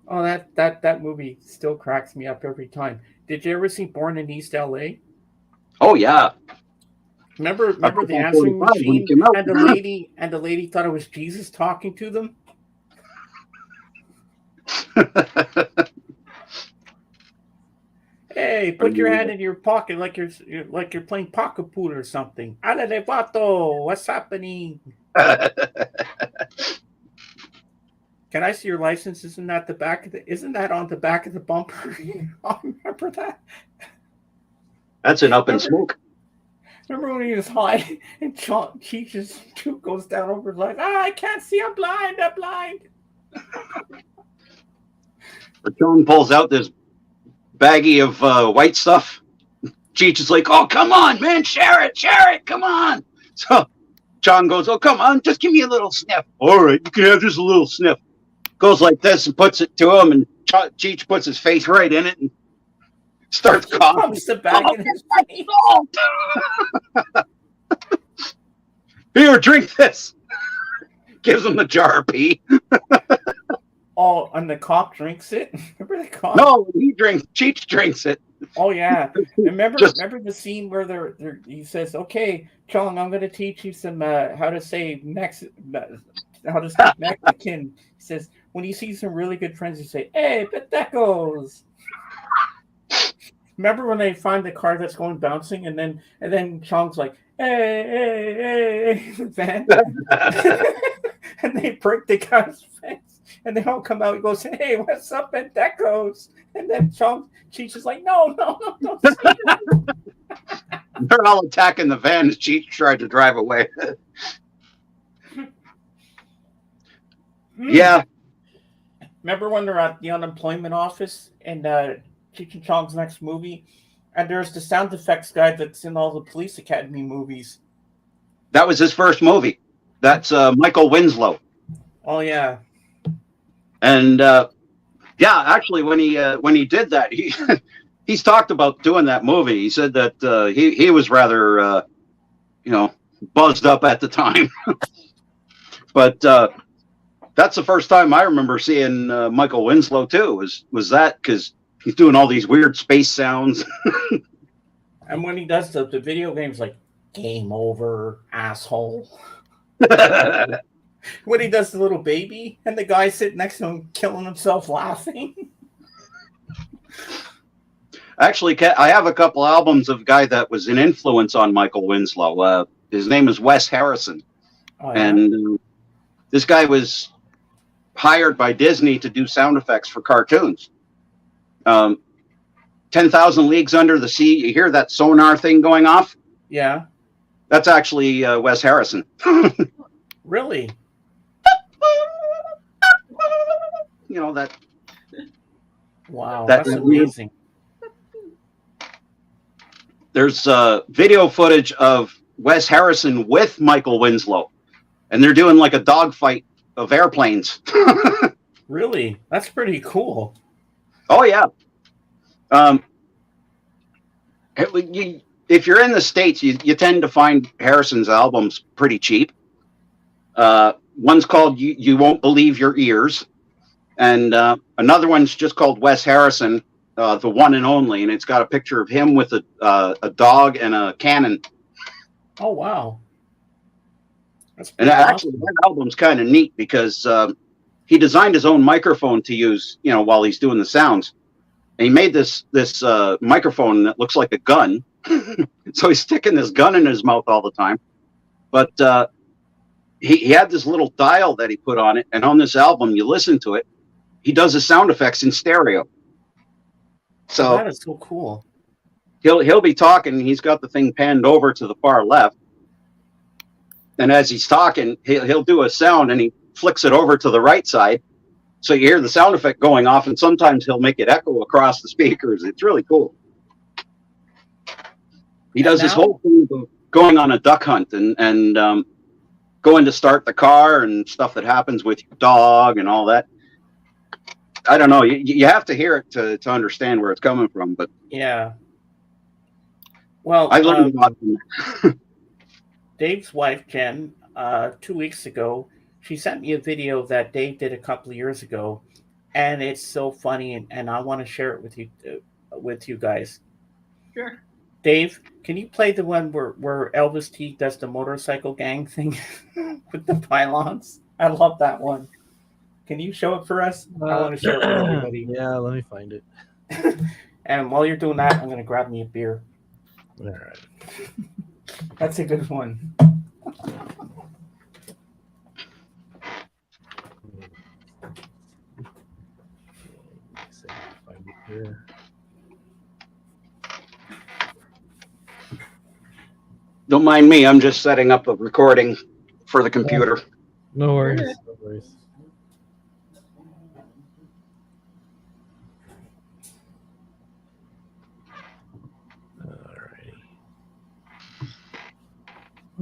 S1: Oh, that movie still cracks me up every time. Did you ever see Born in East LA?
S5: Oh yeah.
S1: Remember the answering machine and the lady thought it was Jesus talking to them? Hey, put your hand in your pocket like you're playing pocket pool or something. Alele vato, what's happening? Can I see your license? Isn't that on the back of the bumper? I remember that.
S5: That's an Up in Smoke.
S1: Remember when he was high and Cheech's tooth goes down over his leg? I can't see. I'm blind.
S5: Chong pulls out this baggie of white stuff. Cheech is like, "Oh, come on, man, share it, come on." So Chong goes, "Oh, come on, just give me a little sniff." "All right, you can have just a little sniff." Goes like this and puts it to him, and Cheech puts his face right in it and starts coughing.
S1: Pumps the bag in his face.
S5: Here, drink this. Gives him the jar of pee.
S1: Oh, and the cop drinks it. Remember the cop?
S5: No, Cheech drinks it.
S1: Oh yeah. Remember
S5: Just-
S1: the scene where he says, "Okay, Chong, I'm going to teach you some how to say how to speak Mexican." He says, "When you see some really good friends, you say, 'Hey, petecos.'" Remember when they find the car that's going bouncing, and then Chong's like, "Hey, van," and they break the guy's fence, and they all come out. He goes, "Hey, what's up, petecos?" And then Cheech is like, no.
S5: They're all attacking the van as Cheech tried to drive away. Yeah.
S1: Remember when they're at the unemployment office and Cheech and Chong's next movie, and there's the sound effects guy that's in all the Police Academy movies.
S5: That was his first movie. That's Michael Winslow.
S1: Oh yeah.
S5: And yeah, actually, when he did that, he's talked about doing that movie. He said that he was rather buzzed up at the time. But that's the first time I remember seeing Michael Winslow too. Was that because he's doing all these weird space sounds.
S1: And when he does the video games, like "Game over, asshole." When he does the little baby, and the guy sitting next to him killing himself laughing.
S5: Actually, I have a couple albums of a guy that was an influence on Michael Winslow. His name is Wes Harrison.
S1: Oh, yeah.
S5: And this guy was hired by Disney to do sound effects for cartoons. 10,000 Leagues Under the Sea, you hear that sonar thing going off?
S1: Yeah.
S5: That's actually Wes Harrison.
S1: Really?
S5: You know, that.
S1: Wow,
S5: That-
S1: that's amazing.
S5: There's video footage of Wes Harrison with Michael Winslow, and they're doing like a dogfight of airplanes.
S1: Really? That's pretty cool.
S5: Oh yeah. If you're in the States, you tend to find Harrison's albums pretty cheap. One's called "You Won't Believe Your Ears," and another one's just called Wes Harrison, the one and only, and it's got a picture of him with a dog and a cannon.
S1: Oh wow. That's
S5: And
S1: pretty
S5: actually,
S1: awesome.
S5: that album's kind of neat because he designed his own microphone to use, while he's doing the sounds. And he made this microphone that looks like a gun. So he's sticking this gun in his mouth all the time. But he had this little dial that he put on it, and on this album, you listen to it, he does the sound effects in stereo. So
S1: that is so cool.
S5: he'll be talking, and he's got the thing panned over to the far left. And as he's talking, he'll do a sound, and he flicks it over to the right side. So you hear the sound effect going off, and sometimes he'll make it echo across the speakers. It's really cool. He does this whole thing of going on a duck hunt and going to start the car and stuff that happens with your dog and all that. I don't know. You have to hear it to understand where it's coming from. But
S1: Yeah. Well,
S5: I learned a lot from that.
S1: Dave's wife, Jen, 2 weeks ago, she sent me a video that Dave did a couple of years ago, and it's so funny, and I want to share it with you guys.
S6: Sure.
S1: Dave, can you play the one where Elvis T does the motorcycle gang thing with the pylons? I love that one. Can you show it for us? I want to show it with everybody.
S2: Yeah, let me find it.
S1: And while you're doing that, I'm going to grab me a beer.
S2: All right.
S1: That's a good one.
S2: Find it here.
S5: Don't mind me. I'm just setting up a recording for the computer.
S2: No worries. No worries.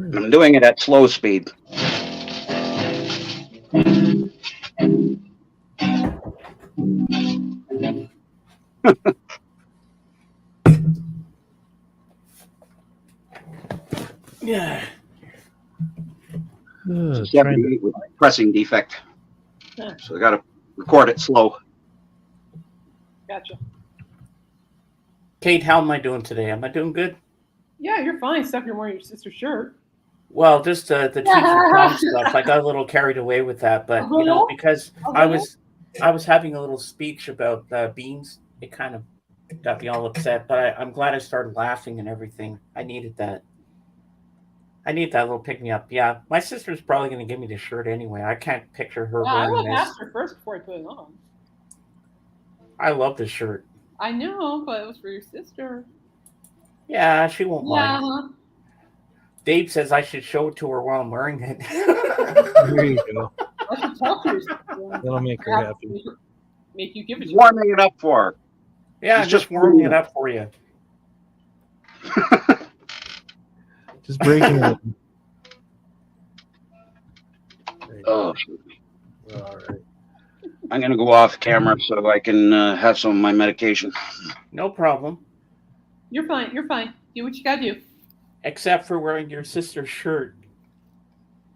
S5: I'm doing it at slow speed.
S1: Yeah.
S5: It's a
S2: Trying to,
S5: 78 with pressing defect.
S6: Huh.
S5: So I got to record it slow.
S6: Gotcha.
S1: Kate, how am I doing today? Am I doing good?
S6: Yeah, you're fine. Stuff you're wearing your sister's shirt.
S1: Well, just the teacher prom stuff. I got a little carried away with that, but you know, because I was having a little speech about beans, it kind of got me all upset. But I'm glad I started laughing and everything. I needed that. I need that little pick me up. Yeah, my sister's probably going to give me the shirt anyway. I can't picture her
S6: Yeah, I
S1: wearing
S6: would have
S1: this.
S6: asked her first before I put it on.
S1: I love this shirt.
S6: I know, but it was for your sister.
S1: Yeah, she won't
S6: Yeah.
S1: mind. Dave says I should show it to her while I'm wearing it.
S2: there you go.
S6: I should talk to your sister.
S2: That'll make her happy.
S6: Make you give it to her.
S5: Warming it up for her.
S1: Yeah,
S5: It's
S1: just
S5: just
S1: warming it up for you.
S2: Just breaking it.
S5: Oh,
S2: All right.
S5: I'm going to go off camera so I can have some of my medication.
S1: No problem.
S6: You're fine. You're fine. Do what you gotta do.
S1: Except for wearing your sister's shirt.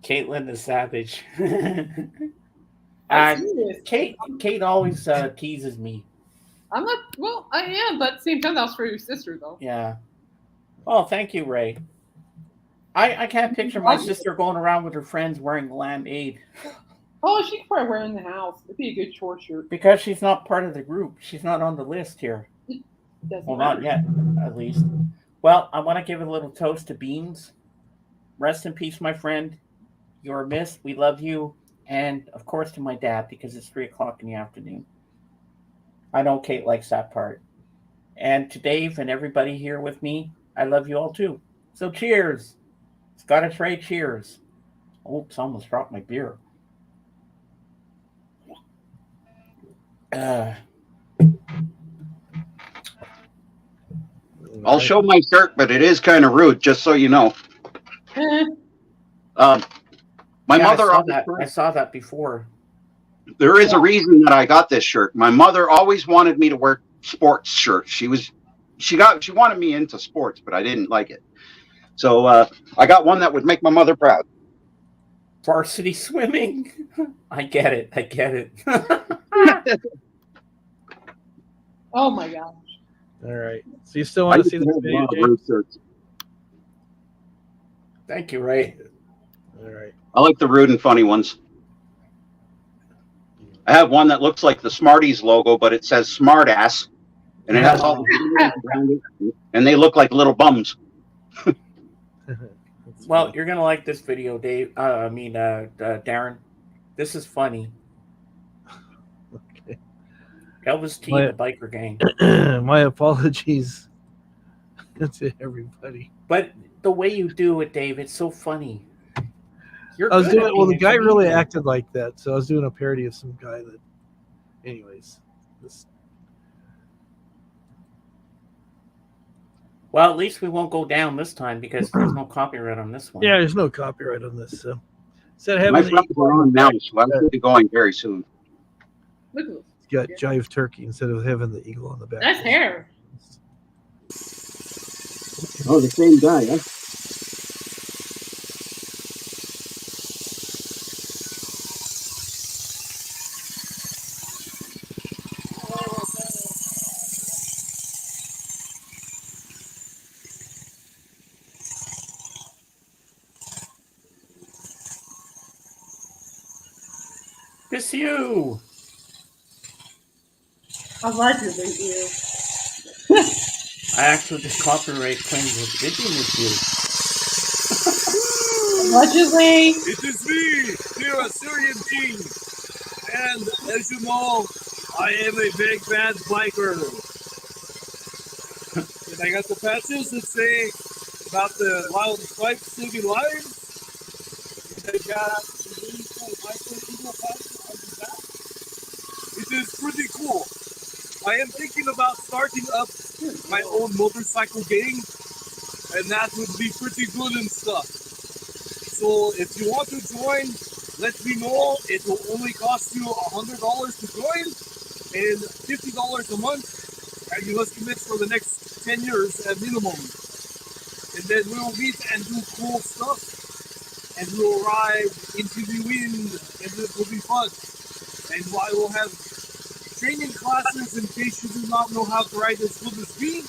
S1: Caitlin the Savage.
S6: I see this.
S1: Kate always teases me.
S6: I'm not. Well, I am, but at the same time, that was for your sister, though.
S1: Yeah. Oh, thank you, Ray. I can't picture my sister going around with her friends wearing Lamb-Aid.
S6: Oh, she could probably wear it in the house. It'd be a good chore shirt.
S1: Because she's not part of the group. She's not on the list here.
S6: Doesn't
S1: Well,
S6: matter.
S1: not yet, at least. Well, I want to give a little toast to Beans. Rest in peace, my friend. You're missed. We love you. And, of course, to my dad, because it's 3 o'clock in the afternoon. I know Kate likes that part. And to Dave and everybody here with me, I love you all, too. So cheers. Scottish Ray, cheers. Oops, I almost dropped my beer.
S5: I'll show my shirt, but it is kind of rude, just so you know. My mother.
S1: I saw that before.
S5: There is a reason that I got this shirt. My mother always wanted me to wear sports shirts. She wanted me into sports, but I didn't like it. So I got one that would make my mother proud.
S1: Varsity swimming. I get it.
S6: Oh my gosh.
S2: All right. So you still want to see the video, James?
S1: Thank you, Ray.
S2: All right.
S5: I like the rude and funny ones. I have one that looks like the Smarties logo, but it says Smartass, and it has all the around it, and they look like little bums.
S1: Well, you're gonna like this video, Dave. Darren. This is funny.
S2: Okay.
S1: Elvis T, the biker gang.
S2: My apologies to everybody.
S1: But the way you do it, Dave, it's so funny.
S2: I was doing well. The guy really acted like that, so I was doing a parody of some guy that. Anyways,
S1: Well, at least we won't go down this time because there's no copyright on this one.
S2: yeah, there's no copyright on this. So,
S5: My friends are on now, so I'm going to be going very soon.
S6: Look at this.
S2: It's got Jive Turkey instead of having the eagle on the back.
S6: Nice hair.
S5: Oh, the same guy, huh?
S1: It's you.
S6: I like your video.
S1: I actually just copyright claimed this video with you.
S6: Allegedly.
S7: It is me, the Assyrian King. And as you know, I am a big bad biker. And I got the patches that say about the wild stripes city lions. I got the really cool biker eagle patches on the back. It is pretty cool. I am thinking about starting up my own motorcycle gang, and that would be pretty good and stuff. So if you want to join, let me know. It will only cost you $100 to join and $50 a month. And you must commit for the next 10 years at minimum. And then we will meet and do cool stuff. And we will ride into the wind. And it will be fun. And I will have training classes in case you do not know how to ride as good as me.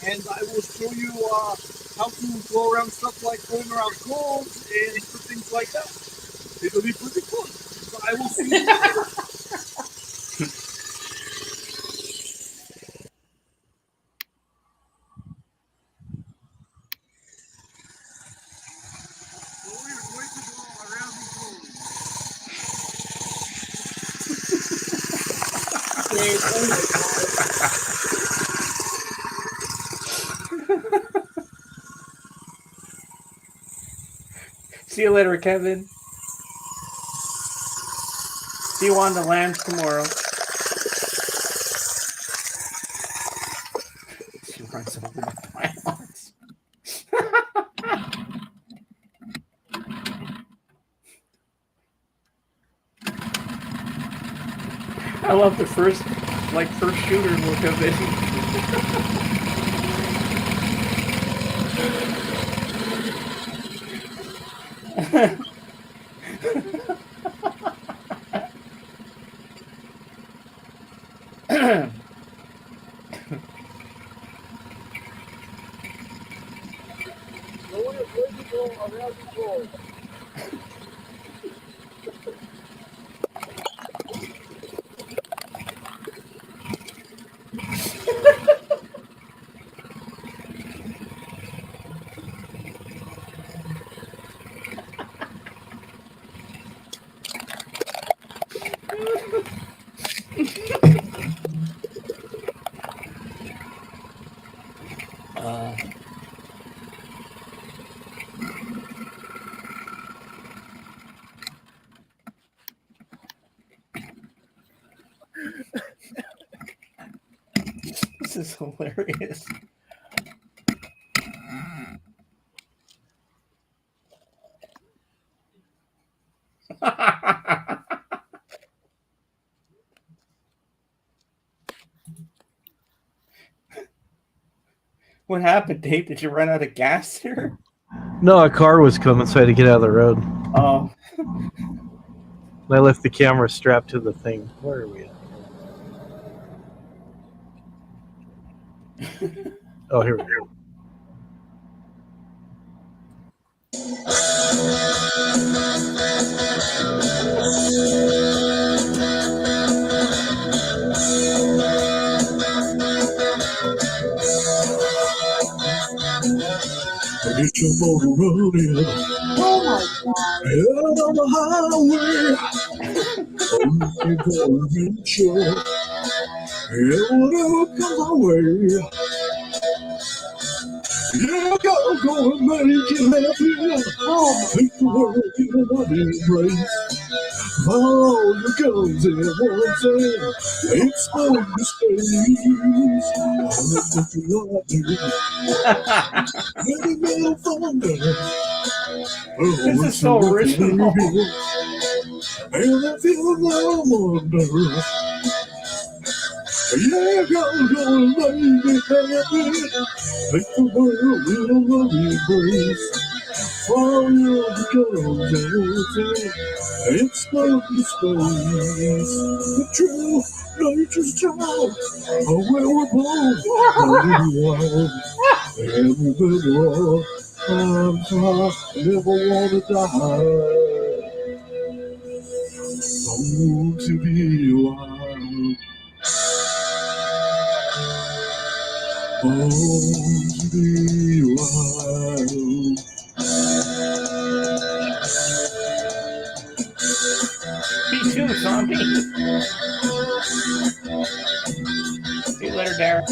S7: And I will show you how to go around stuff like going around cones and things like that. It'll be pretty cool. So I will see you later. So we are going to go around the
S1: See you later, Kevin. See you on the land tomorrow. She runs over the pylons. I love the first shooter look of it.
S7: So we are going to go around the globe.
S1: This is hilarious. What happened, Dave? Did you run out of gas here?
S2: No, a car was coming, so I had to get out of the road.
S1: Oh,
S2: I left the camera strapped to the thing. Where are we at? Oh, here we go. Get your motor running out on the highway. Looking for adventure. Yeah, whatever comes our way. Yeah, go and make it happen. Make the world in a loving place. Follow the guns in one thing. Explode the space. All that you love to. Heavy metal thunder.
S1: this is so original.
S2: And I feel no wonder. Yeah, go and make it happen. Make the world in a loving place. Follow the guns and everything. Explode the space. The true nature's child. Oh, where we're born. And we've been wrong. I'm tired. Never wanna die. Long to be wild. Long to be wild.
S1: Me too, zombie. See you later, Darren.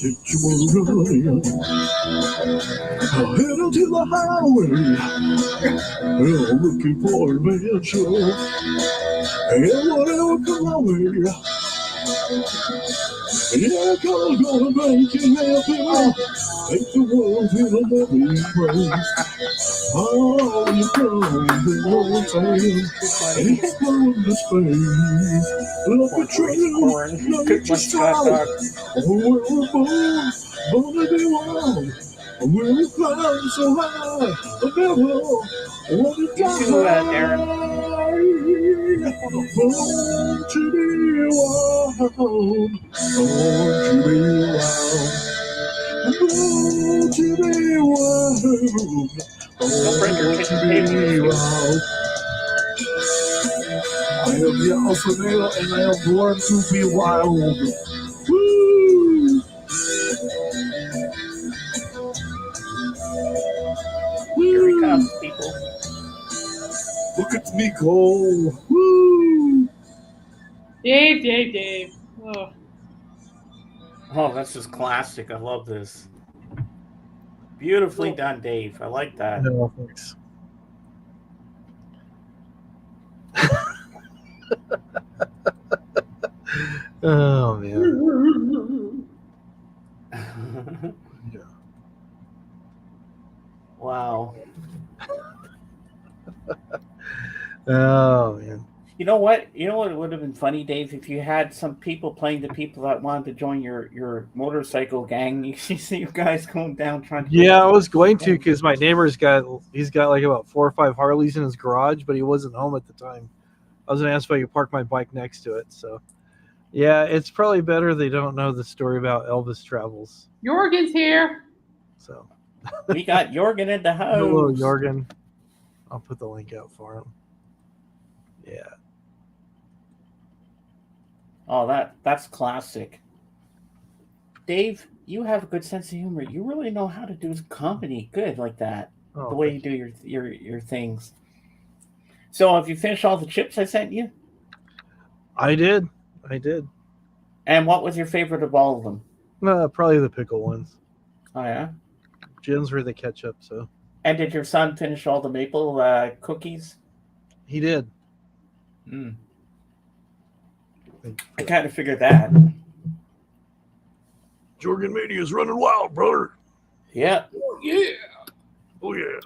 S7: Hit you running. Heading to the highway. Looking for adventure. And whatever come my way. Yeah, gonna make you happy. Make the world feel a loving place. Oh, you come, the whole time. Explode the space. Love the trail, nature style. Oh, we're born to be wild. We'll climb so high, the devil want to die. Born to be wild, born to be wild, born to be wild, born to be wild. I am the alpha male and I am born to be wild. Woo!
S1: Here he comes, people.
S7: Look at me go. Woo!
S6: Dave. Oh.
S1: Oh, this is classic. I love this. Beautifully done, Dave. I like that.
S2: No, thanks. Oh man. Yeah.
S1: Wow.
S2: Oh man.
S1: You know what? You know what would have been funny, Dave, if you had some people playing the people that wanted to join your motorcycle gang. You see you guys going down trying to.
S2: Yeah, I was going to because my neighbor's got like about 4 or 5 Harleys in his garage, but he wasn't home at the time. I was gonna ask if I could park my bike next to it. So, yeah, it's probably better they don't know the story about Elvis travels.
S6: Jorgen's here.
S2: So,
S1: We got Jorgen in the house.
S2: hello, Jorgen. I'll put the link out for him. Yeah.
S1: Oh, that's classic. Dave, you have a good sense of humor. You really know how to do comedy good like that.
S2: Oh,
S1: The way you do your things. So have you finished all the chips I sent you?
S2: I did.
S1: And what was your favorite of all of them?
S2: Probably the pickle ones.
S1: Oh yeah.
S2: Jen's were the ketchup, so
S1: And did your son finish all the maple cookies?
S2: he did.
S1: Mm. I kind of figured that.
S7: Jorgen Mania's running wild, brother.
S1: Yeah.
S6: Yeah.
S7: Oh yeah.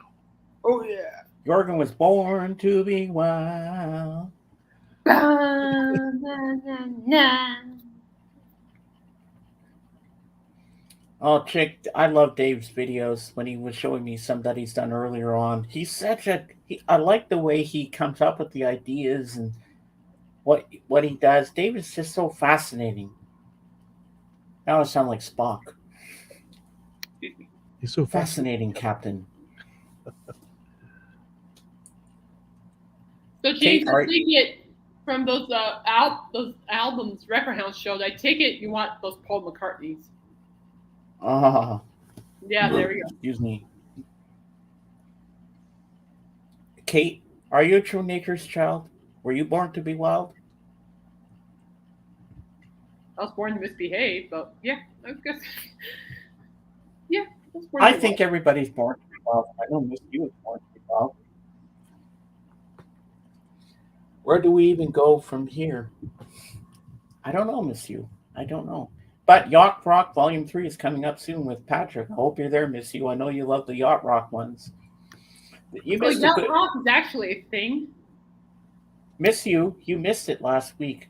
S6: Oh yeah.
S1: Jorgen was born to be wild. Oh, chick, I love Dave's videos when he was showing me some that he's done earlier on. He's I like the way he comes up with the ideas and what he does. Dave is just so fascinating. Now I sound like Spock.
S2: He's so
S1: Fascinating, Captain.
S6: So James,
S1: Kate,
S6: I take it from those albums, Record House showed. I take it you want those Paul McCartneys.
S1: Ah,
S6: Yeah, there we go.
S1: excuse me. Kate, are you a true nature's child? Were you born to be wild?
S6: I was born to misbehave, but yeah, I guess. Yeah, I was born
S1: I
S6: to
S1: think everybody's born to be wild. I know Miss You was born to be wild. Where do we even go from here? I don't know, Miss You. I don't know. But Yacht Rock Volume 3 is coming up soon with Patrick. I hope you're there, Miss You. I know you love the Yacht Rock ones. You
S6: So
S1: missed
S6: Yacht
S1: it.
S6: Rock is actually a thing.
S1: Miss You missed it last week.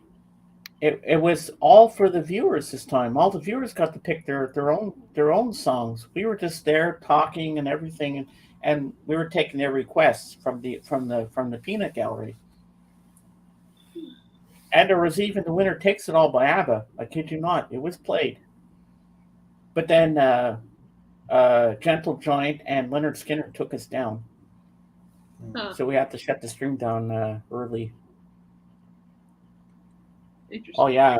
S1: It was all for the viewers this time. All the viewers got to pick their own songs. We were just there talking and everything, and we were taking their requests from the peanut gallery. And there was even The Winner Takes It All by ABBA. I kid you not. It was played. But then Gentle Giant and Leonard Skinner took us down.
S6: Huh.
S1: So we had to shut the stream down early.
S6: Interesting.
S1: Oh, yeah.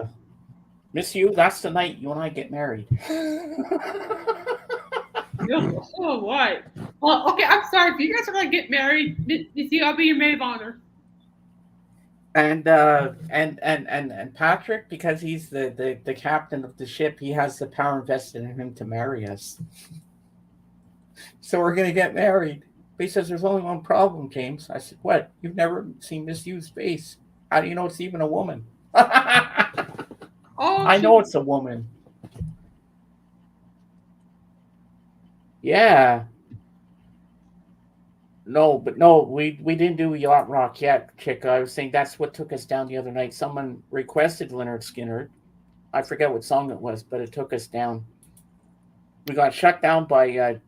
S1: Miss You, that's the night you and I get married.
S6: Oh, what? Well, okay, I'm sorry. If you guys are going to get married, Missy, I'll be your maid of honor.
S1: And Patrick, because he's the captain of the ship, he has the power invested in him to marry us. So we're gonna get married. But he says there's only one problem, James. I said, what? You've never seen misused face. How do you know it's even a woman?
S6: Oh,
S1: I know it's a woman. Yeah. No, but no, we didn't do Yacht Rock yet, Chick. I was saying that's what took us down the other night. Someone requested Leonard Skinner. I forget what song it was, but it took us down. We got shut down by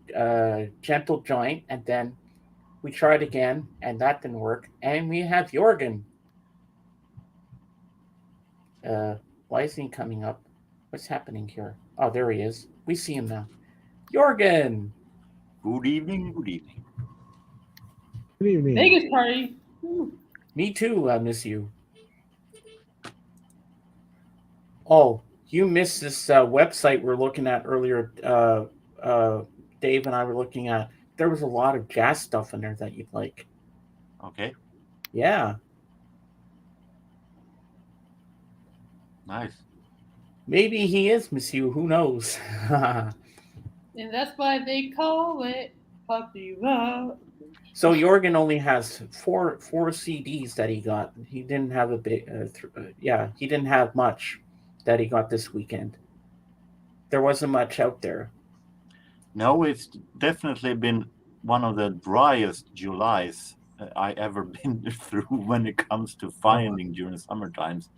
S1: Gentle Giant, and then we tried again, and that didn't work. And we have Jorgen. Why isn't he coming up? What's happening here? Oh, there he is. We see him now. Jorgen.
S8: Good evening, good evening.
S2: Good evening.
S6: Vegas party. Ooh.
S1: Me too. I miss you. Oh, you missed this website we're looking at earlier. Dave and I were looking at. There was a lot of jazz stuff in there that you'd like.
S8: Okay,
S1: Yeah,
S8: nice.
S1: maybe he is Monsieur. Who knows?
S6: And that's why they call it puppy love.
S1: So Jorgen only has four CDs that he got. He didn't have a big. He didn't have much that he got this weekend. There wasn't much out there.
S8: No, it's definitely been one of the driest Julys I ever been through when it comes to finding during summer times.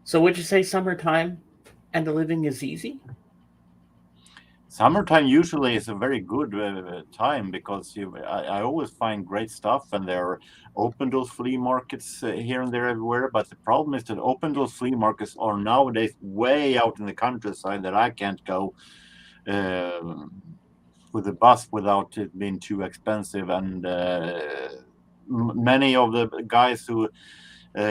S1: So would you say summertime and the living is easy?
S8: Summertime usually is a very good time because I always find great stuff, and there are open those flea markets here and there everywhere. But the problem is that open those flea markets are nowadays way out in the countryside that I can't go with the bus without it being too expensive. And many of the guys who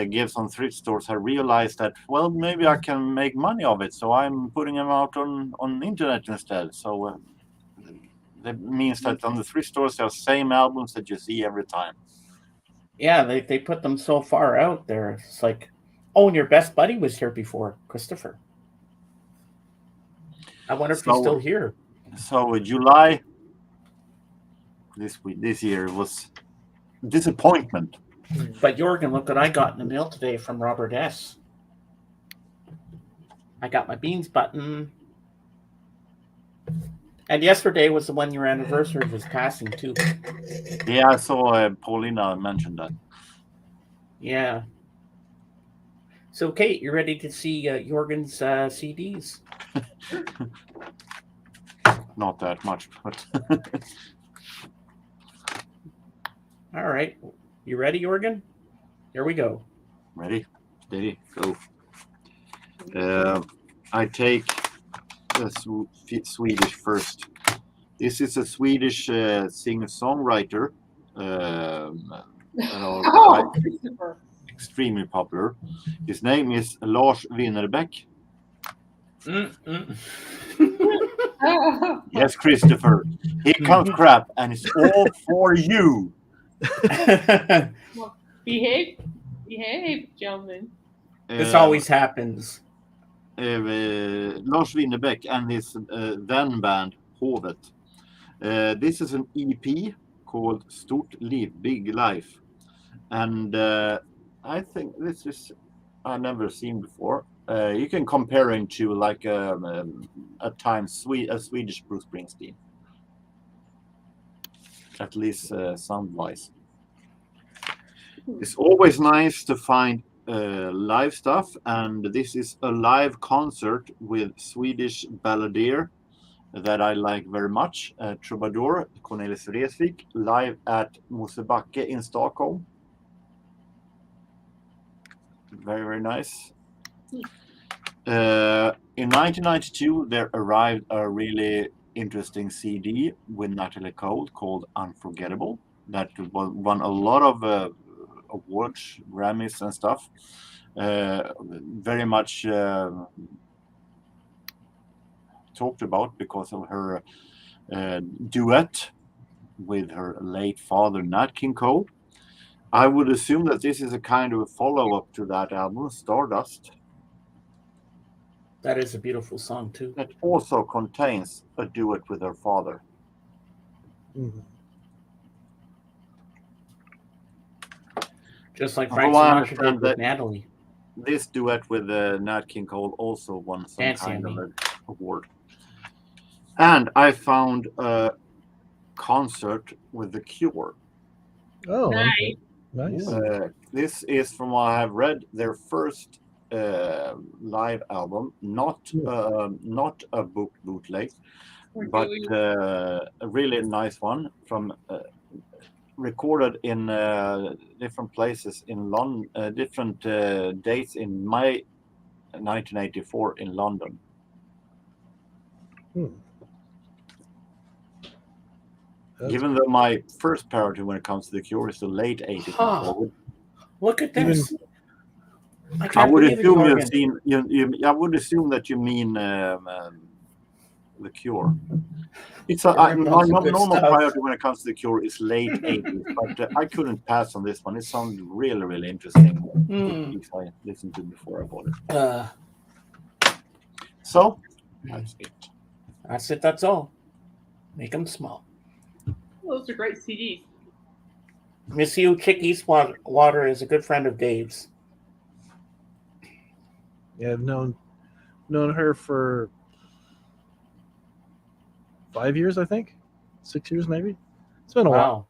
S8: gives on thrift stores have realized that, well, maybe I can make money of it, so I'm putting them out on the internet instead. So that means that on the thrift stores there are same albums that you see every time.
S1: Yeah, they put them so far out there. It's like, oh, and your best buddy was here before, Christopher. I wonder if he's still here.
S8: So July this year was disappointment.
S1: But Jorgen, look what I got in the mail today from Robert S. I got my beans button. And yesterday was the 1 year anniversary of his passing, too.
S8: Yeah, I saw Paulina mention that.
S1: Yeah. So, Kate, you ready to see Jorgen's CDs?
S8: Not that much, but
S1: All right. You ready, Jorgen? Here we go.
S8: ready, steady, go. I take the Swedish first. This is a Swedish singer-songwriter,
S6: Christopher.
S8: extremely popular. His name is Lars Winnerbäck. Yes, Christopher. Here comes crap, and it's all for you.
S6: Behave, gentlemen.
S1: This always happens.
S8: Lars Winnerbäck and his then band Hovet. This is an EP called Stort Liv, Big Life, and I think this is I've never seen before. You can compare him to like a Swedish Bruce Springsteen, at least sound-wise. It's always nice to find live stuff, and this is a live concert with Swedish balladeer that I like very much, Troubadour, Cornelis Vreeswijk, live at Mosebacke in Stockholm. Very, very nice. In 1992, there arrived a really interesting CD with Natalie Cole called Unforgettable that won a lot of awards, Grammys and stuff. Very much talked about because of her duet with her late father, Nat King Cole. I would assume that this is a kind of a follow-up to that album, Stardust.
S1: That is a beautiful song too.
S8: It also contains a duet with her father.
S2: Mhm.
S1: Just like
S8: Although
S1: Frank
S8: I
S1: Sinatra
S8: understand
S1: did with
S8: that
S1: Natalie.
S8: this duet with Nat King Cole also won some
S1: Nancy,
S8: kind
S1: I
S8: of
S1: mean.
S8: an award. And I found a concert with The Cure.
S2: Oh,
S6: Nice.
S2: okay. Nice.
S8: This is from what I have read, their first live album, not a bootleg, but a really nice one from recorded in different places in London, different dates in May 1984 in London.
S2: Hmm. That's
S8: Even though my first priority when it comes to The Cure is the late 80s and
S1: Huh.
S8: forward,
S1: Look at
S2: Even-
S1: this. I
S8: I
S1: can't
S8: would
S1: believe it,
S8: assume you've
S1: Jorgen.
S8: seen. I would assume that you mean The Cure. It's
S1: You're
S8: my
S1: ripping on some good
S8: normal
S1: stuff.
S8: priority when it comes to The Cure is late 80s, but I couldn't pass on this one. It sounded really, really interesting.
S1: Hmm.
S8: Piece I listened to before I bought it. So that's it.
S1: That's it. That's all. Make them small.
S6: Those are great CDs.
S1: Miss You, Chick Eastwater is a good friend of Dave's.
S2: Yeah, I've known her for 5 years, I think. 6 years, maybe. It's been a while.
S1: Wow.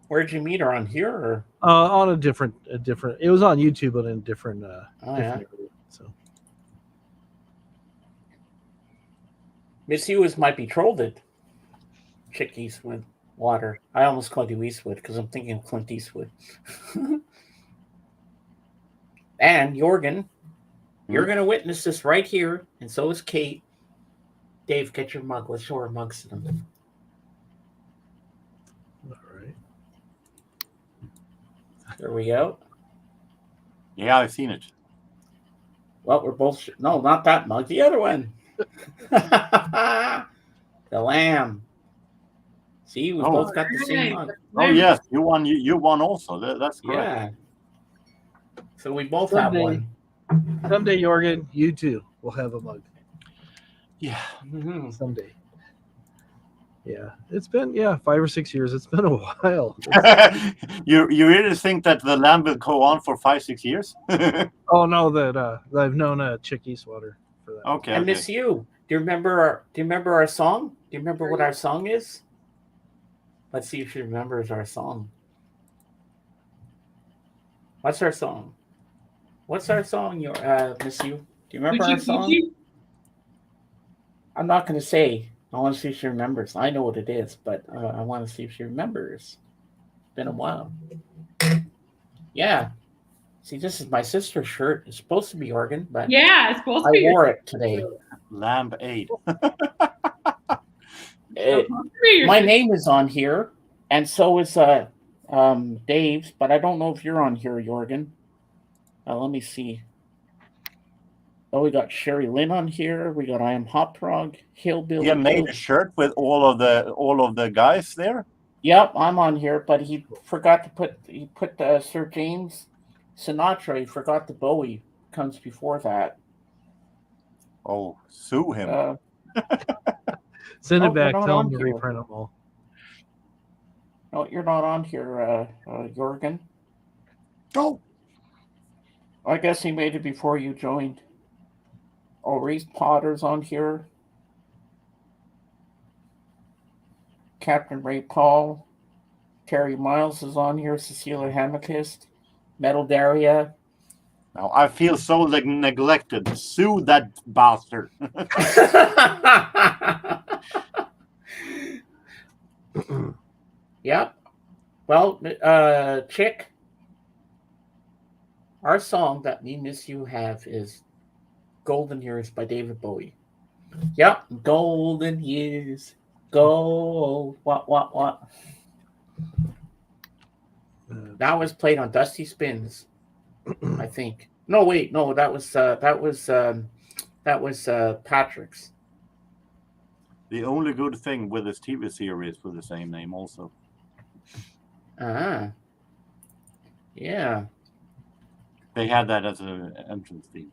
S1: Where'd you meet her? On here or?
S2: On a different. It was on YouTube, but in a different.
S1: Oh,
S2: different area, so.
S1: Miss You is my betrothed. Chick Eastwater. I almost called you Eastwood because I'm thinking of Clint Eastwood. And Jorgen, you're going to witness this right here, and so is Kate. Dave, get your mug. Let's show our mugs to them.
S2: All right.
S1: There we go.
S8: Yeah, I've seen it.
S1: Well, we're both... No, not that mug. The other one. The lamb. See, we both got the same mug.
S8: Oh yes, you won. You won also. That's correct.
S1: Yeah. So we both have one.
S2: Someday, Jorgen, you too will have a mug.
S8: Yeah.
S1: Mm-hmm.
S2: Someday. Yeah, it's been 5 or 6 years. It's been a while.
S8: You really think that the lamb will go on for 5-6 years?
S2: Oh no, that I've known Chick Eastwater for that.
S8: Okay.
S1: I miss you. Do you remember our song? Do you remember what our song is? Let's see if she remembers our song. What's our song? What's our song? Miss you. Do you remember our song? I'm not going to say. I want to see if she remembers. I know what it is, but I want to see if she remembers. It's been a while. Yeah. See, this is my sister's shirt. It's supposed to be Jorgen, but
S6: yeah, it's supposed to
S1: I
S6: be.
S1: wore it today.
S8: Lamb Aid.
S1: My name is on here, and so is Dave's, but I don't know if you're on here, Jorgen. Let me see. Oh, we got Sherry Lynn on here. We got I Am Hot Prog, Hillbilly.
S8: He made a shirt with all of the guys there.
S1: Yep, I'm on here, but he forgot to put Sir James Sinatra. He forgot the Bowie comes before that.
S8: Oh, sue him.
S2: Send it back. Tell him to reprint them all.
S1: No, you're not on here, Jorgen.
S8: Oh.
S1: I guess he made it before you joined. Oh, Reese Potter's on here. Captain Ray Paul. Terry Miles is on here. Cecilia Hammerkist. Metal Daria.
S8: Now I feel so neglected. Sue that bastard.
S1: Yep. Well, Chick, our song that Me Miss You have is Golden Years by David Bowie. Yep. Golden Years. Gold. What? That was played on Dusty Spins, I think. No, wait. No, that was Patrick's.
S8: The only good thing with this TV series with the same name also.
S1: Ah, yeah.
S8: They had that as an entrance theme.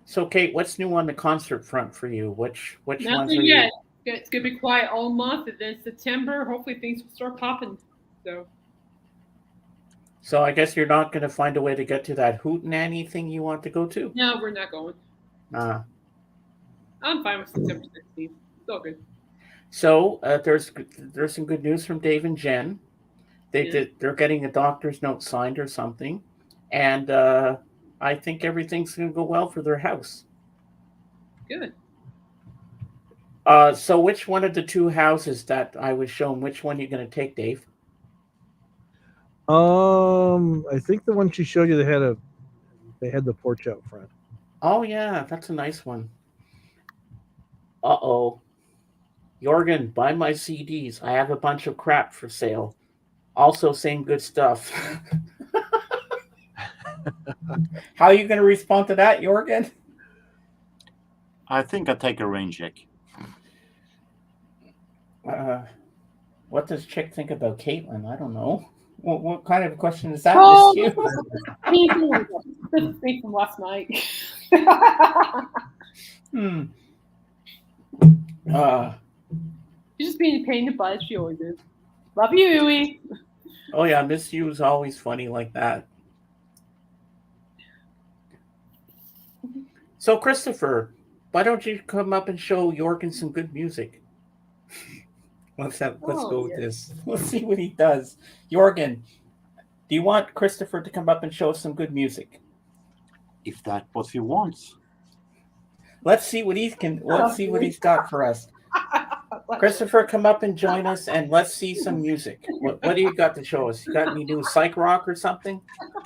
S1: So, Kate, what's new on the concert front for you? Which ones
S6: Nothing
S1: are
S6: yet.
S1: you?
S6: It's gonna be quiet all month, and then September, hopefully things will start popping.
S1: So, I guess you're not going to find a way to get to that hootenanny thing you want to go to.
S6: No, we're not going.
S1: Ah.
S6: I'm fine with September 16th. It's all good.
S1: So there's some good news from Dave and Jen.
S6: Yeah.
S1: They're getting a doctor's note signed or something, and I think everything's going to go well for their house.
S6: Good.
S1: So which one of the two houses that I was shown? Which one are you going to take, Dave?
S2: I think the one she showed you, they had the porch out front.
S1: Oh yeah, that's a nice one. Uh-oh. Jorgen, buy my CDs. I have a bunch of crap for sale. Also saying good stuff. How are you going to respond to that, Jorgen?
S8: I think I take a rain check.
S1: What does Chick think about Caitlin? I don't know. What kind of question is that,
S6: Oh,
S1: Miss Hugh?
S6: This is me from last night. She's just being a pain in the butt. She always is. Love you, Uwe.
S1: Oh yeah, Miss Hugh is always funny like that. So Christopher, why don't you come up and show Jorgen some good music? Let's go with this. Let's see what he does. Jorgen, do you want Christopher to come up and show us some good music?
S8: If that's what he wants.
S1: Let's see what he's got for us. Christopher, come up and join us, and let's see some music. What do you got to show us? You got any new psych rock or something?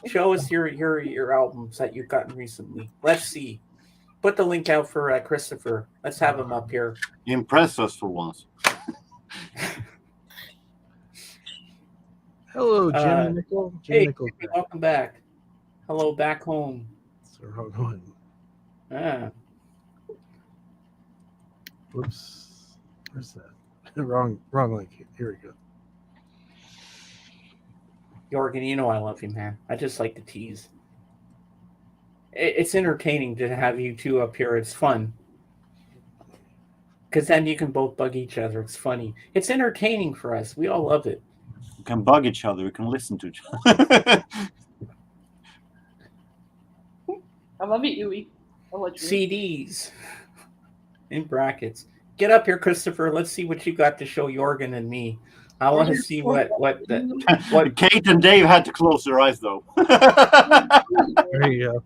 S1: Show us your albums that you've gotten recently. Let's see. Put the link out for Christopher. Let's have him up here.
S8: Impress us for once.
S2: Hello, Jimmy Nickel.
S1: Hey, welcome back. Hello, back home.
S2: That's the wrong one.
S1: Ah.
S2: Whoops. Where's that? wrong link. Here we go.
S1: Jorgen, you know I love you, man. I just like to tease. It's entertaining to have you two up here. It's fun. Because then you can both bug each other. It's funny. It's entertaining for us. We all love it.
S8: We can bug each other. We can listen to each other.
S6: I love it, Uwe.
S1: CDs. In brackets. Get up here, Christopher. Let's see what you got to show Jorgen and me. I want to see what
S8: Kate and Dave had to close their eyes, though.
S2: There you go.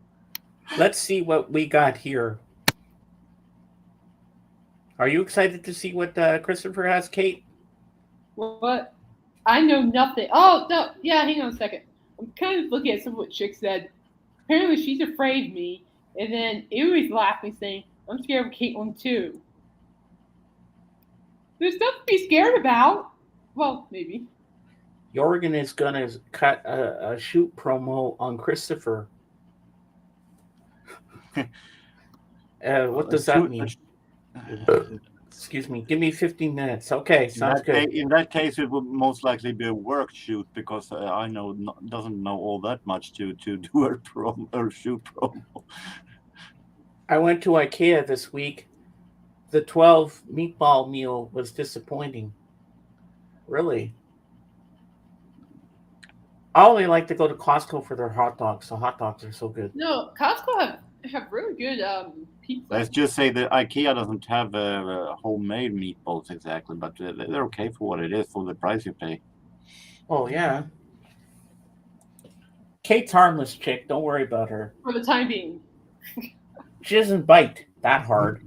S1: Let's see what we got here. Are you excited to see what Christopher has, Kate?
S6: What? I know nothing. Oh, no. Yeah, hang on a second. I'm kind of looking at some of what Chick said. Apparently, she's afraid of me. And then Uwe's laughing, saying, I'm scared of Caitlin, too. There's nothing to be scared about. Well, maybe.
S1: Jorgen is going to cut a shoot promo on Christopher. What does that mean? Excuse me. Give me 15 minutes. Okay, sounds good.
S8: In that case, it would most likely be a work shoot because I doesn't know all that much to do a shoot promo.
S1: I went to IKEA this week. The 12 meatball meal was disappointing. Really. I only like to go to Costco for their hot dogs. The hot dogs are so good.
S6: No, Costco have really good pizza.
S8: Let's just say that IKEA doesn't have homemade meatballs exactly, but they're okay for what it is, for the price you pay.
S1: Oh, yeah. Kate's harmless chick. Don't worry about her.
S6: For the time being.
S1: She doesn't bite that hard.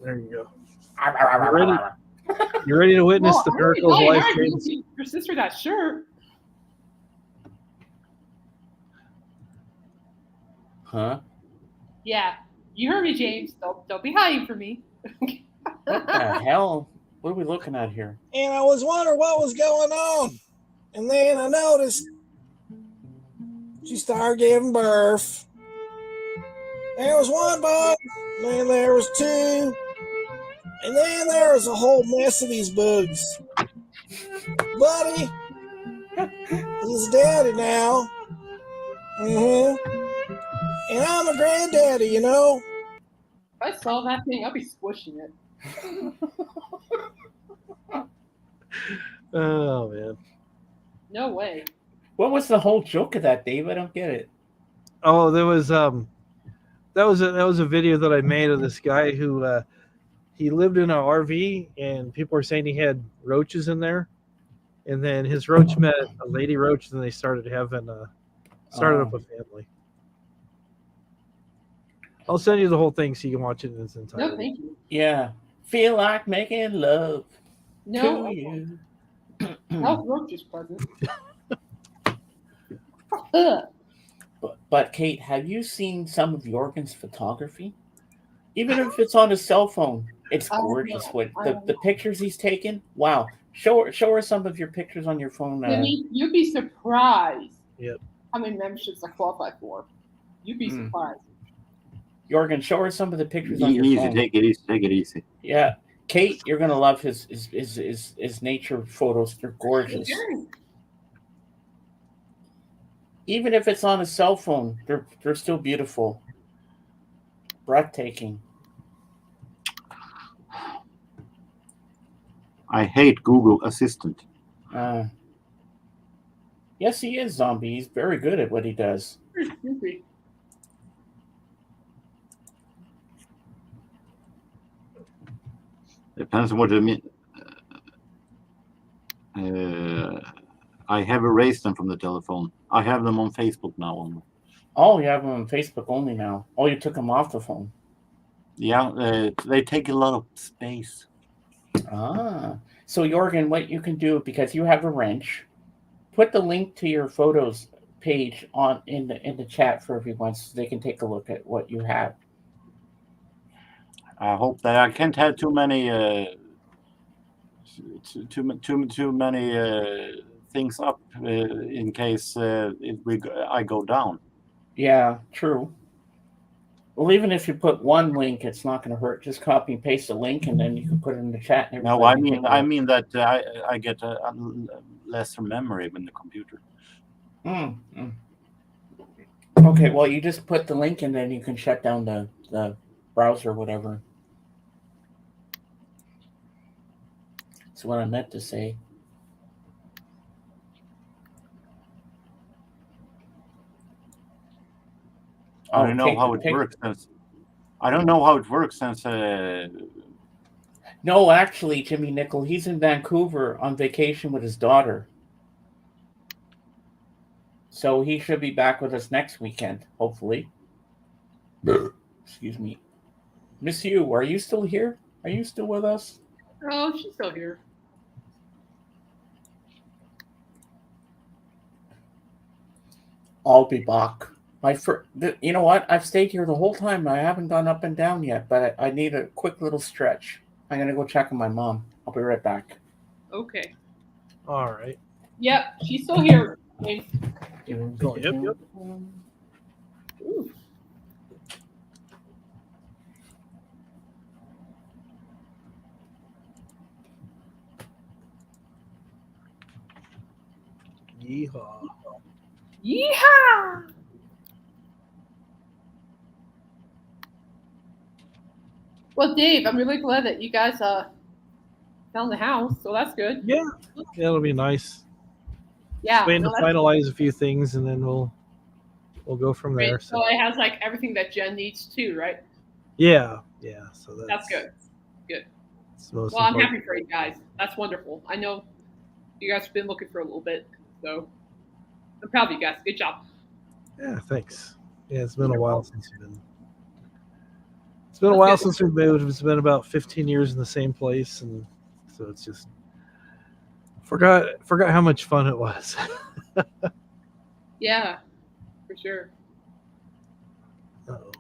S2: There you go. You're ready to witness the miracle of life, James?
S6: Your sister got shirt.
S1: Huh?
S6: Yeah. You heard me, James. Don't be hiding from me.
S1: What the hell? What are we looking at here?
S9: And I was wondering what was going on. And then I noticed she started giving birth. There was one bug, then there was two, And then there was a whole mess of these bugs. Buddy, he's daddy now. And I'm a granddaddy, you know.
S6: If I saw that thing, I'd be squishing it.
S2: Oh man.
S6: No way.
S1: What was the whole joke of that, Dave? I don't get it.
S2: Oh, there was that was a video that I made of this guy who he lived in an RV and people were saying he had roaches in there, and then his roach met a lady roach, and they started having started up a family. I'll send you the whole thing so you can watch it in its entirety.
S6: No, thank you.
S1: Yeah. Feel like making love
S6: No,
S1: to you.
S6: Health roaches present.
S1: But Kate, have you seen some of Jorgen's photography? Even if it's on his cell phone, it's gorgeous. What the pictures he's taken? Wow. Show her some of your pictures on your phone.
S6: Jimmy, you'd be surprised.
S2: Yep.
S6: How many memberships I qualify for? You'd be surprised.
S1: Jorgen, show her some of the pictures on your phone.
S8: Take it easy.
S1: Yeah, Kate, you're gonna love his nature photos. They're gorgeous. Even if it's on a cell phone, they're still beautiful, breathtaking.
S8: I hate Google Assistant.
S1: Yes, he is, Zombie. He's very good at what he does.
S8: Depends on what you mean. I have erased them from the telephone. I have them on Facebook now only.
S1: Oh, you have them on Facebook only now. Oh, you took them off the phone.
S8: Yeah, they take a lot of space.
S1: So Jorgen, what you can do, because you have a wrench, put the link to your photos page on in the chat for everyone so they can take a look at what you have.
S8: I hope that I can't have too many too many things up in case I go down.
S1: Yeah, true. Well, even if you put one link, it's not going to hurt. Just copy and paste the link, and then you can put it in the chat. And
S8: no, I mean that I get a lesser memory in the computer.
S1: Okay, well, you just put the link, and then you can shut down the browser, or whatever. That's what I meant to say.
S8: I don't know how it works since. I don't know how it works since.
S1: No, actually, Jimmy Nickel, he's in Vancouver on vacation with his daughter. So he should be back with us next weekend, hopefully. Excuse me. Miss Yu, are you still here? Are you still with us?
S6: Oh, she's still here.
S1: I'll be back. You know what? I've stayed here the whole time. I haven't gone up and down yet, but I need a quick little stretch. I'm going to go check on my mom. I'll be right back.
S6: Okay.
S2: All right.
S6: Yep, she's still here.
S2: Yep.
S6: Ooh.
S2: Yeehaw.
S6: Yeehaw! Well, Dave, I'm really glad that you guys found the house, so that's good.
S2: Yeah, it'll be nice.
S6: Yeah.
S2: Waiting to finalize a few things, and then we'll go from there.
S6: Right. So it has like everything that Jen needs too, right?
S2: Yeah. So
S6: that's good. Good.
S2: Well,
S6: I'm happy for you guys. That's wonderful. I know you guys have been looking for a little bit, so I'm proud of you guys. Good job.
S2: Yeah, thanks. Yeah, it's been a while since we've been. It's been a while since we've moved. It's been about 15 years in the same place, and so it's just forgot how much fun it was.
S6: Yeah, for sure.
S2: Uh-oh.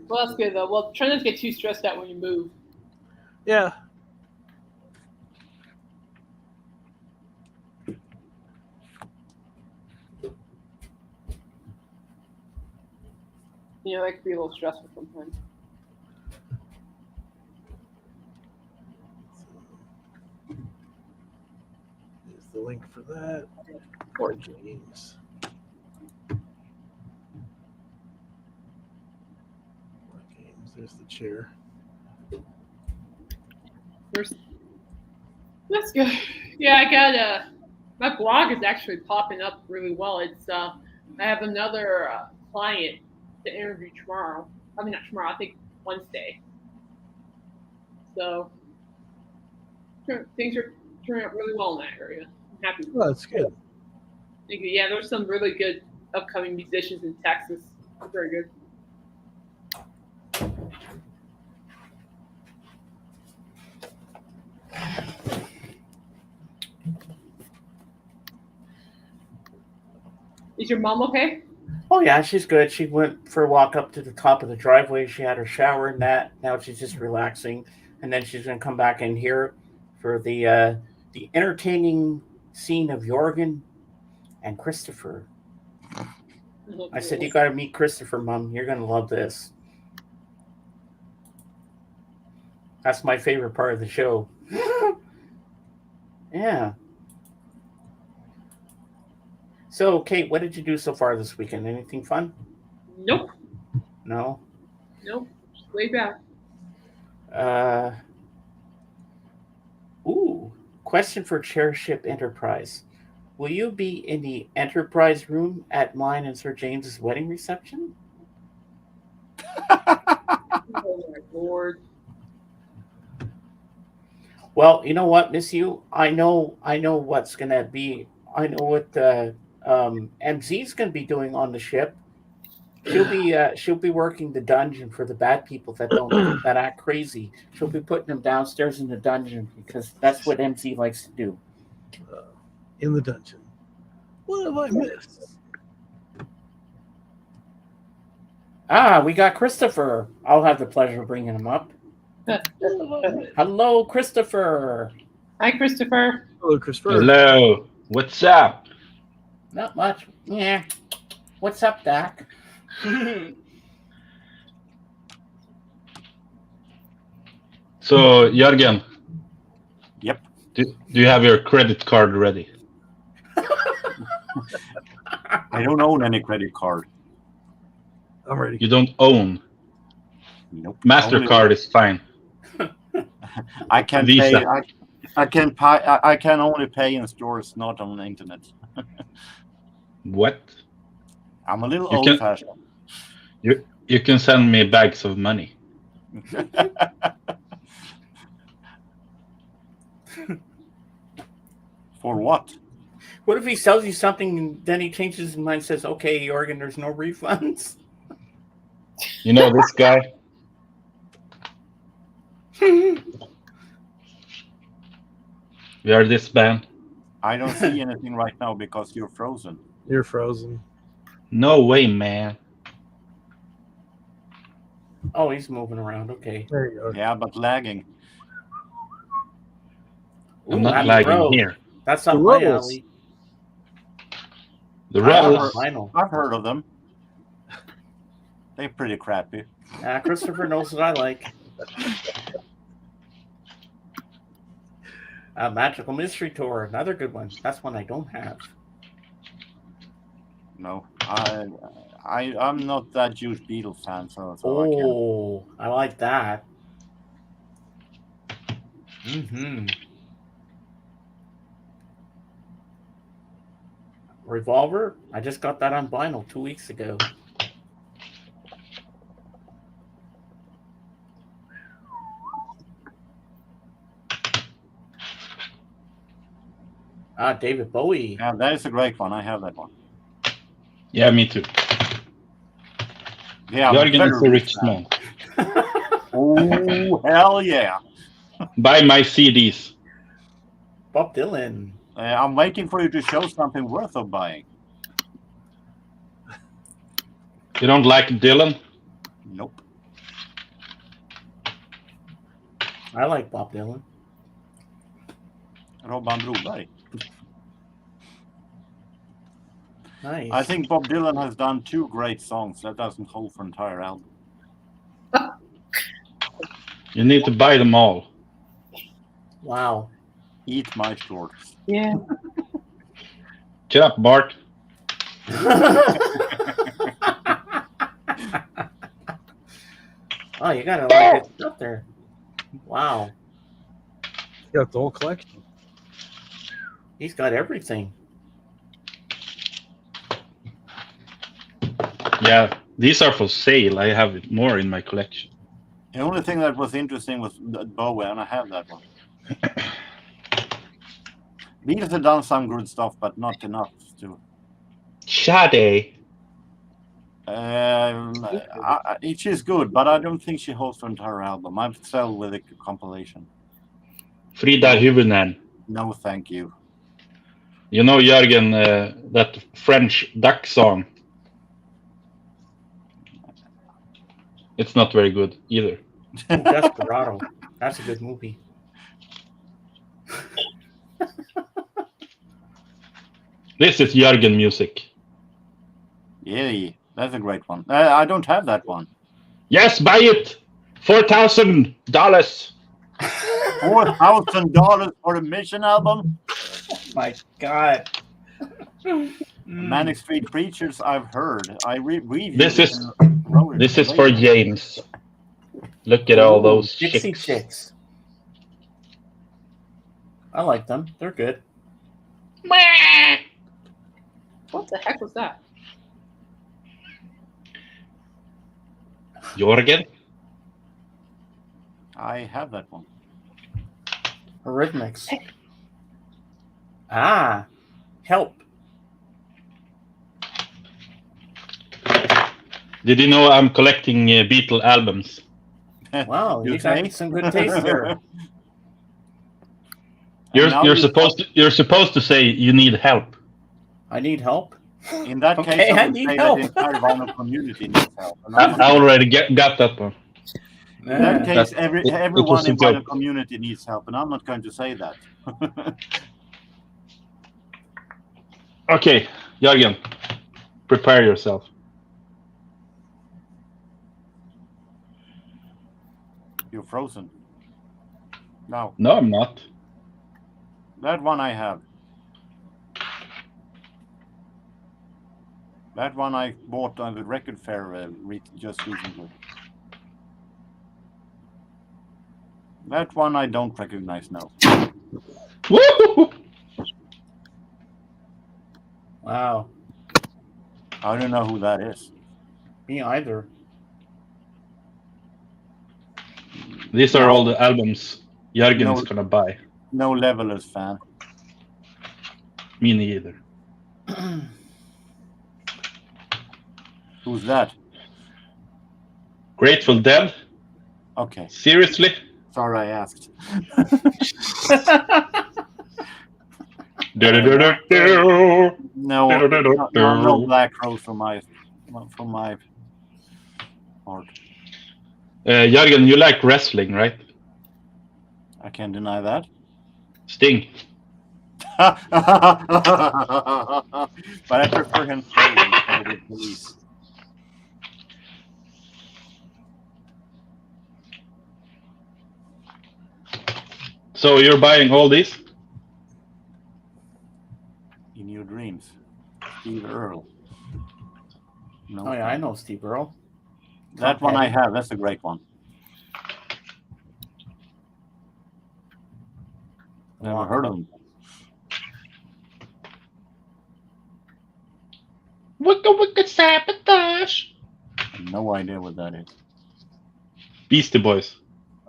S6: Well, that's good though. Well, try not to get too stressed out when you move.
S2: Yeah.
S6: You know, that could be a little stressful sometimes.
S2: link for that. Poor James. Poor James. There's the chair.
S6: That's good. Yeah, I got my blog is actually popping up really well. It's I have another client to interview tomorrow. I mean, not tomorrow. I think Wednesday. So things are turning out really well in that area. I'm happy.
S2: Oh, that's good.
S6: Thank you. Yeah, there's some really good upcoming musicians in Texas. Very good. Is your mom okay?
S1: Oh yeah, she's good. She went for a walk up to the top of the driveway. She had her shower and that. Now she's just relaxing, and then she's gonna come back in here for the entertaining scene of Jorgen and Christopher. I said, you got to meet Christopher, Mom. You're gonna love this. That's my favorite part of the show. Yeah. So, Kate, what did you do so far this weekend? Anything fun?
S6: Nope.
S1: No.
S6: Nope. Just lay back.
S1: Question for Chairship Enterprise. Will you be in the Enterprise room at mine and Sir James's wedding reception?
S6: Oh my Lord.
S1: Well, you know what, Miss You? I know what's gonna be. I know what MZ's gonna be doing on the ship. She'll be working the dungeon for the bad people that act crazy. She'll be putting them downstairs in the dungeon because that's what MZ likes to do.
S2: In the dungeon. What have I missed?
S1: We got Christopher. I'll have the pleasure of bringing him up. Hello, Christopher.
S6: Hi, Christopher.
S2: Hello, Christopher.
S10: Hello. What's up?
S1: Not much. Yeah. What's up, Doc?
S10: So, Jörgen.
S8: Yep.
S10: Do you have your credit card ready?
S8: I don't own any credit card.
S2: I'm ready.
S10: You don't own?
S8: Nope.
S10: MasterCard is fine.
S8: I can
S10: Visa.
S8: pay. I can only pay in stores, not on the internet.
S10: What?
S8: I'm a little
S10: You can-
S8: old-fashioned.
S10: You can send me bags of money.
S8: For what?
S1: What if he sells you something and then he changes his mind and says, okay, Jorgen, there's no refunds?
S10: You know this guy? We are this band.
S8: I don't see anything right now because you're frozen.
S2: You're frozen.
S10: No way, man.
S1: Oh, he's moving around. Okay.
S2: There you go.
S8: Yeah, but lagging.
S10: I'm not
S1: Abbey
S10: lagging
S1: Road.
S10: here.
S1: That's up
S2: The
S1: my
S2: Rebels.
S1: alley.
S10: The
S1: I
S10: rebels.
S1: love vinyl.
S8: I've heard of them. They're pretty crappy.
S1: Christopher knows what I like. Magical Mystery Tour, another good one. That's one I don't have.
S8: No, I'm not that huge Beatles fan, so I can't.
S1: Oh, I like that. Mm-hmm. Revolver? I just got that on vinyl 2 weeks ago. David Bowie.
S8: Yeah, that is a great one. I have that one.
S10: Yeah, me too.
S8: Yeah,
S10: Jörgen is a rich man.
S8: Oh, hell yeah.
S10: Buy my CDs.
S1: Bob Dylan.
S8: I'm waiting for you to show something worth of buying.
S10: You don't like Dylan?
S8: Nope.
S1: I like Bob Dylan.
S8: Robban Broberg.
S1: Nice.
S8: I think Bob Dylan has done 2 great songs. That doesn't hold for an entire album.
S10: You need to buy them all.
S1: Wow.
S8: Eat my shorts.
S6: Yeah.
S10: Shut up, Bart.
S1: Oh, you got a lot of good stuff there. Wow.
S2: You got the whole collection.
S1: He's got everything.
S10: Yeah, these are for sale. I have more in my collection.
S8: The only thing that was interesting was Bowie, and I have that one. Beatles have done some good stuff, but not enough to.
S10: Sade.
S8: It is good, but I don't think she holds the entire album. I'm still with a compilation.
S10: Frida Hyvönen.
S8: No, thank you.
S10: You know, Jörgen, that French duck song. It's not very good either.
S1: Oh, Desperado. That's a good movie.
S10: This is Jörgen music.
S8: Yeah, that's a great one. I don't have that one.
S10: Yes, buy it. $4,000.
S8: $4,000 for a Mission album?
S1: Oh my God.
S8: Manic Street Preachers, I've heard. I reviewed
S10: This
S8: it
S10: is
S8: and wrote it
S10: this is
S8: later.
S10: for James. Look at all those
S1: Dixie
S10: chicks.
S1: Chicks. I like them. They're good.
S6: What the heck was that?
S10: Jörgen?
S8: I have that one.
S1: Eurythmics. Ah. Help.
S10: Did you know I'm collecting Beatle albums?
S1: Wow, you
S8: think?
S1: got some good taste there.
S10: You're supposed to say you need help.
S1: I need help.
S8: In that
S1: Okay,
S8: case,
S1: I
S8: I would
S1: need
S8: say
S1: help.
S8: that the entire vinyl community needs help. And
S10: I already got that one.
S8: in that case,
S10: It was
S8: everyone
S10: a
S8: in vinyl
S10: joke.
S8: community needs help, and I'm not going to say that.
S10: Okay, Jörgen, prepare yourself.
S8: You're frozen. No,
S10: No, I'm not.
S8: that one I have. That one I bought on the record fair just recently. That one I don't recognize now.
S10: Woo!
S1: Wow.
S8: I don't know who that is.
S1: Me either.
S10: These are
S8: No.
S10: all the albums Jörgen
S8: No.
S10: is gonna buy.
S8: No Levelers fan.
S10: Me neither.
S8: Who's that?
S10: Grateful Dead?
S8: Okay,
S10: Seriously?
S8: sorry I asked.
S10: Do-do-do-do-do.
S8: No Black Rose from my part.
S10: Jörgen, you like wrestling, right?
S8: I can't deny that.
S10: Sting.
S8: But I prefer him to the police.
S10: So you're buying all these?
S8: In your dreams. Steve Earle. No,
S1: Oh yeah, I know Steve Earle.
S8: that one I have. That's a great one. Never heard of him.
S10: Wicka wicka sabotage.
S8: No idea what that is.
S10: Beastie Boys.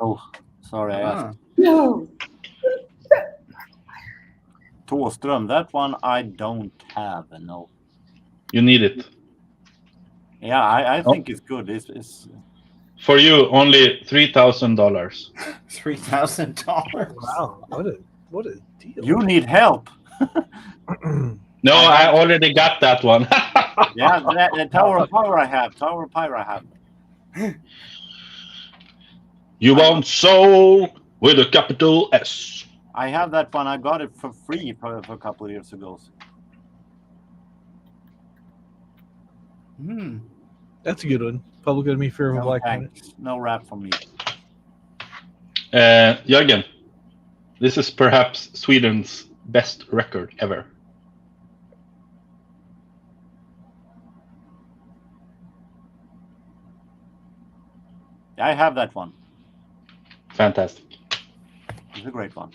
S8: Oh, sorry, I asked.
S6: No.
S8: Thåström, that one I don't have. No.
S10: You need it.
S8: Yeah, I think it's good. It's
S10: For you, only $3,000.
S1: $3,000.
S2: Wow, what a deal.
S8: you need help.
S10: No, I already got that one.
S8: Yeah, that Tower of Power I have. Tower of Power I have.
S10: You want soul with a capital S.
S8: I have that one. I got it for free for a couple of years ago.
S1: Hmm.
S2: That's a good one. Public Enemy, Fear of a
S8: No,
S2: Black Planet.
S8: thanks. No rap for me.
S10: Jörgen, this is perhaps Sweden's best record ever.
S8: I have that one.
S10: Fantastic.
S8: It's a great one.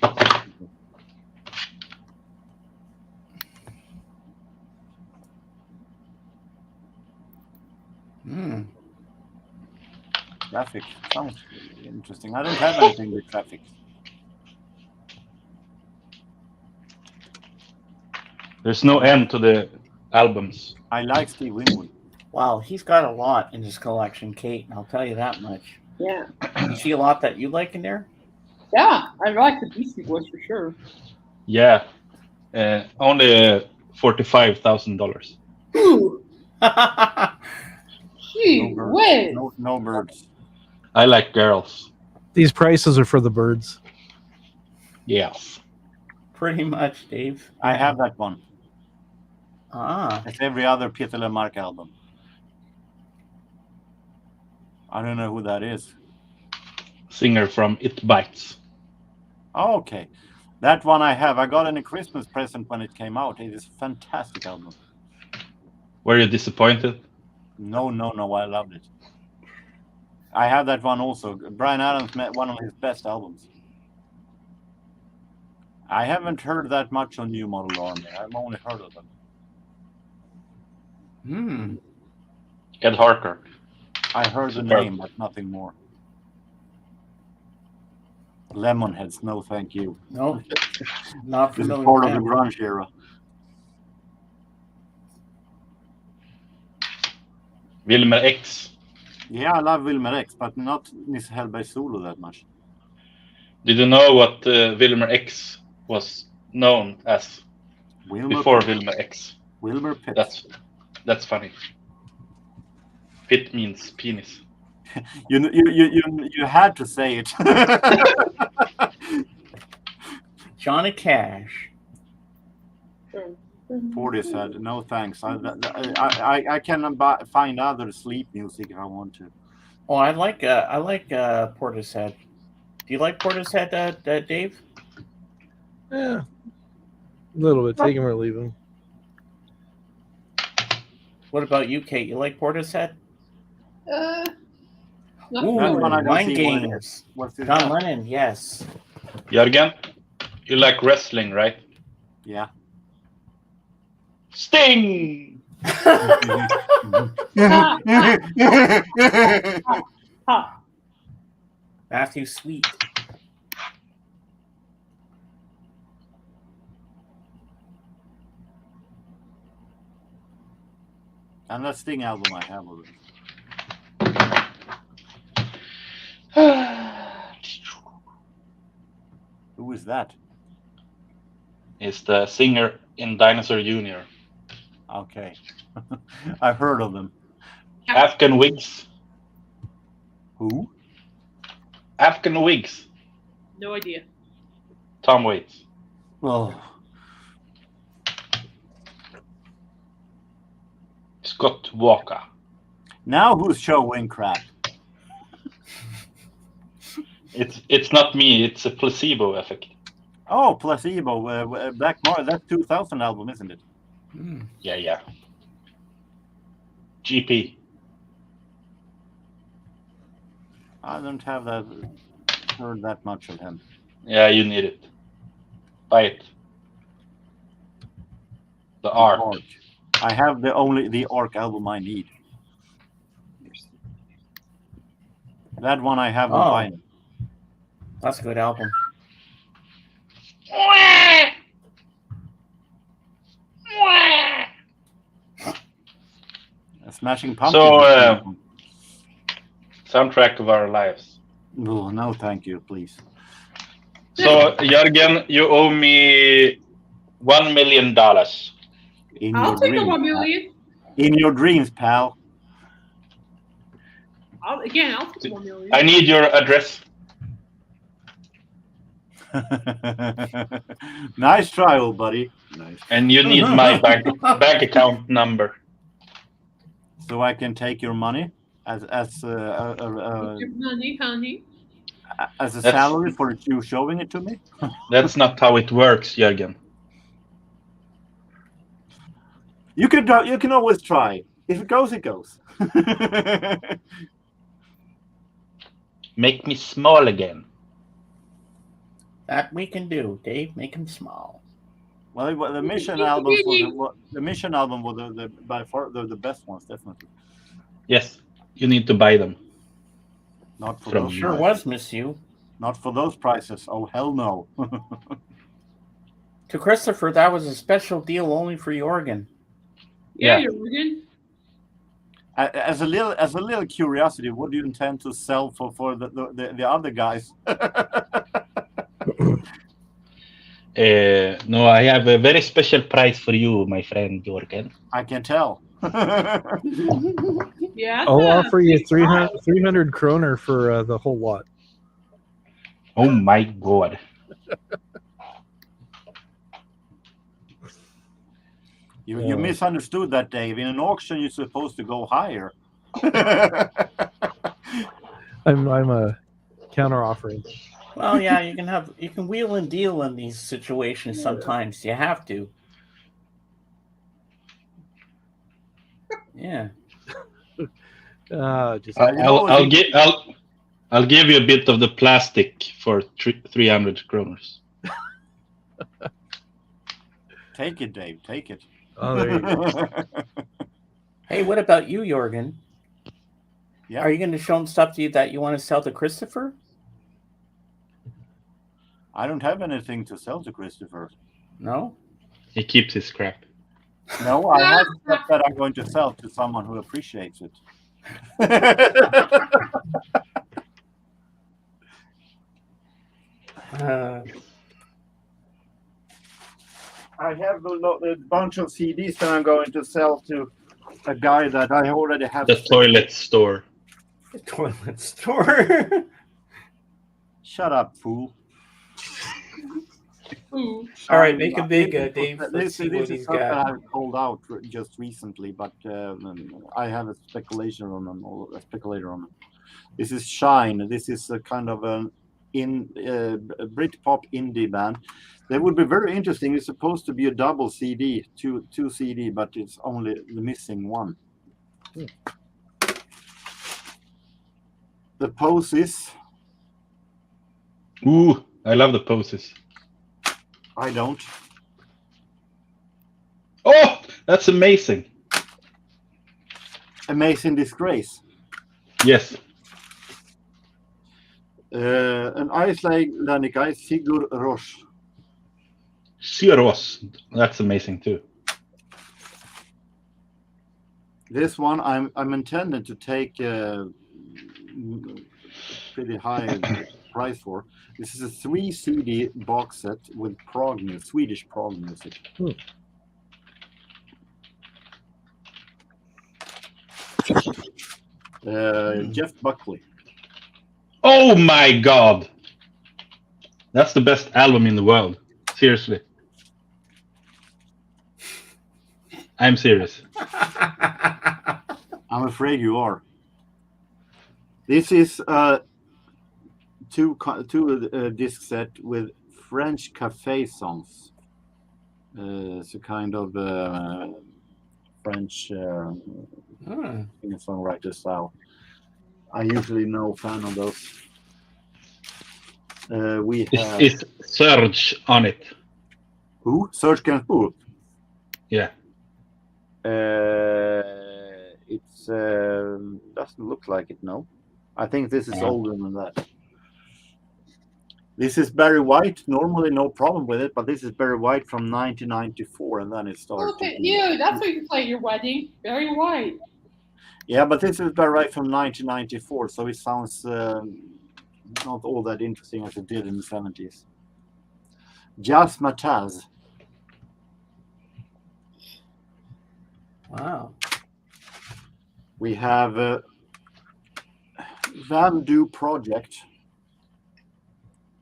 S1: Hmm.
S8: Traffic sounds interesting. I don't have anything with traffic.
S10: There's no end to the albums.
S8: I like Steve Winwood.
S1: Wow, he's got a lot in his collection, Kate, and I'll tell you that much.
S6: Yeah.
S1: You see a lot that you like in there?
S6: Yeah, I like the Beastie Boys for sure.
S10: Yeah. Only $45,000.
S6: Ooh,
S8: No
S6: gee
S8: birds.
S6: whiz.
S8: No birds.
S10: I like girls.
S2: These prices are for the birds.
S10: Yes.
S1: Pretty much, Dave.
S8: I have that one.
S1: Ah.
S8: It's every other Peter Lemark album. I don't know who that is.
S10: Singer from It Bites.
S8: Oh, okay. That one I have. I got it in a Christmas present when it came out. It is a fantastic album.
S10: Were you disappointed?
S8: No. I loved it. I have that one also. Bryan Adams met one of his best albums. I haven't heard that much on New Model Army. I've only heard of them.
S1: Hmm.
S10: Ed Harker.
S8: I heard the
S10: Superb.
S8: name, but nothing more. Lemonheads, no thank you.
S1: No, not
S8: This is
S1: familiar
S8: part
S1: with
S8: of the
S1: them.
S8: grunge era.
S10: Wilmer X.
S8: Yeah, I love Wilmer X, but not Miss Hellberg Solo that much.
S10: Did you know what Wilmer X was known as before
S8: Pitt.
S10: Wilmer X?
S8: Wilmer Pitt.
S10: That's funny. Pitt means penis.
S8: You had to say it.
S1: Johnny Cash.
S8: Forty said no thanks. I can find other sleep music if I want to.
S1: Oh, I like Portishead. Do you like Portishead, Dave?
S2: Yeah. A little bit. Take him or leave him.
S1: What about you, Kate? You like Portishead?
S6: Not
S1: Ooh,
S8: That's one I don't
S1: Mind
S8: see what it
S1: Games.
S8: is. What's this?
S1: John Lennon, yes.
S10: Jörgen, you like wrestling, right?
S8: Yeah.
S10: Sting!
S6: Ha.
S1: Matthew Sweet.
S8: And that Sting album I have already. Who is that?
S10: Is the singer in Dinosaur Jr.
S8: Okay. I've heard of them.
S10: Afghan Wigs.
S8: Who?
S10: Afghan Wigs.
S6: No idea.
S10: Tom Waits.
S8: Oh.
S10: Scott Walker.
S8: Now who's showing crap?
S10: It's not me. It's a placebo effect.
S8: Oh, Placebo. Black Mar. That's 2000 album, isn't it?
S1: Hmm.
S10: Yeah. GP.
S8: I don't have that. Heard that much of him.
S10: Yeah, you need it. Buy it. The Ark.
S8: I have the Ark album I need. That one I have on vinyl.
S1: That's a good album.
S8: Smashing Pumpkins.
S10: So, soundtrack of our lives.
S8: Oh, no, thank you, please.
S10: So, Jörgen, you owe me $1 million.
S8: In
S6: I'll
S8: your
S6: take the
S8: dreams,
S6: 1 million.
S8: In your dreams, pal.
S6: I'll take the 1 million.
S10: I need your address.
S8: Nice try, old buddy. Nice.
S10: And you need my bank account number.
S8: So I can take your money as
S6: Your money, honey.
S8: as a salary for you showing it to me.
S10: That's not how it works, Jörgen.
S8: You can always try. If it goes, it goes.
S10: Make me small again.
S1: That we can do, Dave. Make him small.
S8: Well, the Mission albums were the by far the best ones, definitely.
S10: Yes, you need to buy them.
S8: Not for
S10: From-
S8: those
S1: Sure
S8: prices.
S1: was, Miss You.
S8: Not for those prices. Oh hell no.
S1: To Christopher, that was a special deal only for Jorgen.
S6: Yeah,
S10: Yeah.
S6: Jorgen.
S8: As a little curiosity, what do you intend to sell for the other guys?
S10: No, I have a very special price for you, my friend Jorgen.
S8: I can tell.
S6: Yeah.
S2: I'll
S6: that's
S2: offer you
S6: big prize.
S2: 300 kroner for the whole lot.
S10: Oh my god.
S8: You misunderstood that, Dave. In an auction, you're supposed to go higher.
S2: I'm a counter offering.
S1: Well, yeah, you can wheel and deal in these situations sometimes. You have to. Yeah.
S2: Just
S10: I'll give you a bit of the plastic for 300 kroners.
S8: Take it, Dave. Take it.
S2: Oh, there you go.
S1: Hey, what about you, Jorgen?
S8: Yeah.
S1: Are you going to show him stuff that you want to sell to Christopher?
S8: I don't have anything to sell to Christopher.
S1: No?
S10: He keeps his crap.
S8: No, I have stuff that I'm going to sell to someone who appreciates it. I have a bunch of CDs that I'm going to sell to a guy that I already have.
S10: The toilet store.
S1: The toilet store.
S8: Shut up, fool.
S6: Ooh.
S1: All right, make him big, Dave.
S8: This
S1: Let's see what
S8: is
S1: he's
S8: stuff that
S1: got.
S8: I've called out just recently, but I have a speculation on them, or a speculator on them. This is Shine. This is a kind of a Britpop indie band. They would be very interesting. It's supposed to be a double CD, two CD, but it's only the missing one. The Poses.
S10: Ooh, I love the poses.
S8: I don't.
S10: Oh, that's amazing.
S8: Amazing Disgrace.
S10: Yes.
S8: An Icelandic guy, Sigur Rós.
S10: Syros. That's amazing too.
S8: This one I'm intended to take pretty high price for. This is a 3 CD box set with Swedish prog music. Jeff Buckley.
S10: Oh my god. That's the best album in the world. Seriously. I'm serious.
S8: I'm afraid you are. This is two disc set with French cafe songs. It's a kind of French singer-songwriter style. I usually no fan of those. We have
S10: Is Serge on it?
S8: who? Serge Gainsbourg.
S10: Yeah.
S8: It's doesn't look like it. No, I think this is older than that. This is Barry White. Normally, no problem with it, but this is Barry White from 1994, and then it started.
S6: Look at you. That's what you play at your wedding. Very white.
S8: Yeah, but this is Barry White from 1994, so it sounds not all that interesting as it did in the 70s. Jazz Mataz.
S1: Wow.
S8: We have Van Du Project.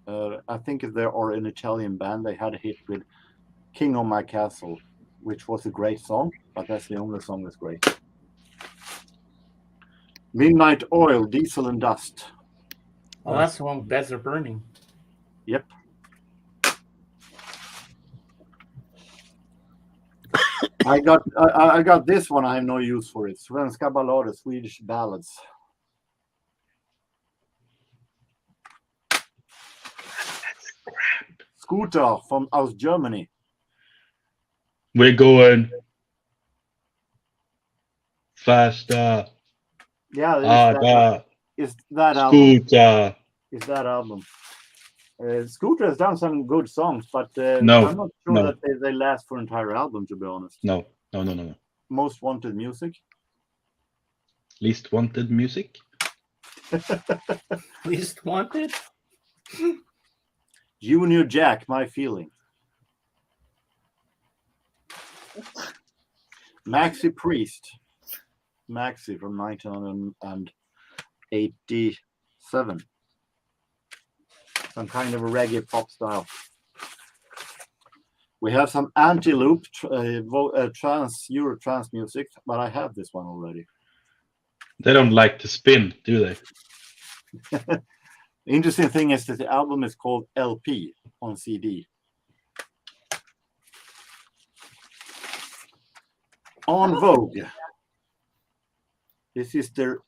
S8: I think they are an Italian band. They had a hit with King on My Castle, which was a great song, but that's the only song that's great. Midnight Oil, Diesel and Dust.
S1: Oh, that's the one with Beds Are Burning.
S8: Yep. I got this one. I have no use for it. Svenska ballader, Swedish ballads. Scooter from aus Germany.
S10: We're going faster.
S8: Yeah, it's that album.
S10: Scooter.
S8: It's that album. Scooter has done some good songs, but
S10: No,
S8: I'm not sure
S10: no.
S8: that they last for an entire album, to be honest.
S10: No.
S8: Most Wanted Music.
S10: Least Wanted Music.
S1: Least Wanted?
S8: Junior Jack, My Feeling. Maxi Priest. Maxi from 1987. Some kind of a reggae pop style. We have some Anti-Loop Euro trance music, but I have this one already.
S10: They don't like to spin, do they?
S8: The interesting thing is that the album is called LP on CD. On Vogue. This is their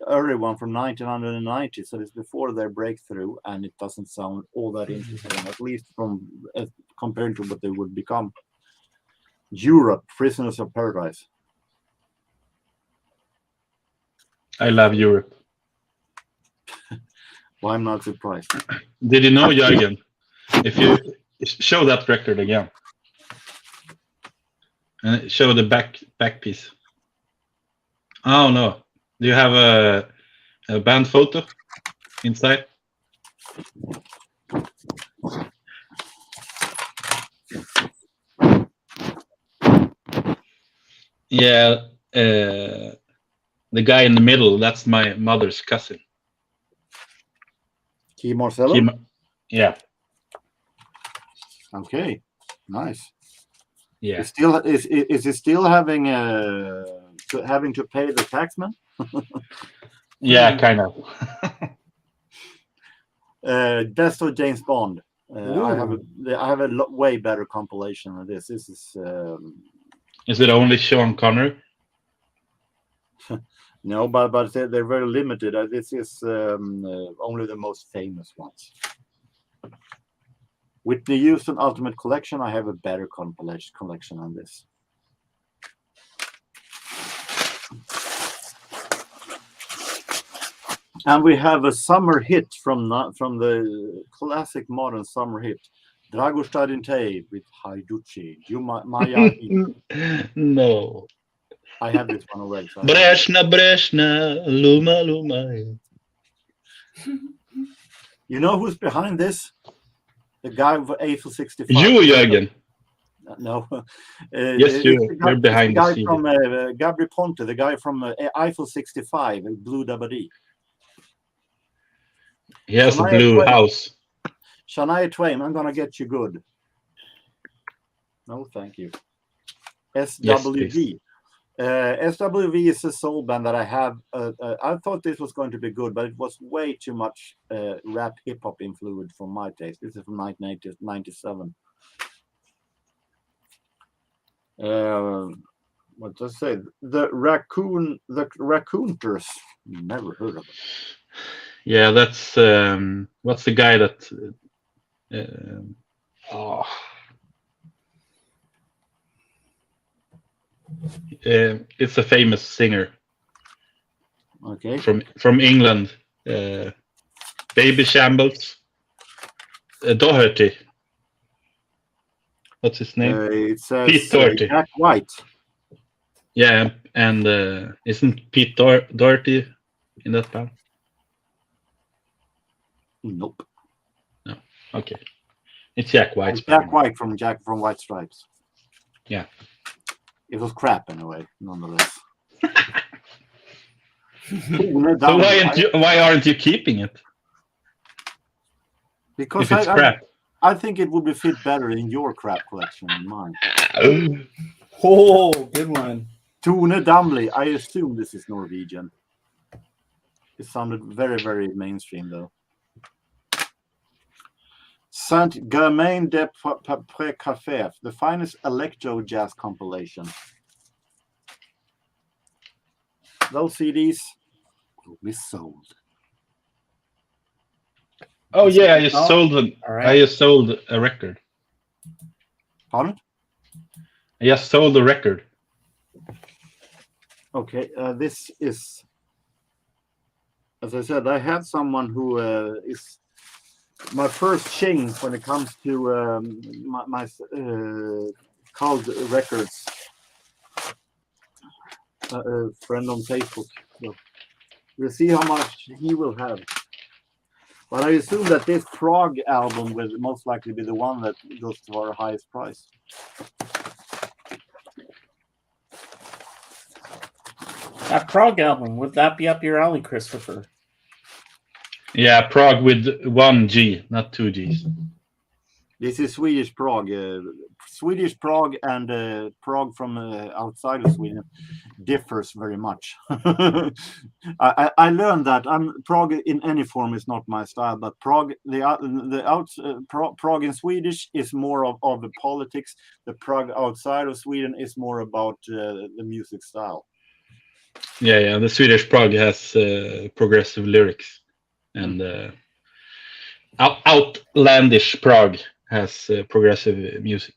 S8: early one from 1990, so it's before their breakthrough, and it doesn't sound all that interesting, at least from compared to what they would become. Europe, Prisoners of Paradise.
S10: I love Europe.
S8: Well, I'm not surprised.
S10: Did you know, Jürgen? If you show that record again, and show the back piece. Oh no! Do you have a band photo inside? Yeah, the guy in the middle, that's my mother's cousin.
S8: Key Marcello?
S10: Yeah.
S8: Okay, nice.
S10: Yeah.
S8: Is he still having to pay the taxman?
S10: Yeah, kind of.
S8: Best of James Bond. I have a way better compilation of this. This is.
S10: Is it only Sean Connery?
S8: No, but they're very limited. This is only the most famous ones. With the Houston Ultimate Collection, I have a better compilation collection on this. And we have a summer hit from the classic modern summer hit, Dragostad Intei with Haiducci. Maya.
S10: No.
S8: I have this one already. So
S10: Breshna, Luma.
S8: You know who's behind this? The guy of Eiffel 65.
S10: You, Jürgen.
S8: No.
S10: Yes, you're behind the scene.
S8: From Gabri Ponte, the guy from Eiffel 65, Blue Dabadi.
S10: He has a blue house.
S8: Shania Twain, I'm gonna get you good. No, thank you. SWV. SWV is a soul band that I have. I thought this was going to be good, but it was way too much rap hip hop influence for my taste. This is from 1997. What does it say? The Raccooners. Never heard of it.
S10: Yeah, that's what's the guy that? It's a famous singer.
S8: Okay.
S10: From England. Baby Shambles. Doherty. What's his name?
S8: It says
S10: Pete Doherty.
S8: Jack White.
S10: Yeah, and isn't Pete Doherty in that band?
S8: Nope.
S10: No. Okay. It's Jack White.
S8: Jack White from White Stripes.
S10: Yeah.
S8: It was crap anyway, nonetheless.
S10: So why aren't you keeping it?
S8: Because
S10: if it's crap.
S8: I think it would be fit better in your crap collection than mine.
S1: Oh, good one.
S8: Tone Damli. I assume this is Norwegian. It sounded very, very mainstream though. Saint-Germain des Prés-Cafés, the finest electro jazz compilation. Those CDs will be sold.
S10: Oh
S1: Is
S10: yeah,
S1: it-
S10: I just
S1: oh,
S10: sold an,
S1: all
S10: I
S1: right.
S10: just sold a record.
S8: Pardon?
S10: I just sold a record.
S8: Okay, this is, as I said, I have someone who is my first change when it comes to my called records. A friend on Facebook. So we'll see how much he will have. But I assume that this Prague album will most likely be the one that goes to our highest price.
S1: That Prague album, would that be up your alley, Christopher?
S10: Yeah, Prague with 1 G, not 2 Gs.
S8: This is Swedish Prague. Swedish Prague and Prague from outside of Sweden differs very much. I learned that Prague in any form is not my style, but Prague, Prague in Swedish is more of the politics. The Prague outside of Sweden is more about the music style.
S10: Yeah. The Swedish Prague has progressive lyrics, and outlandish Prague has progressive music.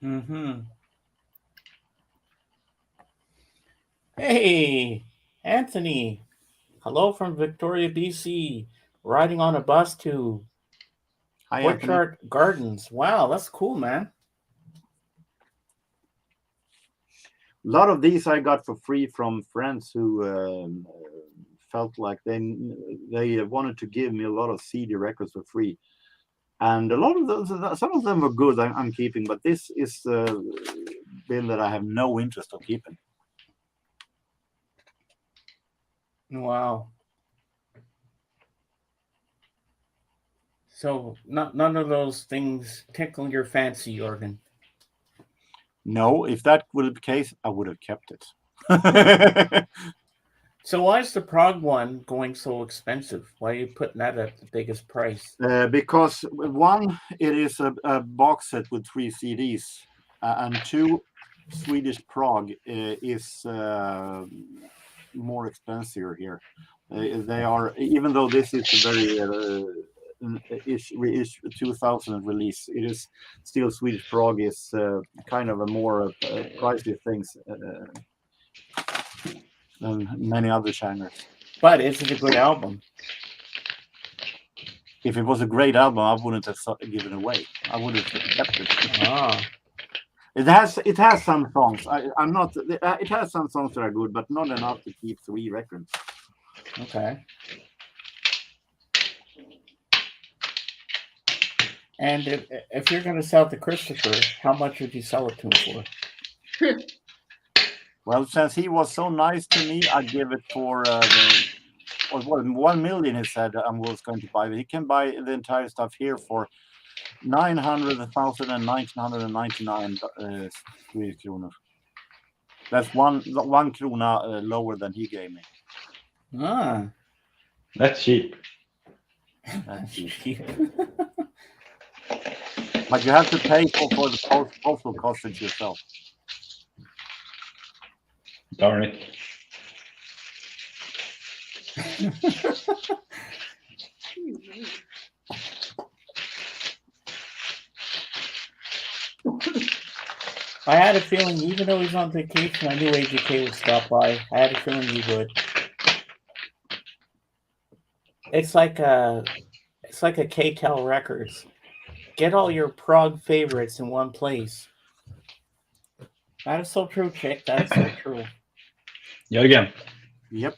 S1: Mm-hmm. Hey, Anthony. Hello from Victoria, BC. Riding on a bus to
S8: Hi, Anthony.
S1: Orchard Gardens. Wow, that's cool, man.
S8: A lot of these I got for free from friends who felt like they wanted to give me a lot of CD records for free, and a lot of those, some of them were good. I'm keeping, but this is bin that I have no interest of keeping.
S1: Wow. So none of those things tickle your fancy, Jorgen.
S8: No, if that would be the case, I would have kept it.
S1: So why is the Prague one going so expensive? Why are you putting that at the biggest price?
S8: Because one, it is a box set with 3 CDs, and 2, Swedish Prague is more expensive here. They are, even though this is a very 2000 release, it is still Swedish Prague is kind of a more pricey things than many other genres.
S1: But is it a good album?
S8: If it was a great album, I wouldn't have given it away. I would have kept it.
S1: Ah.
S8: It has some songs. I'm not. It has some songs that are good, but not enough to keep 3 records.
S1: Okay. And if you're going to sell it to Christopher, how much would you sell it to him for?
S8: Well, since he was so nice to me, I'd give it for 1 million. He said I was going to buy it. He can buy the entire stuff here for 900,000 and 1,999 Swedish kronor. That's one krona lower than he gave me.
S1: Ah.
S10: That's cheap.
S8: That's cheap. But you have to pay for the postal postage yourself.
S10: Darn it.
S1: I had a feeling, even though he's on vacation, I knew AJK would stop by. I had a feeling he would. It's like a K-Tel Records. Get all your Prague favorites in one place. That is so true, Chick. That is so true.
S10: Jörgen.
S8: Yep.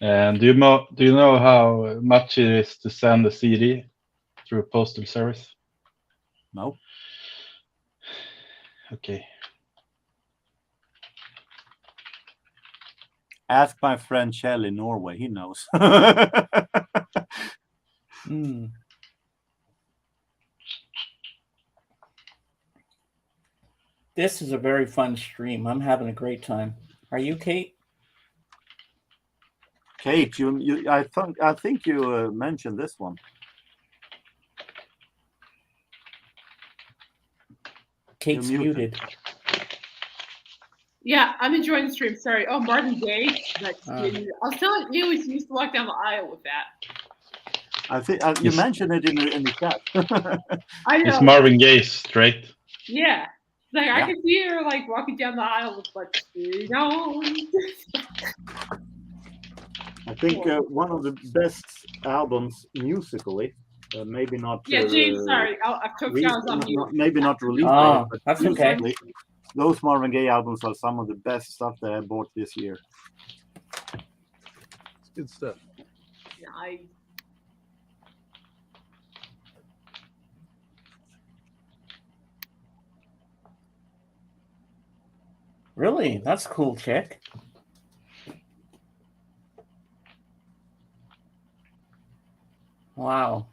S10: And do you know how much it is to send a CD through a postal service?
S8: No.
S10: Okay.
S8: Ask my friend Kjell in Norway. He knows.
S1: This is a very fun stream. I'm having a great time. Are you, Kate?
S8: Kate, I think you mentioned this one.
S1: Kate's muted.
S6: Yeah, I'm enjoying the stream. Sorry. Oh, Marvin Gaye. I was telling you, we used to walk down the aisle with that.
S8: I think you mentioned it in the chat.
S6: I know.
S10: It's Marvin Gaye straight.
S6: Yeah. Like I
S8: Yeah.
S6: can see her like walking down the aisle with like speed on.
S8: I think one of the best albums musically, maybe not.
S6: Yeah, James, sorry. I took sounds on you.
S8: Maybe not released,
S1: Oh,
S8: but
S1: that's okay.
S8: musically, those Marvin Gaye albums are some of the best stuff that I bought this year.
S2: It's good stuff.
S6: Nice.
S1: Really? That's cool, chick. Wow.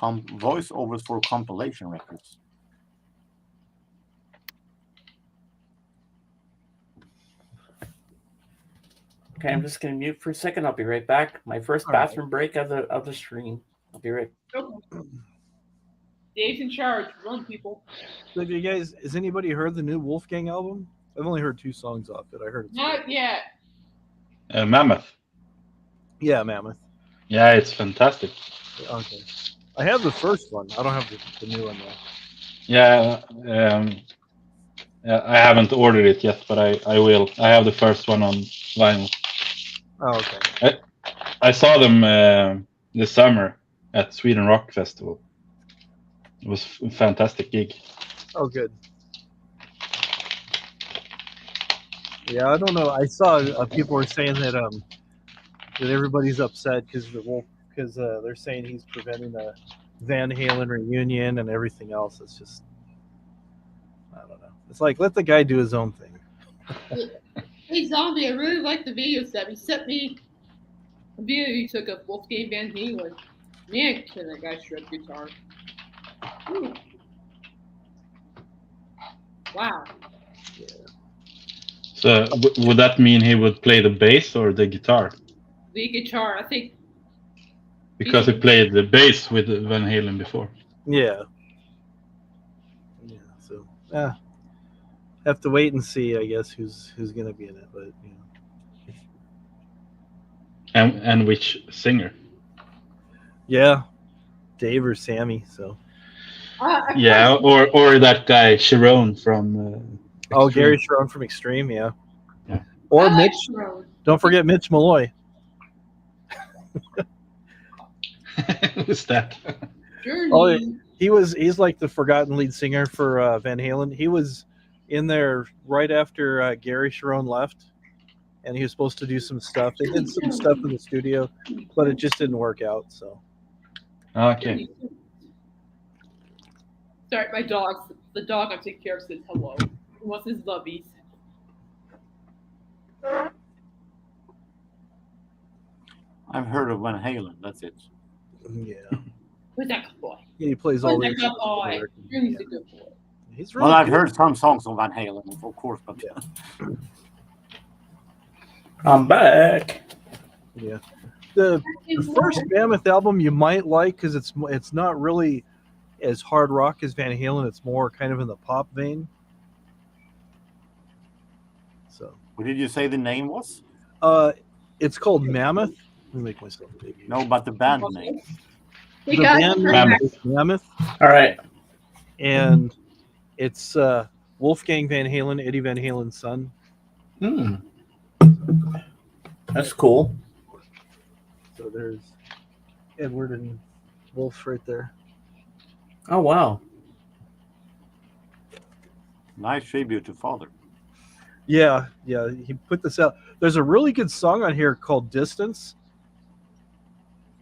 S8: Voiceovers for compilation records.
S1: Okay, I'm just gonna mute for a second. I'll be right back. My first
S2: All right.
S1: bathroom break of the stream. I'll be right.
S6: Okay. Dave's in charge. Run, people.
S2: So have you guys? Has anybody heard the new Wolfgang album? I've only heard 2 songs off it. I heard it's
S6: Not yet.
S10: Mammoth.
S2: Yeah, Mammoth.
S10: Yeah, it's fantastic.
S2: Okay. I have the first one. I don't have the new one though.
S10: Yeah, I haven't ordered it yet, but I will. I have the first one on vinyl.
S2: Oh, okay.
S10: I saw them this summer at Sweden Rock Festival. It was a fantastic gig.
S2: Oh, good. Yeah, I don't know. I saw people were saying that that everybody's upset because they're saying he's preventing a Van Halen reunion and everything else. It's just, I don't know. It's like, let the guy do his own thing.
S6: Hey, Zombie, I really like the video set. He sent me a video he took of Wolfgang Van Halen. Man, can that guy shred guitar. Ooh. Wow.
S10: So would that mean he would play the bass or the guitar?
S6: The guitar, I think.
S10: Because he played the bass with Van Halen before.
S2: Yeah. Yeah. So, have to wait and see, I guess, who's gonna be in it. But
S10: And which singer?
S2: yeah, Dave or Sammy. So.
S10: Yeah, or that guy Sharon from.
S2: Gary Sharon from Extreme, yeah.
S6: I
S2: Or
S6: like
S2: Mitch.
S6: Sharon.
S2: Don't forget Mitch Malloy.
S10: Who's that?
S6: Journey.
S2: He's like the forgotten lead singer for Van Halen. He was in there right after Gary Sharon left, and he was supposed to do some stuff. They did some stuff in the studio, but it just didn't work out. So.
S10: Okay.
S6: Sorry, my dog. The dog I take care of says hello. He wants his lubbies.
S8: I've heard of Van Halen. That's it.
S2: Yeah.
S6: Who's that good boy?
S2: Yeah, he plays all
S6: Who's
S2: these.
S6: that good boy? Journey's a good boy.
S2: He's really
S8: Well, I've
S2: good.
S8: heard some songs of Van Halen, of course, but
S1: I'm back.
S2: Yeah. The first Mammoth album you might like because it's not really as hard rock as Van Halen. It's more kind of in the pop vein. So.
S8: what did you say the name was?
S2: It's called Mammoth. Let me make myself big.
S8: No, but the band name.
S6: Hey,
S2: The
S6: guys,
S2: band
S6: I'm
S2: name
S6: back.
S2: is Mammoth,
S1: All right.
S2: and it's Wolfgang Van Halen, Eddie Van Halen's son.
S1: That's cool.
S2: So there's Edward and Wolf right there.
S1: Oh wow.
S8: Nice tribute to Father.
S2: Yeah, he put this out. There's a really good song on here called Distance.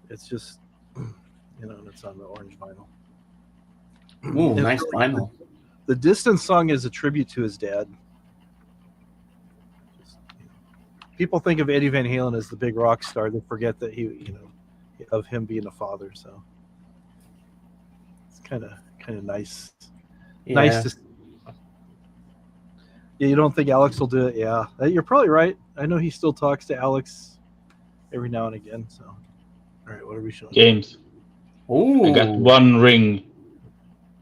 S2: It's just, and it's on the orange vinyl.
S1: Ooh,
S2: It's
S1: nice
S2: really
S1: vinyl.
S2: good. The Distance song is a tribute to his dad. People think of Eddie Van Halen as the big rock star. They forget that of him being a father. So it's kind of nice.
S1: Yeah.
S2: Nice to see. Yeah, you don't think Alex will do it? Yeah, you're probably right. I know he still talks to Alex every now and again. So, all right, what are we showing?
S10: James.
S1: Ooh.
S10: I got one ring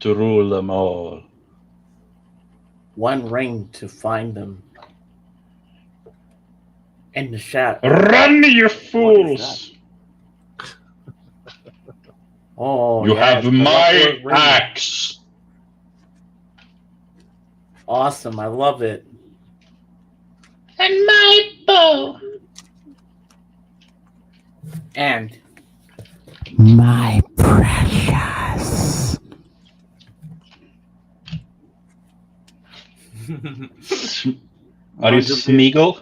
S10: to rule them all.
S1: One ring to find them. In the shadow.
S10: Run, you
S8: What is
S10: fools!
S1: Oh,
S10: You
S1: yeah,
S10: have
S1: it's the
S10: my
S1: Lord of the Rings.
S10: axe.
S1: Awesome. I love it.
S10: And my bow.
S1: And
S11: My precious.
S10: Are you
S8: Going to be
S10: Smeagol?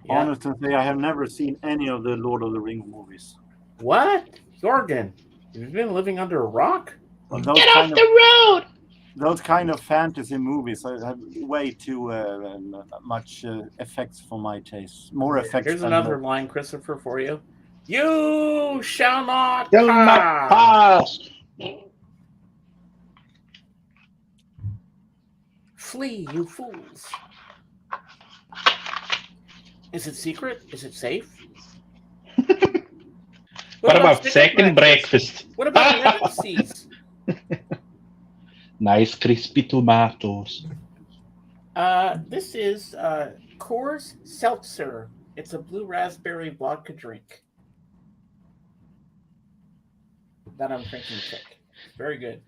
S1: yeah.
S8: honest and say I have never seen any of the Lord of the Rings movies.
S1: What? Jorgen, you've been living under a rock?
S8: Well,
S10: Get off the road!
S8: those kind of fantasy movies have way too much effects for my taste. More effects.
S1: Here's
S8: than
S1: another line, Christopher, for you. You shall not
S10: Shall not
S1: pass.
S10: pass.
S1: Flee, you fools. Is it secret? Is it safe?
S10: What about second breakfast?
S1: What about ellipses?
S10: Nice crispy tomatoes.
S1: This is Coors Seltzer. It's a blue raspberry vodka drink that I'm drinking quick. Very good.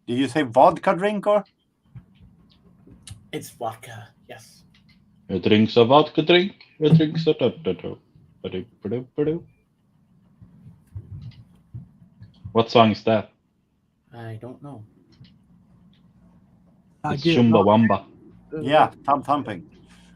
S8: Did you say vodka drink or?
S1: It's vodka, yes.
S10: Who drinks a vodka drink? Who drinks a What song is that?
S1: I don't know.
S10: It's Chumbawamba.
S8: Yeah, thumping.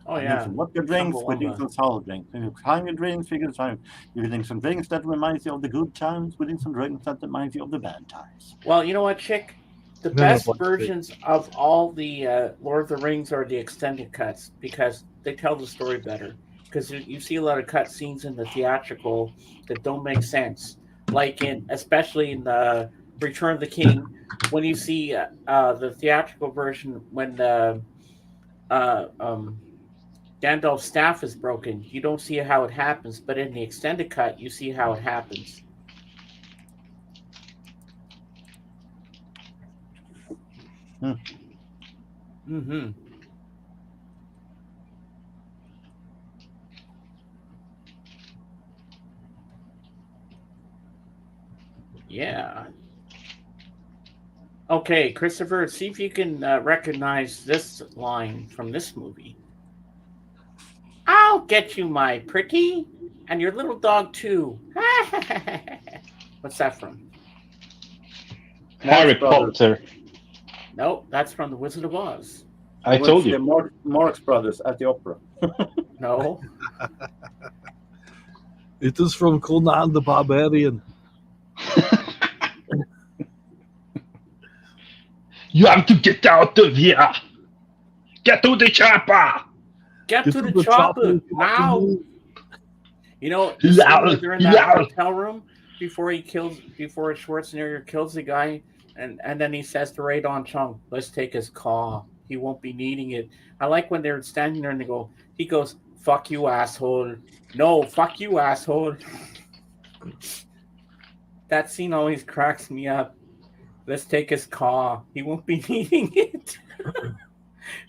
S1: Oh, yeah.
S8: Vodka drinks, we drink
S1: Chumbawamba.
S8: some sour drinks. Hunger drinks, we drink some drinks that remind you of the good times. We drink some drinks that remind you of the bad times.
S1: Well, you know what, Chick? The
S2: No,
S1: best
S2: no, but-
S1: versions of all the Lord of the Rings are the extended cuts because they tell the story better. Because you see a lot of cut scenes in the theatrical that don't make sense, like especially in the Return of the King, when you see the theatrical version when Gandalf's staff is broken, you don't see how it happens, but in the extended cut, you see how it happens. Mm-hmm. Yeah. Okay, Christopher, see if you can recognize this line from this movie. I'll get you, my pretty, and your little dog too. What's that from?
S10: Harry
S8: Brothers.
S10: Potter.
S1: Nope, that's from The Wizard of Oz.
S10: I told you.
S8: Marx Brothers at the opera.
S1: No.
S2: It is from Conan the Barbarian.
S10: You have to get out of here. Get to the chopper.
S1: Get
S2: Get
S1: to
S2: to
S1: the
S2: the
S1: chopper
S2: chopper,
S1: now.
S2: chopper.
S1: You know, the scene
S10: Loud,
S1: where they're in that
S10: loud.
S1: hotel room before Schwarzenegger kills the guy, and then he says to Ray Don Chung, "Let's take his car. He won't be needing it." I like when they're standing there and he goes, "Fuck you, asshole." No, fuck you, asshole. That scene always cracks me up. Let's take his car. He won't be needing it.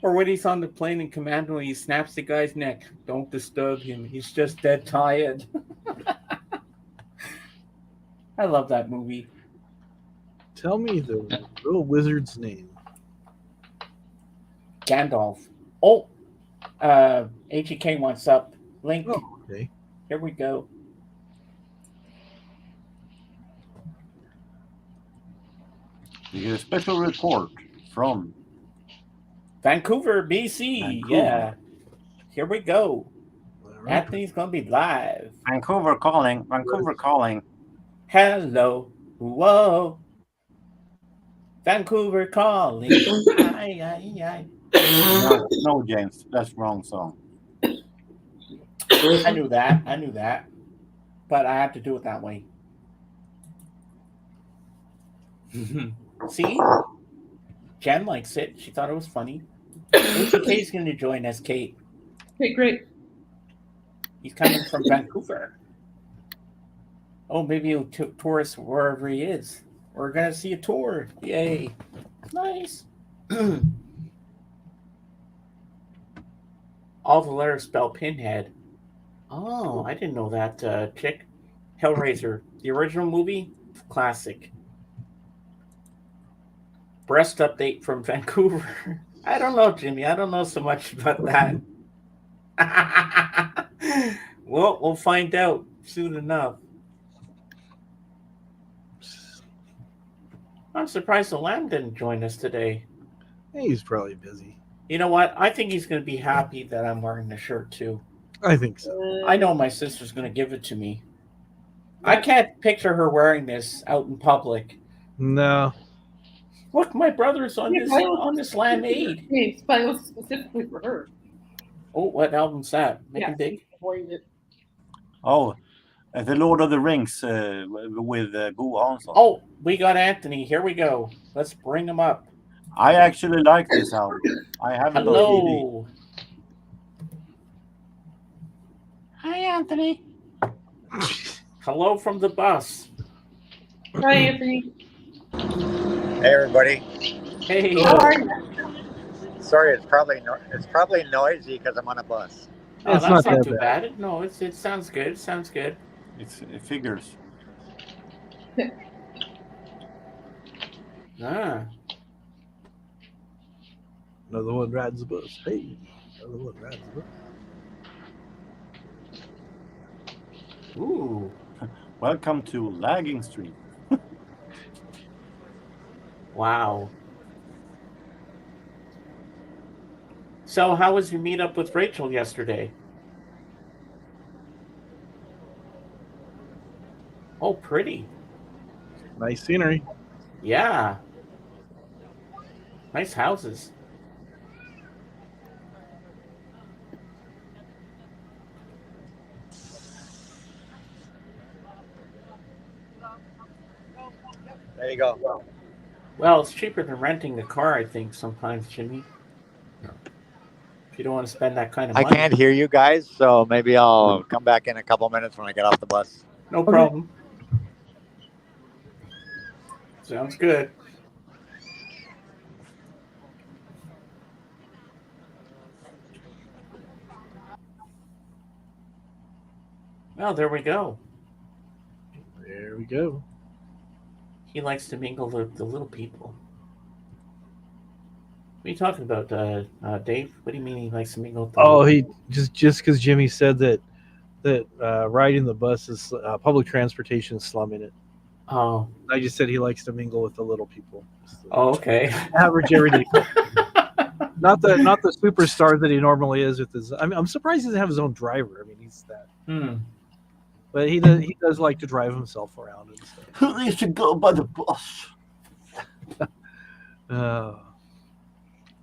S1: Or when he's on the plane in Commando, he snaps the guy's neck. Don't disturb him. He's just dead tired. I love that movie.
S2: Tell me the real wizard's name.
S1: Gandalf. Oh, AGK wants up. Link.
S2: Oh, okay.
S1: Here we go.
S8: You get a special report from
S1: Vancouver, BC.
S8: Vancouver.
S1: Yeah. Here we go.
S2: All right.
S1: Anthony's going to be live.
S8: Vancouver calling. Vancouver calling.
S1: Hello. Whoa. Vancouver calling. Aye, aye, aye.
S8: No, James, that's wrong song.
S1: I knew that. But I had to do it that way. See? Jen likes it. She thought it was funny. ATK's going to join us, Kate.
S6: Okay, great.
S1: He's coming from Vancouver. Oh, maybe he'll tour us wherever he is. We're going to see a tour. Yay. Nice. All the letters spell pinhead. Oh, I didn't know that chick. Hellraiser, the original movie, classic. Breast update from Vancouver. I don't know, Jimmy. I don't know so much about that. Well, we'll find out soon enough. I'm surprised the Lamb didn't join us today.
S2: He's probably busy.
S1: You know what? I think he's going to be happy that I'm wearing the shirt too.
S2: I think so.
S1: I know my sister's going to give it to me. I can't picture her wearing this out in public.
S2: No.
S1: Look, my brother's on this Lamb Aid.
S6: It's probably specifically for her.
S1: Oh, what album's that? Making
S6: Yeah,
S1: Big?
S8: Oh, the Lord of the Rings with Bo Hansson.
S1: Oh, we got Anthony. Here we go. Let's bring him up.
S8: I actually like this album. I have it on CD.
S1: Hello.
S8: Hi, Anthony.
S1: Hello from the bus.
S6: Hi, Anthony.
S12: Hey, everybody.
S1: Hey.
S6: How are you?
S12: Sorry, it's probably noisy because I'm on a bus.
S1: Oh,
S2: It's
S1: that's
S2: not
S1: not
S2: that
S1: too
S2: bad.
S1: bad. No, it sounds good. It sounds good.
S8: It figures.
S1: Ah.
S2: Another one rides the bus. Hey, another one rides the bus.
S1: Ooh.
S8: Welcome to Lagging Street.
S1: Wow. So, how was your meetup with Rachel yesterday? Oh, pretty.
S2: Nice scenery.
S1: Yeah. Nice houses.
S12: There you go.
S1: Well, it's cheaper than renting a car, I think, sometimes, Jimmy. If you don't want to spend that kind of
S12: I
S1: money.
S12: can't hear you guys, so maybe I'll come back in a couple minutes when I get off the bus.
S1: No problem. Sounds good. Well, there we go.
S2: There we go.
S1: He likes to mingle with the little people. What are you talking about, Dave? What do you mean he likes to mingle with the
S2: Oh,
S1: little
S2: he
S1: people?
S2: just because Jimmy said that riding the bus is public transportation is slumming it.
S1: Oh.
S2: I just said he likes to mingle with the little people.
S1: Oh, okay.
S2: Average everyday. not the superstar that he normally is with his. I mean, I'm surprised he doesn't have his own driver. I mean, he's that. But he does like to drive himself around and stuff.
S8: Who needs to go by the bus?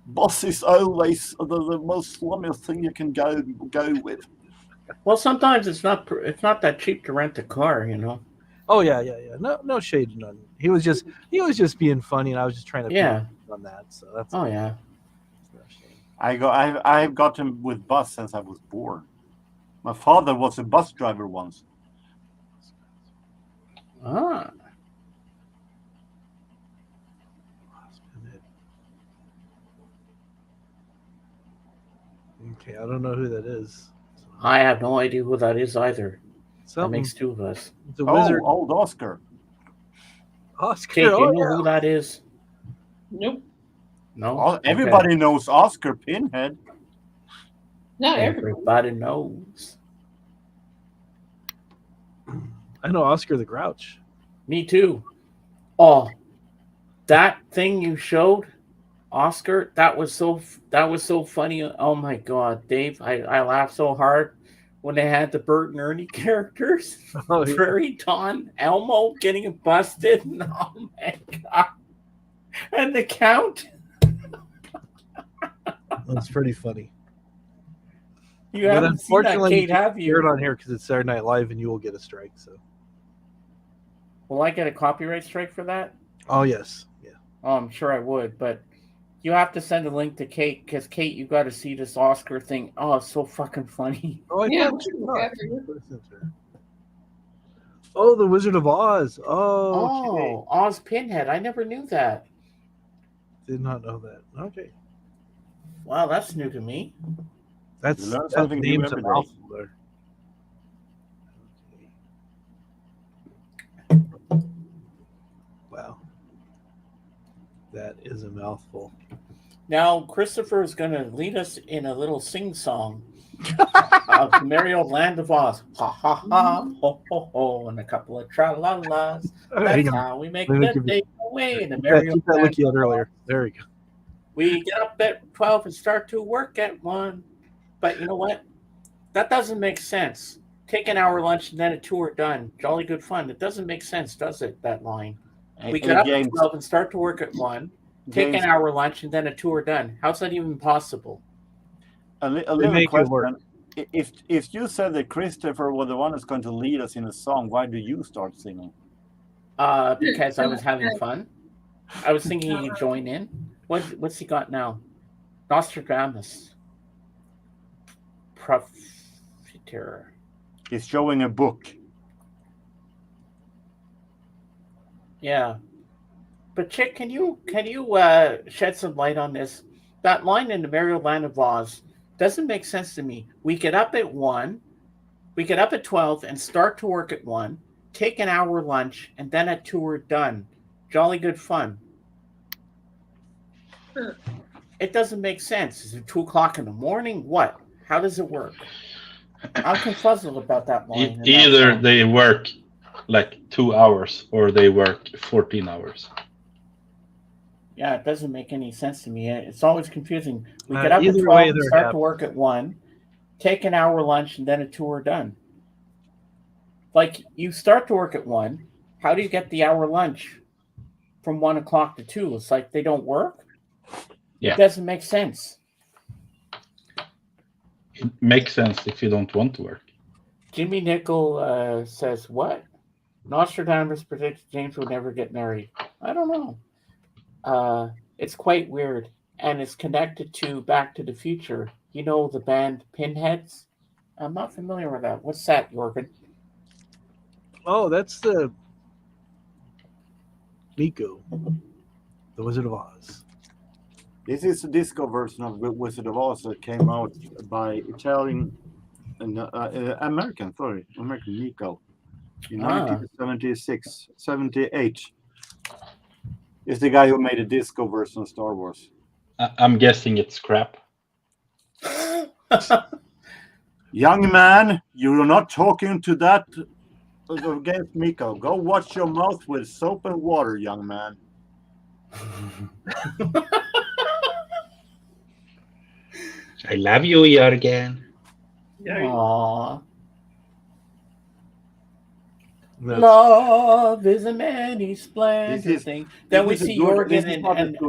S8: Bus is always the most slummiest thing you can go with.
S1: Well, sometimes it's not that cheap to rent a car, you know.
S2: Oh yeah. No shade, none. He was just being funny, and I was just trying to on that. So that's.
S1: Oh yeah.
S8: I've got him with bus since I was born. My father was a bus driver once.
S1: Ah.
S2: Okay, I don't know who that is.
S1: I have no idea who that is either.
S2: Something.
S1: That makes two of us.
S2: The wizard.
S8: Old Oscar.
S2: Oscar.
S1: Kate, you know who that is?
S6: Nope.
S1: No.
S8: Everybody knows Oscar Pinhead.
S6: Not
S1: everybody knows.
S2: I know Oscar the Grouch.
S1: Me too. Oh, that thing you showed, Oscar, that was so funny. Oh my God, Dave, I laughed so hard when they had the Bert and Ernie characters.
S2: Oh, yeah.
S1: Prairie Don, Elmo getting busted. Oh my God. And the Count.
S2: That's pretty funny.
S1: You haven't seen that, Kate, have you?
S2: Hear it on here because it's Saturday Night Live, and you will get a strike. So.
S1: Will I get a copyright strike for that?
S2: Oh yes, yeah.
S1: Oh, I'm sure I would, but you have to send a link to Kate because Kate, you got to see this Oscar thing. Oh, it's so fucking funny.
S2: Oh,
S6: Yeah.
S2: Oh, the Wizard of Oz.
S1: Oh, Oz Pinhead. I never knew that.
S2: Did not know that. Okay.
S1: Wow, that's new to me.
S2: That name's a mouthful there. That is a mouthful.
S1: Now, Christopher is going to lead us in a little sing song of the merry old land of Oz. Ha ha ha, ho ho ho, and a couple of tra la las. That's
S2: Hang on.
S1: how we make
S2: Let me
S1: the
S2: give you-
S1: day away in the
S2: Keep
S1: merry old
S2: that
S1: land
S2: looky out
S1: of
S2: earlier.
S1: Oz.
S2: There we go.
S1: We get up at 12 and start to work at 1. But you know what? That doesn't make sense. Take an hour lunch and then a tour done. Jolly good fun. It doesn't make sense, does it, that line? We get up at
S8: James,
S1: 12 and start to work at 1. Take
S8: James,
S1: an hour lunch and then a tour done. How's that even possible?
S8: a
S2: They
S8: little
S2: make it work.
S8: question. If you said that Christopher was the one who's going to lead us in a song, why do you start singing?
S1: Because I was having fun. I was thinking he'd join in. What's he got now? Nostradamus. Profiteer.
S8: He's showing a book.
S1: Yeah. But Chick, can you shed some light on this? That line in the Merry Land of Oz doesn't make sense to me. We get up at 1, we get up at 12 and start to work at 1, take an hour lunch, and then a tour done. Jolly good fun. It doesn't make sense. Is it 2 o'clock in the morning? What? How does it work? I'm confuzzled about that line. in that
S10: Either
S1: song.
S10: they work like 2 hours or they work 14 hours.
S1: Yeah, it doesn't make any sense to me. It's always confusing. We get up at
S2: Either
S1: 12
S2: way,
S1: and
S2: they're
S1: start
S2: happy.
S1: to work at 1, take an hour lunch, and then a tour done. Like, you start to work at 1. How do you get the hour lunch from 1 o'clock to 2? It's like they don't work?
S10: Yeah.
S1: It doesn't make sense.
S10: It makes sense if you don't want to work.
S1: Jimmy Nickel says, what? Nostradamus predicted James would never get married. I don't know. It's quite weird, and it's connected to Back to the Future. You know the band Pinheads? I'm not familiar with that. What's that, Jorgen?
S2: Oh, that's the Miko, the Wizard of Oz.
S8: This is a disco version of the Wizard of Oz that came out by Italian and American Nico in 1976, 78. Is the guy who made a disco version of Star Wars.
S10: I'm guessing it's crap.
S8: Young man, you're not talking to that against Miko. Go wash your mouth with soap and water, young man.
S10: I love you, Jörgen.
S1: Aww. Love is a many splendid thing. Then we see Jorgen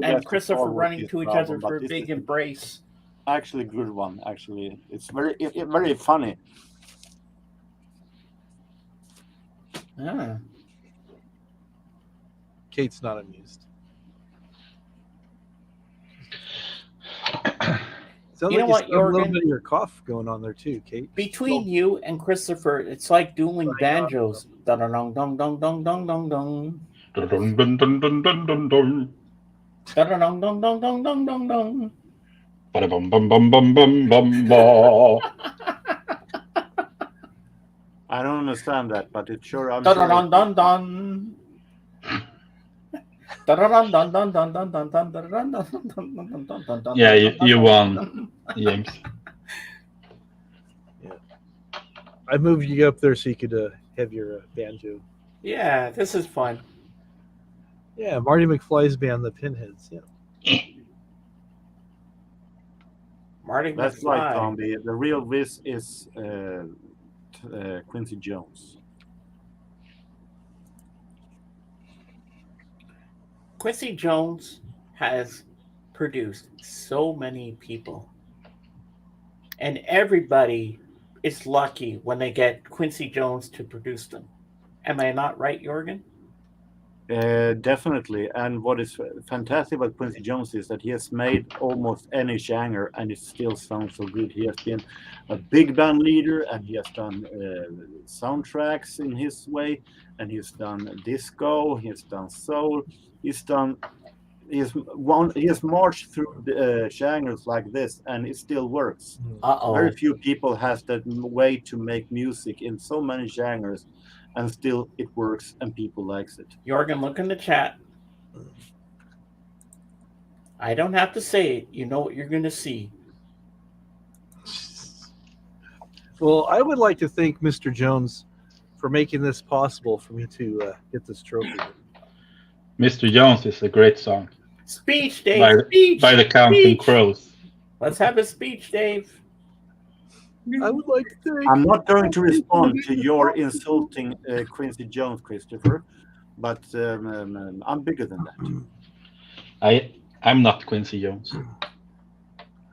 S1: and Christopher running to each other for a big embrace.
S8: Actually, good one. Actually, it's very funny.
S1: Ah.
S2: Kate's not amused. Sounds
S1: You know what,
S2: like you still have a little
S1: Jorgen?
S2: bit of your cough going on there too, Kate.
S1: Between you and Christopher, it's like dueling banjos. Dun dun dun dun dun dun dun.
S10: Dun, dun, dun, dun, dun, dun, dun, dun.
S1: Dun dun dun dun dun dun dun dun.
S10: Ba-da-bum, bum, bum, bum, bum, bum, ba.
S8: I don't understand that, but it's sure. I'm
S1: Dun
S8: sure.
S1: dun dun dun. Dun dun dun dun dun dun dun dun dun dun dun dun dun dun.
S10: Yeah, you won, James.
S2: Yeah, I moved you up there so you could have your banjo.
S1: Yeah, this is fun.
S2: Yeah, Marty McFly's band, the Pinheads. Yeah.
S1: Marty
S8: That's right,
S1: McFly.
S8: Zombie. The real Viz is Quincy Jones.
S1: Quincy Jones has produced so many people. And everybody is lucky when they get Quincy Jones to produce them. Am I not right, Jorgen?
S8: Definitely. And what is fantastic about Quincy Jones is that he has made almost any genre and it still sounds so good. He has been a big band leader and he has done soundtracks in his way, and he's done disco, he has done soul, he has marched through the genres like this, and it still works.
S1: Uh-oh.
S8: Very few people has that way to make music in so many genres, and still it works and people likes it.
S1: Jorgen, look in the chat. I don't have to say it. You know what you're going to see.
S2: Well, I would like to thank Mr. Jones for making this possible for me to get this trophy.
S10: Mr. Jones is a great song
S1: Speech, Dave.
S10: by the Counting Crows.
S1: Let's have a speech, Dave.
S2: I would like to thank.
S7: I'm not going to respond to your insulting Quincy Jones, Christopher, but I'm bigger than that.
S10: I'm not Quincy Jones.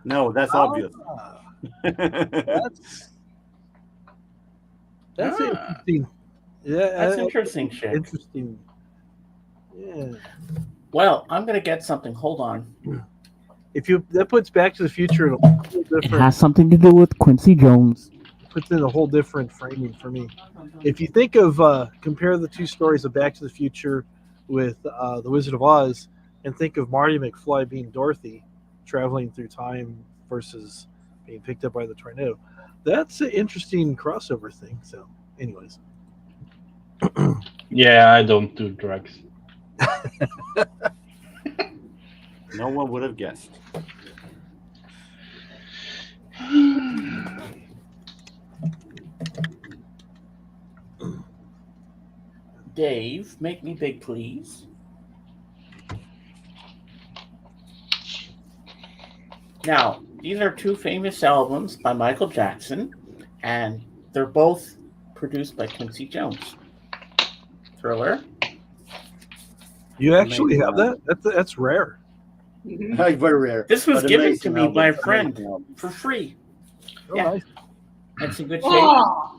S7: No, that's obvious.
S2: That's interesting. Yeah,
S1: That's interesting shit.
S2: Interesting. Yeah.
S1: Well, I'm gonna get something. Hold on.
S2: If you that puts Back to the Future in a whole different.
S11: It has something to do with Quincy Jones.
S2: Puts in a whole different framing for me. If you think of compare the two stories of Back to the Future with The Wizard of Oz, and think of Marty McFly being Dorothy, traveling through time versus being picked up by the tornado. That's an interesting crossover thing. So, anyways.
S10: Yeah, I don't do drugs.
S7: No one would have guessed.
S1: Dave, make me big, please. Now, these are two famous albums by Michael Jackson, and they're both produced by Quincy Jones. Thriller.
S2: You actually have that? That's rare.
S7: Very rare.
S1: This was
S7: But
S1: given
S7: amazing
S1: to me
S7: album.
S1: by a
S7: Amazing
S1: friend
S7: album.
S1: for free.
S2: Oh,
S1: Yeah.
S2: nice.
S1: That's in good shape.
S6: Oh,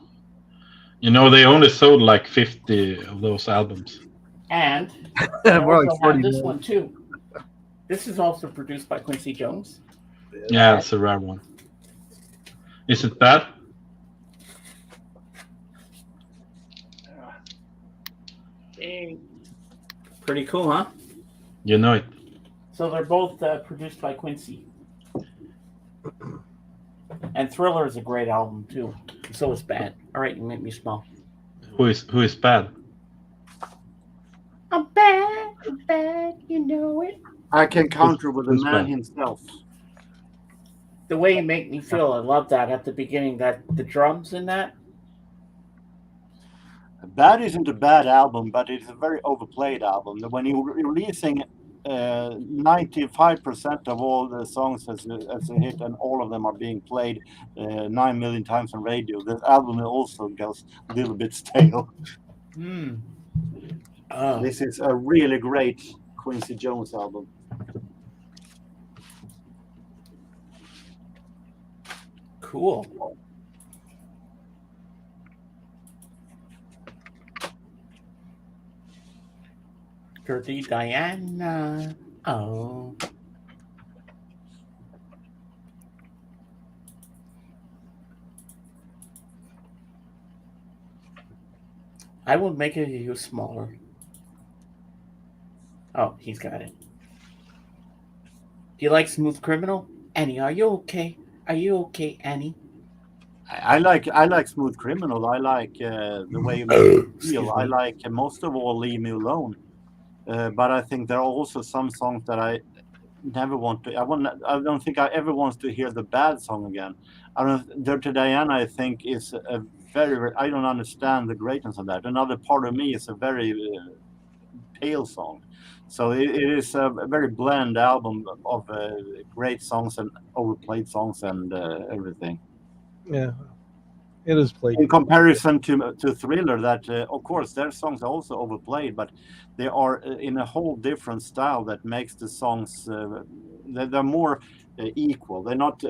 S10: You know, they only sold like 50 of those albums.
S1: And I
S2: More like
S1: also
S2: 40
S1: have this
S2: million.
S1: one too. This is also produced by Quincy Jones.
S10: Yeah, it's a rare one. Is it bad?
S6: dang.
S1: Pretty cool, huh?
S10: You know it.
S1: So they're both produced by Quincy. And Thriller is a great album too. So is Bad. All right, you make me smile.
S10: Who is bad?
S1: I'm bad, you know it.
S7: I can counter with the
S10: Who's
S7: man
S10: bad?
S7: himself.
S1: The way you make me feel, I love that at the beginning. That the drums in that.
S7: Bad isn't a bad album, but it's a very overplayed album. When you're releasing 95% of all the songs as a hit, and all of them are being played 9 million times on radio, this album also goes a little bit stale.
S1: Oh,
S7: This is a really great Quincy Jones album.
S1: cool. Dirty Diana. Oh. I will make it you smaller. Oh, he's got it. Do you like Smooth Criminal? Annie, are you okay? Are you okay, Annie?
S7: I like Smooth Criminal. I like the way you make me feel. I like most of all Leave Me Alone. But I think there are also some songs that I never want to. I don't think I ever want to hear the bad song again. I don't. Dirty Diana, I think, is a very. I don't understand the greatness of that. Another part of me is a very pale song. So it is a very blend album of great songs and overplayed songs and everything.
S2: Yeah, it is played.
S7: In comparison to Thriller, that of course their songs are also overplayed, but they are in a whole different style that makes the songs they're more equal. They're not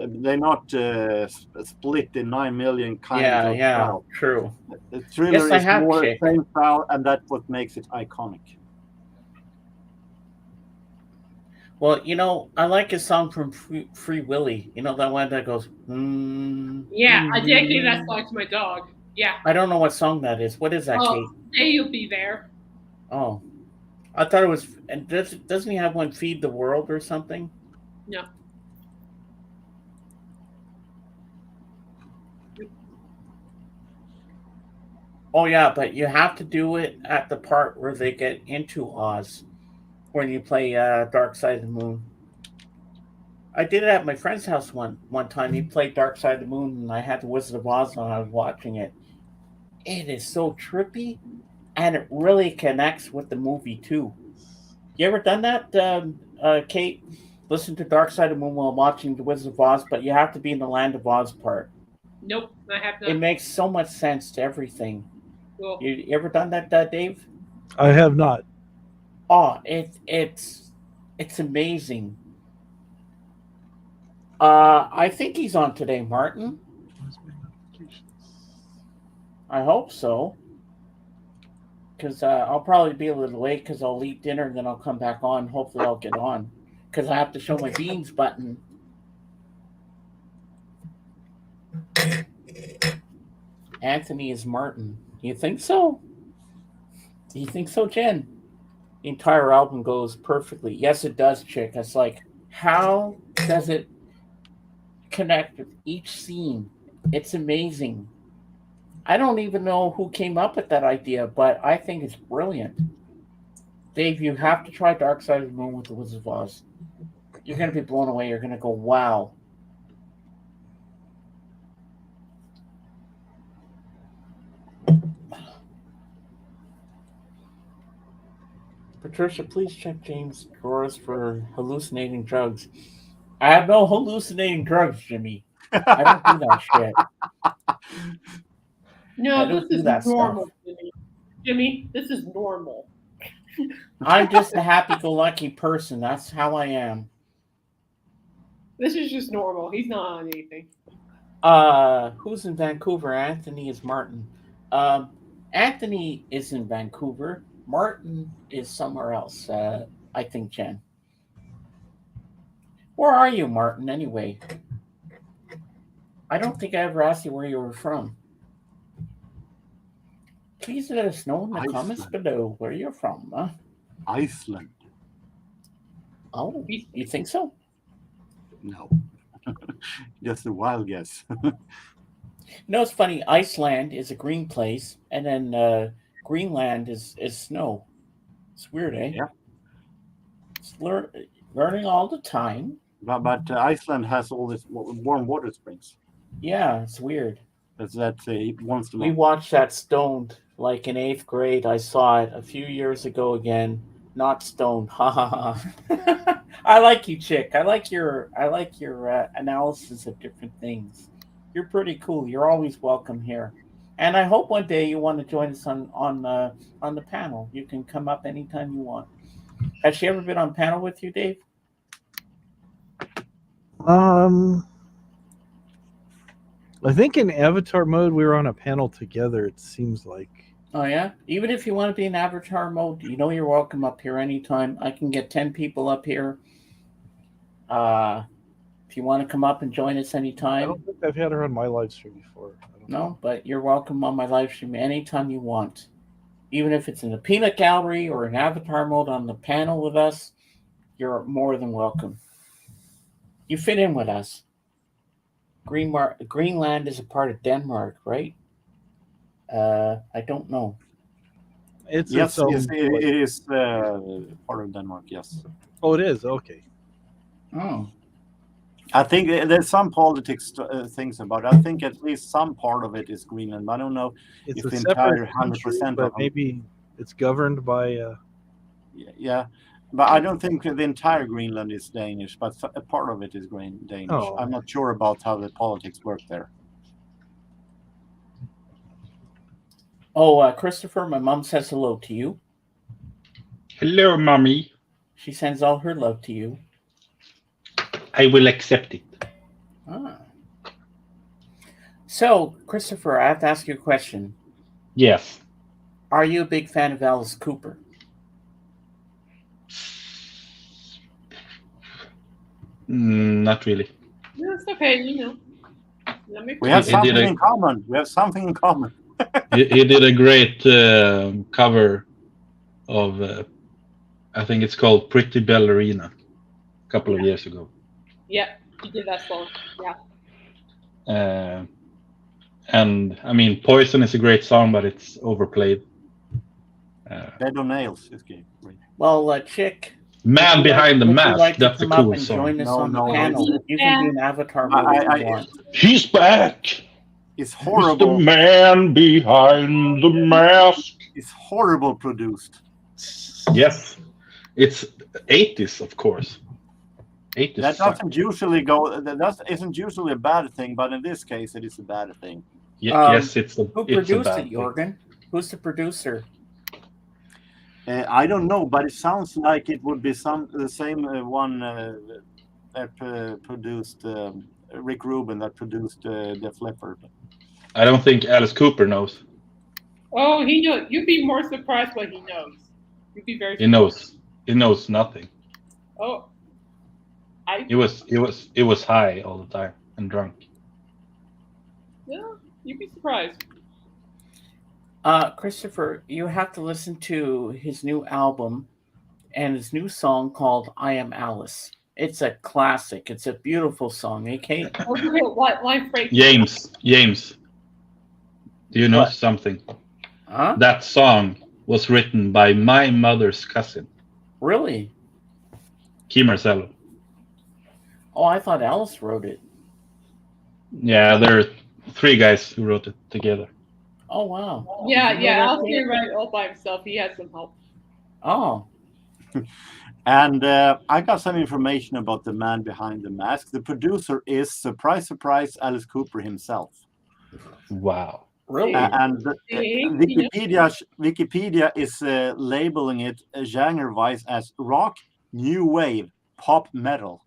S7: split in 9 million kinds of style.
S1: True.
S7: The Thriller
S1: Yes, I
S7: is
S1: have
S7: more
S1: checked.
S7: same style, and that's what makes it iconic.
S1: Well, you know, I like a song from Free Willy. You know that one that goes.
S6: Yeah, I dedicated that song to my dog. Yeah.
S1: I don't know what song that is. What is that, Kate?
S6: Oh, Say You'll Be There.
S1: Oh, I thought it was. And doesn't he have one, Feed the World or something?
S6: No.
S1: Oh yeah, but you have to do it at the part where they get into Oz, when you play Dark Side of the Moon. I did it at my friend's house one time. He played Dark Side of the Moon, and I had the Wizard of Oz on. I was watching it. It is so trippy, and it really connects with the movie too. You ever done that, Kate? Listen to Dark Side of the Moon while watching the Wizard of Oz, but you have to be in the Land of Oz part.
S6: Nope, I have not.
S1: It makes so much sense to everything.
S6: Cool.
S1: You ever done that, Dave?
S2: I have not.
S1: Oh, it's amazing. I think he's on today, Martin. I hope so. Because I'll probably be a little late because I'll eat dinner and then I'll come back on. Hopefully I'll get on. Because I have to show my beans button. Anthony is Martin. You think so? Do you think so, Jen? The entire album goes perfectly. Yes, it does, Chick. It's like, how does it connect with each scene? It's amazing. I don't even know who came up with that idea, but I think it's brilliant. Dave, you have to try Dark Side of the Moon with the Wizard of Oz. You're going to be blown away. You're going to go, wow. Patricia, please check James' drawers for hallucinating drugs. I have no hallucinating drugs, Jimmy. I don't do that shit.
S6: No, this is normal, Jimmy. Jimmy, this is normal.
S1: I'm just a happy-go-lucky person. That's how I am.
S6: This is just normal. He's not on anything.
S1: Who's in Vancouver? Anthony is Martin. Anthony is in Vancouver. Martin is somewhere else. I think, Jen. Where are you, Martin, anyway? I don't think I ever asked you where you were from. Please let us know in the comments below where you're from. Huh?
S8: Iceland.
S1: Oh, you think so?
S8: No. Just a wild guess.
S1: No, it's funny. Iceland is a green place, and then Greenland is snow. It's weird, eh?
S8: Yeah.
S1: It's learning all the time.
S8: But Iceland has all this warm water springs.
S1: Yeah, it's weird.
S8: That's once
S1: We watched that stoned, like in 8th grade. I saw it a few years ago again. Not stoned. Ha ha ha. I like you, Chick. I like your analysis of different things. You're pretty cool. You're always welcome here. And I hope one day you want to join us on the panel. You can come up anytime you want. Has she ever been on panel with you, Dave?
S2: I think in Avatar mode we were on a panel together. It seems like.
S1: Oh yeah. Even if you want to be in Avatar mode, you know you're welcome up here anytime. I can get 10 people up here. If you want to come up and join us anytime.
S2: I don't think I've had her on my live stream before.
S1: No, but you're welcome on my live stream anytime you want. Even if it's in the peanut gallery or in Avatar mode on the panel with us, you're more than welcome. You fit in with us. Greenland is a part of Denmark, right? I don't know.
S8: It is part of Denmark. Yes.
S2: Oh, it is. Okay.
S1: Oh.
S8: I think there's some politics things about it. I think at least some part of it is Greenland. I don't know
S2: it's
S8: if
S2: a
S8: the entire
S2: separate country,
S8: 100%
S2: but
S8: of it.
S2: maybe it's governed by.
S8: Yeah, but I don't think the entire Greenland is Danish, but a part of it is Danish.
S2: Oh.
S8: I'm not sure about how the politics work there.
S1: Oh, Christopher, my mom says hello to you.
S10: Hello, mommy.
S1: She sends all her love to you.
S10: I will accept it.
S1: Ah. So, Christopher, I have to ask you a question.
S10: Yes.
S1: Are you a big fan of Alice Cooper?
S10: Not really.
S6: No, it's okay. You know.
S8: We have something in common. We have something in common.
S10: he did a great cover of, I think it's called Pretty Ballerina, a couple of years ago.
S6: Yeah, he did that song. Yeah.
S10: And I mean, Poison is a great song, but it's overplayed.
S8: Bed on Nails is good.
S1: Well, Chick,
S10: Man behind the
S1: Would you
S10: mask.
S1: like to
S10: That's a
S1: come up
S10: cool
S1: and
S10: song.
S1: join us
S8: No,
S1: on the
S8: no, no,
S1: panel?
S8: it's-
S1: You can be an avatar mode if you want.
S10: He's back.
S8: It's
S10: It's the
S8: horrible.
S10: man behind the mask.
S8: It's horrible produced.
S10: Yes, it's 80s, of course. 80s.
S8: That
S10: suck.
S8: doesn't usually go. That isn't usually a bad thing, but in this case, it is a bad thing.
S10: Yes, it's a
S1: Who
S10: it's a
S1: produced
S10: bad
S1: it,
S10: thing.
S1: Jorgen? Who's the producer?
S8: I don't know, but it sounds like it would be the same one that produced Rick Rubin that produced Def Leppard.
S10: I don't think Alice Cooper knows.
S6: Oh, he knows. You'd be more surprised what he knows. You'd be very.
S10: He knows. He knows nothing.
S6: Oh,
S10: It was high all the time and drunk.
S6: Yeah, you'd be surprised.
S1: Christopher, you have to listen to his new album and his new song called I Am Alice. It's a classic. It's a beautiful song, okay?
S6: Line break.
S10: James, do you know
S1: What?
S10: something?
S1: Huh?
S10: That song was written by my mother's cousin,
S1: Really?
S10: Key Marcello.
S1: Oh, I thought Alice wrote it.
S10: Yeah, there are 3 guys who wrote it together.
S1: Oh, wow.
S6: Yeah,
S1: Did you know that,
S6: Alice
S1: Kate?
S6: didn't write it all by himself. He had some help.
S1: Oh.
S8: And I got some information about the man behind the mask. The producer is, surprise, surprise, Alice Cooper himself.
S10: Wow.
S1: Really?
S8: And Wikipedia is labeling it genre-wise as rock, new wave, pop metal.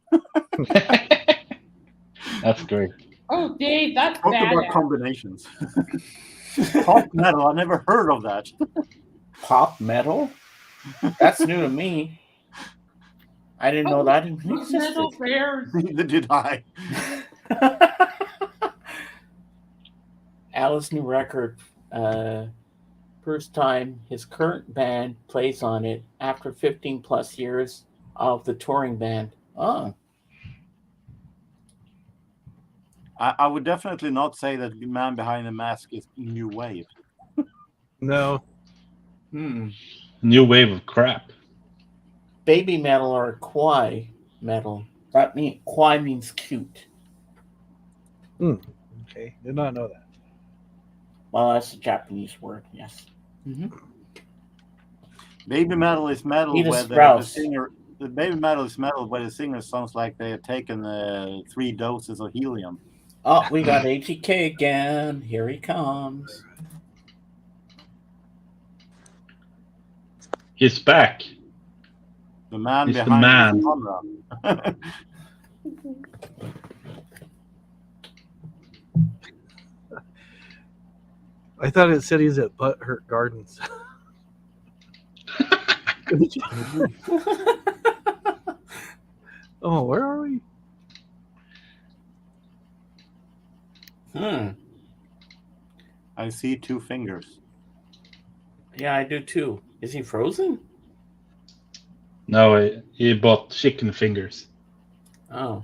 S10: That's great.
S6: Oh, Dave, that's
S8: Talk
S6: bad.
S8: about combinations. Pop metal, I never heard of that.
S1: Pop metal? That's new to me. I didn't know that even existed.
S6: Metal bears.
S8: Neither did I.
S1: Alice new record. First time his current band plays on it after 15 plus years of the touring band. Oh.
S8: I would definitely not say that the man behind the mask is new wave.
S2: No.
S10: New wave of crap.
S1: Baby metal or kwai metal. That kwai means cute.
S2: Okay, did not know that.
S1: Well, that's a Japanese word, yes.
S8: Baby metal is metal
S1: Edith
S8: where the
S1: Strauss.
S8: singer. The baby metal is metal where the singer sounds like they have taken 3 doses of helium.
S1: Oh, we got AGK again. Here he comes.
S8: He's back. The man
S10: He's the
S8: behind
S10: man.
S8: the camera.
S2: I thought it said he's at Butthurt Gardens. Oh, where are we?
S8: I see 2 fingers.
S1: Yeah, I do too. Is he frozen?
S10: No, he bought chicken fingers.
S1: Oh.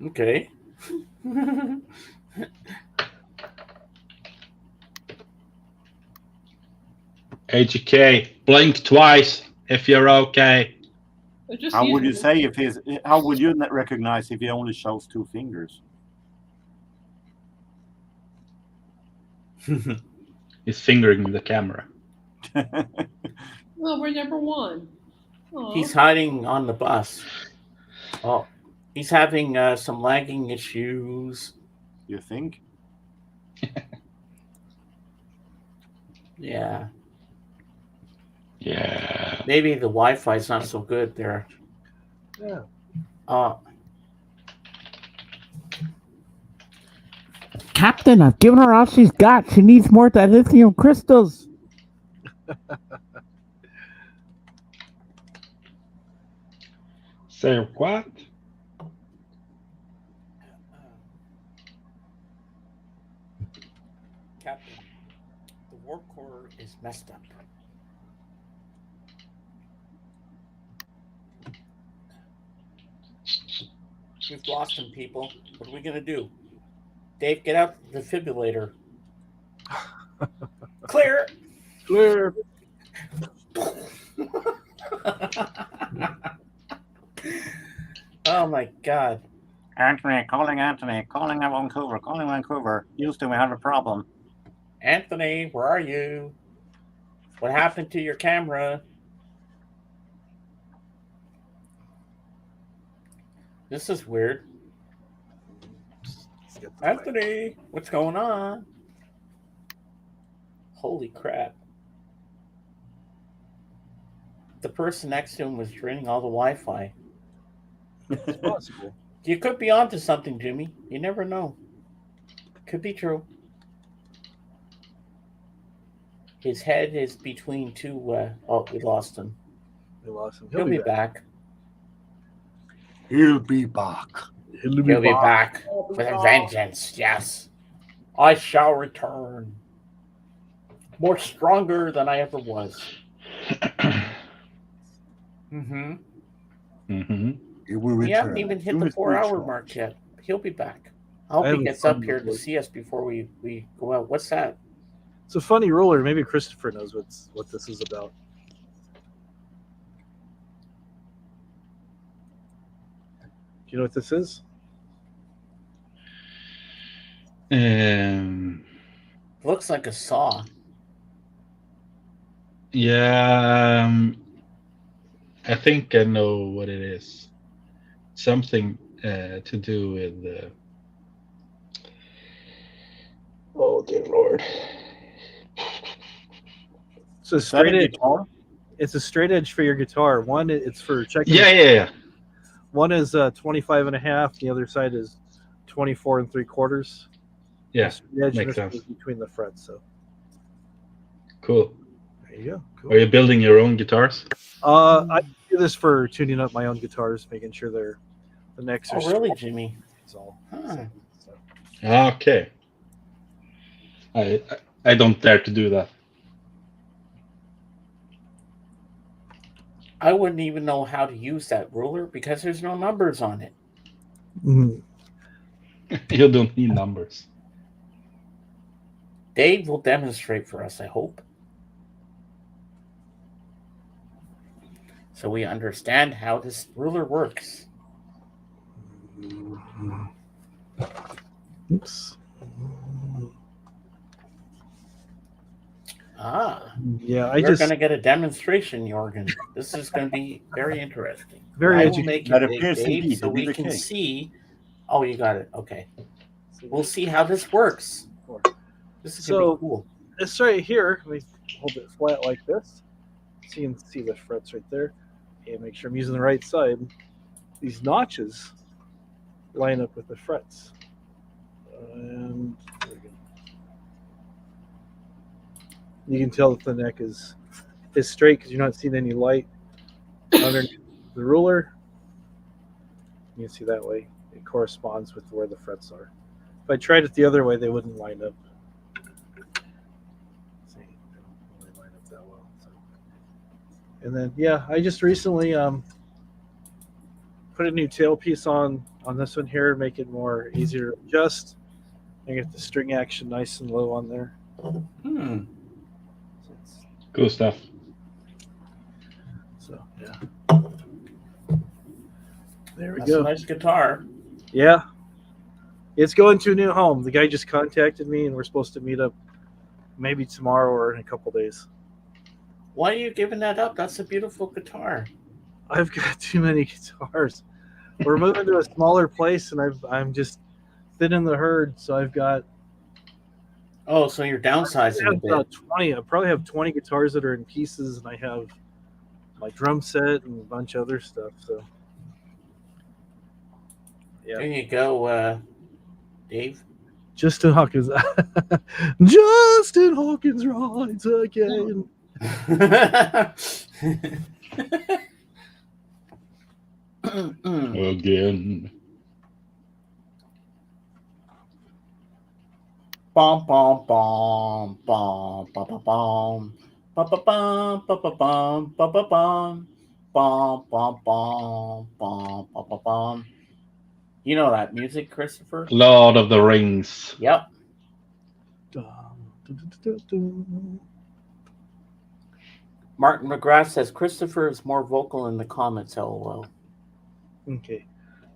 S1: Okay.
S10: AGK, blink twice if you're okay.
S8: How would you say if his? How would you recognize if he only shows 2 fingers?
S10: He's fingering the camera.
S6: Oh, we're number 1. Aw.
S1: He's hiding on the bus. Oh, he's having some lagging issues.
S8: You think?
S1: Yeah.
S10: Yeah.
S1: Maybe the Wi-Fi is not so good there.
S2: Yeah.
S11: Captain, I've given her all she's got. She needs more dilithium crystals.
S10: Say what?
S1: Captain, the warp core is messed up. We've lost him, people. What are we gonna do? Dave, get out the defibrillator. Clear.
S2: Clear.
S1: Oh my God.
S12: Anthony, calling Vancouver, calling Vancouver. Houston, we have a problem.
S1: Anthony, where are you? What happened to your camera? This is weird. Anthony, what's going on? Holy crap. The person next to him was draining all the Wi-Fi.
S2: It's possible.
S1: You could be onto something, Jimmy. You never know. Could be true. His head is between two. Oh, we lost him.
S2: We lost him.
S1: He'll be back.
S8: He'll be back.
S1: He'll be back with a vengeance. Yes, I shall return, more stronger than I ever was. Mm-hmm.
S10: Mm-hmm.
S8: He will
S1: We haven't
S8: return.
S1: even hit the 4-hour mark yet. He'll be back. I hope he gets up here to see us before we go out. What's that?
S2: It's a funny ruler. Maybe Christopher knows what this is about. Do you know what this is?
S1: Looks like a saw.
S10: Yeah, I think I know what it is. Something to do with. Oh dear Lord!
S2: It's a straight edge. It's a straight edge for your guitar. One, it's for checking.
S10: Yeah.
S2: One is 25.5. The other side is 24 3/4.
S10: Yeah,
S2: edge
S10: makes sense.
S2: Between the frets. So
S10: cool.
S2: There you go. Cool.
S10: Are you building your own guitars?
S2: I do this for tuning up my own guitars, making sure the necks are.
S1: Oh, really, Jimmy?
S2: It's all.
S1: Huh.
S10: Okay. I don't dare to do that.
S1: I wouldn't even know how to use that ruler because there's no numbers on it.
S2: Mm.
S10: You don't need numbers.
S1: Dave will demonstrate for us, I hope. So we understand how this ruler works.
S2: Oops. Yeah,
S1: We're going to get a demonstration, Jorgen. This is going to be very interesting.
S2: Very
S1: I will
S2: educational.
S1: make
S8: That
S1: it big,
S8: appears
S1: Dave,
S8: indeed
S1: so
S8: to be
S1: we
S8: the
S1: can
S8: case.
S1: see. Oh, you got it. Okay. We'll see how this works. This is going to be cool.
S2: This right here, let me hold it flat like this, so you can see the frets right there, and make sure I'm using the right side. These notches line up with the frets, and there we go. You can tell that the neck is straight because you're not seeing any light underneath the ruler. You can see that way it corresponds with where the frets are. If I tried it the other way, they wouldn't line up. And then, yeah, I just recently put a new tailpiece on this one here, make it more easier to adjust. I get the string action nice and low on there.
S10: Cool stuff.
S2: So, yeah. There we
S1: That's
S2: go.
S1: a nice guitar.
S2: Yeah. It's going to a new home. The guy just contacted me, and we're supposed to meet up maybe tomorrow or in a couple days.
S1: Why are you giving that up? That's a beautiful guitar.
S2: I've got too many guitars. We're moving to a smaller place, and I'm just thinning the herd. So I've got.
S1: Oh, so you're downsizing a bit.
S2: About 20. I probably have 20 guitars that are in pieces, and I have my drum set and a bunch of other stuff. So. Yeah.
S1: There you go, Dave.
S2: Justin Hawkins. Justin Hawkins rides again.
S10: Again.
S1: Bom bom bom bom bom bom bom bom bom bom bom bom bom bom bom bom bom bom bom. You know that music, Christopher?
S10: Lord of the Rings.
S1: Yep. Martin McGrath says Christopher is more vocal in the comments. LOL.
S2: Okay.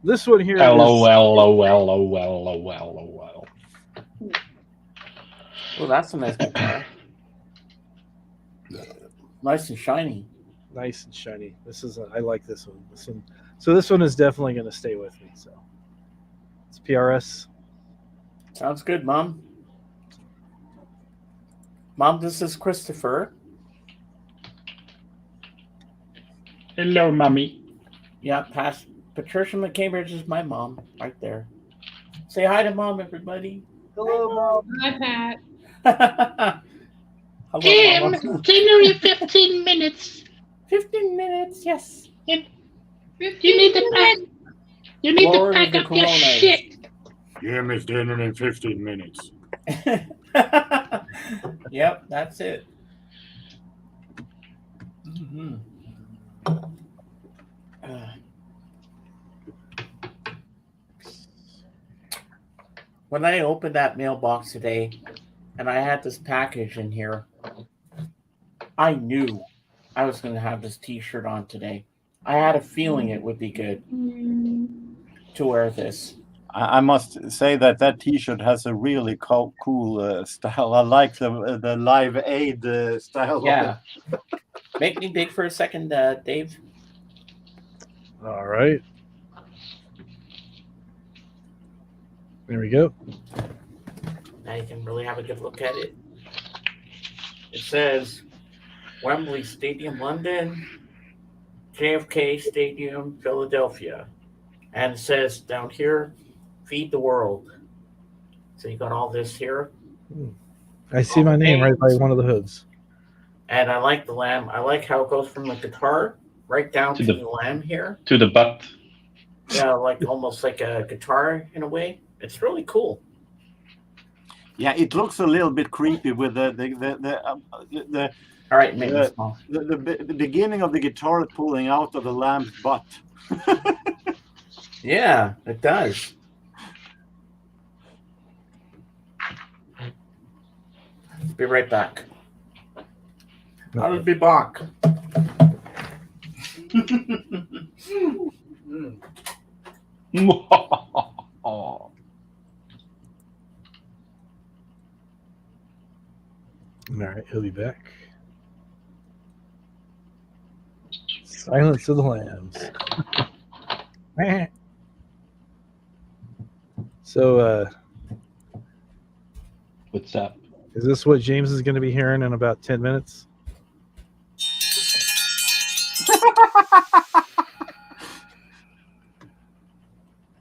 S2: This one here
S10: LOL,
S2: is
S10: LOL.
S1: Oh, that's a nice guitar. Nice and shiny.
S2: nice and shiny. I like this one. So this one is definitely going to stay with me. So it's PRS.
S1: Sounds good, Mom. Mom, this is Christopher.
S10: Hello, Mommy.
S1: Yeah, Patricia McCambridge is my mom, right there. Say hi to Mom, everybody.
S2: Hello, Mom.
S6: Hi, Pat.
S1: Hello,
S11: Jim,
S1: Mama.
S11: generally 15 minutes.
S1: 15 minutes, yes.
S11: You need to pack. You need
S1: Lord
S11: to
S1: of
S11: pack
S1: the
S11: up your
S1: Coronas.
S11: shit.
S7: Jim is dinner in 15 minutes.
S1: Yep, that's it. Mm-hmm. When I opened that mailbox today and I had this package in here, I knew I was going to have this t-shirt on today. I had a feeling it would be good to wear this.
S8: I must say that T-shirt has a really cool style. I like the Live Aid style.
S1: Yeah. Make me big for a second, Dave.
S2: All right. There we go.
S1: Now you can really have a good look at it. It says Wembley Stadium, London, JFK Stadium, Philadelphia. And it says down here, Feed the World. So you got all this here.
S2: I see my name right by one of the hoods.
S1: And I like the lamb. I like how it goes from the guitar right down to the lamb here.
S10: To the butt.
S1: Yeah, like almost like a guitar in a way. It's really cool.
S8: Yeah, it looks a little bit creepy with the
S1: all right, make me small.
S8: The beginning of the guitar pulling out of the lamb's butt.
S1: Yeah, it does. Be right back. I'll be back.
S2: All right, he'll be back. Silence of the Lambs. So,
S10: what's up?
S2: Is this what James is going to be hearing in about 10 minutes?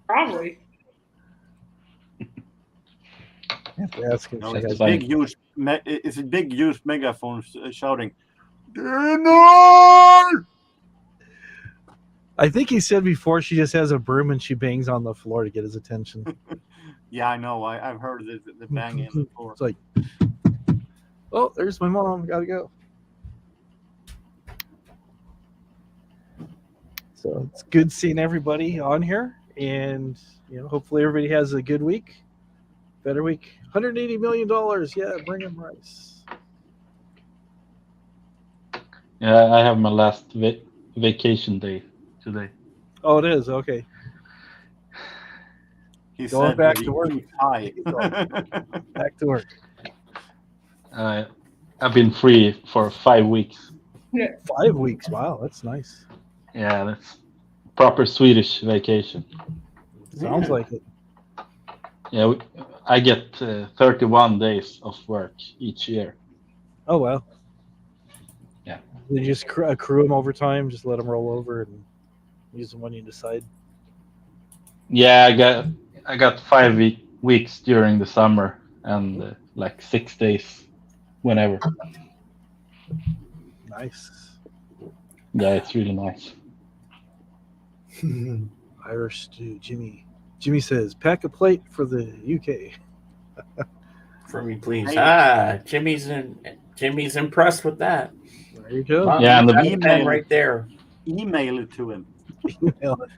S6: Probably.
S2: I have to ask him.
S8: No,
S2: if she
S8: it's
S2: has-
S8: a big, huge megaphone shouting, "Dinner!"
S2: I think he said before she just has a broom and she bangs on the floor to get his attention.
S8: Yeah, I know. I've heard the banging before.
S2: It's like, oh, there's my mom. Gotta go. So it's good seeing everybody on here, and hopefully everybody has a good week, better week. $180 million. Yeah, bring him rice.
S10: Yeah, I have my last vacation day today.
S2: Oh, it is okay.
S8: He's
S2: going back to work.
S8: High.
S2: Back to work.
S10: I've been free for 5 weeks.
S6: Yeah.
S2: 5 weeks. Wow, that's nice.
S10: Yeah, that's proper Swedish vacation.
S2: Sounds like it.
S10: Yeah, I get 31 days of work each year.
S2: Oh, wow.
S10: Yeah.
S2: You just accrue them over time, just let them roll over and use them when you decide.
S10: Yeah, I got 5 weeks during the summer and like 6 days whenever.
S2: Nice.
S10: Yeah, it's really nice.
S2: Irish stew, Jimmy. Jimmy says, pack a plate for the UK.
S1: For me, please. Ah, Jimmy's impressed with that.
S2: There you go.
S1: Mom,
S10: Yeah, and the
S1: that's a pen right there.
S8: Email it to him.
S2: Email it.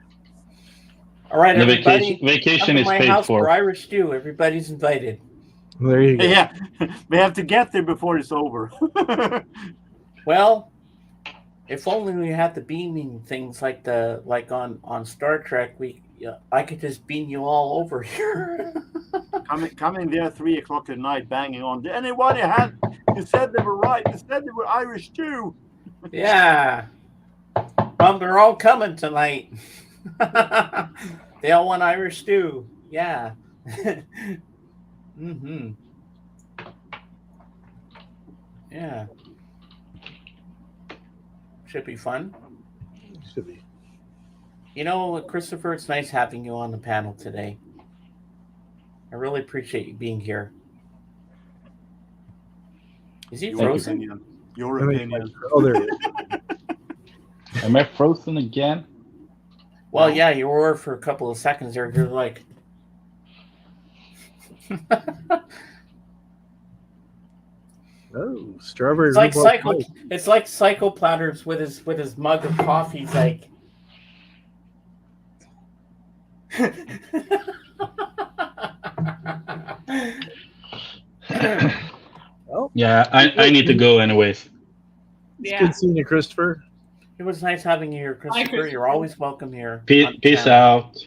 S1: All right,
S10: The
S1: everybody.
S10: vacation
S1: come to
S10: is
S1: my
S10: paid
S1: house
S10: for.
S1: Irish stew. Everybody's invited.
S2: There you go.
S8: Yeah, we have to get there before it's over.
S1: Well, If only we had the beaming things like on Star Trek. I could just beam you all over here.
S8: Coming there 3 o'clock at night, banging on. Did anybody had? You said they were right. You said they were Irish too.
S1: Yeah. They're all coming tonight. They all want Irish stew. Yeah. Mm-hmm. Yeah. Should be fun.
S2: Should be.
S1: You know, Christopher, it's nice having you on the panel today. I really appreciate you being here. Is he
S8: Your
S1: frozen?
S8: opinion. Your opinion.
S2: Oh, there he is.
S10: Am I frozen again?
S1: Well,
S8: No.
S1: yeah, you were for a couple of seconds there. You're like,
S2: Oh, strawberry.
S1: it's like
S2: rhubarb
S1: Psycho.
S2: pie.
S1: It's like Psycho Platters with his mug of coffee. He's like,
S2: Well,
S10: Yeah, I need to go anyways.
S2: it's
S6: Yeah.
S2: good seeing you, Christopher.
S1: it was nice having you here, Christopher. You're
S6: Christopher.
S1: always welcome here. on the
S10: Peace
S1: channel.
S10: out.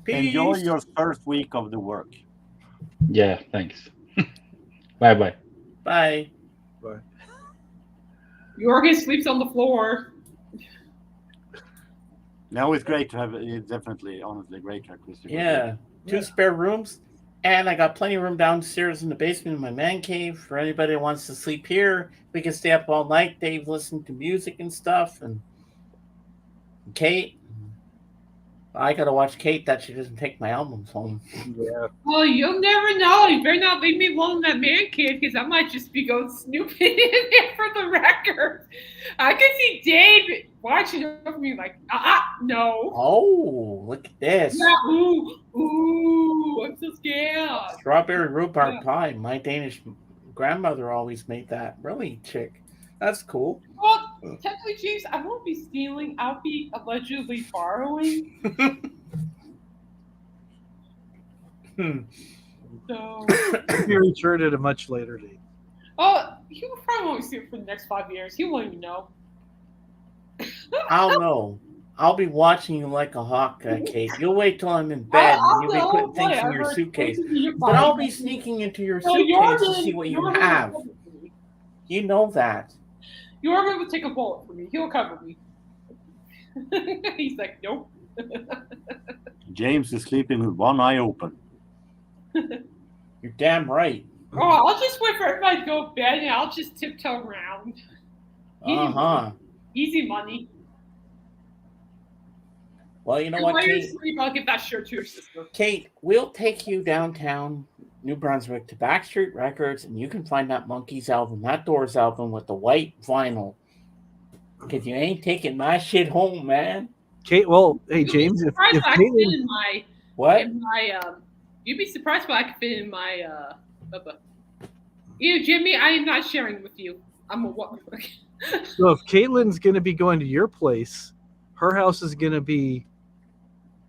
S1: Peace.
S8: Enjoy your first week of the work.
S10: Yeah, thanks. Bye bye.
S1: Bye.
S6: Jorgen sleeps on the floor.
S8: No, it's great to have. It's definitely, honestly, great to have Christopher.
S1: Yeah, two spare rooms, and I got plenty of room downstairs in the basement in my man cave for anybody that wants to sleep here. We can stay up all night. Dave listening to music and stuff, and Kate. I gotta watch Kate that she doesn't take my albums home.
S2: Yeah.
S6: Well, you'll never know. You better not leave me alone in that man cave because I might just be going snooping in there for the record. I could see Dave watching over me like, no.
S1: Oh, look at this.
S6: Yeah, ooh, I'm so scared.
S1: Strawberry rhubarb pie. My Danish grandmother always made that. Really, chick. That's cool.
S6: Well, technically, James, I won't be stealing. I'll be allegedly borrowing. So,
S2: Be returned at a much later date.
S6: he probably won't see it for the next 5 years. He won't even know.
S1: I'll know. I'll be watching you like a hawk, Kate. You'll wait till I'm in bed and you'll be putting things in your suitcase. But I'll be sneaking into your suitcase to see what you have. You know that.
S6: Jorgen will take a bullet for me. He'll cover me. He's like, nope.
S8: James is sleeping with one eye open.
S1: You're damn right.
S6: Oh, I'll just wait for everybody to go to bed and I'll just tiptoe around. Easy money.
S1: Well, you know
S6: And
S1: what,
S6: while you're
S1: Kate?
S6: asleep, I'll give that shirt to your sister.
S1: Kate, we'll take you downtown New Brunswick to Backstreet Records, and you can find that Monkeys album, that Doors album with the white vinyl. Because you ain't taking my shit home, man.
S2: Kate, well, hey, James, if
S6: I could fit
S2: Caitlin,
S6: in my,
S1: What?
S6: you'd be surprised what I could fit in my, You, Jimmy, I am not sharing with you. I'm a what?
S2: so if Caitlin's going to be going to your place, her house is going to be,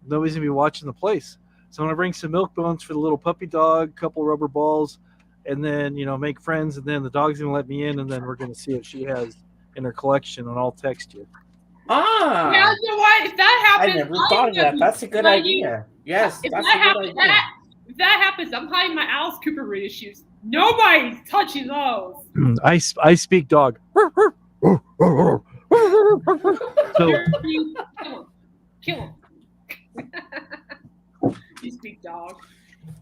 S2: nobody's going to be watching the place. So I'm going to bring some milk bones for the little puppy dog, couple rubber balls, and then, make friends, and then the dog's going to let me in, and then we're going to see what she has in her collection, and I'll text you.
S1: Ah!
S6: Yeah, you know what? If that happens,
S1: I never thought of that. That's a good idea. Yes,
S6: If
S1: that's
S6: that
S1: a good
S6: happens,
S1: idea.
S6: if that happens, I'm hiding my Alice Cooper reissues. Nobody's touching those.
S2: I speak dog. So
S6: Kill him. You speak dog.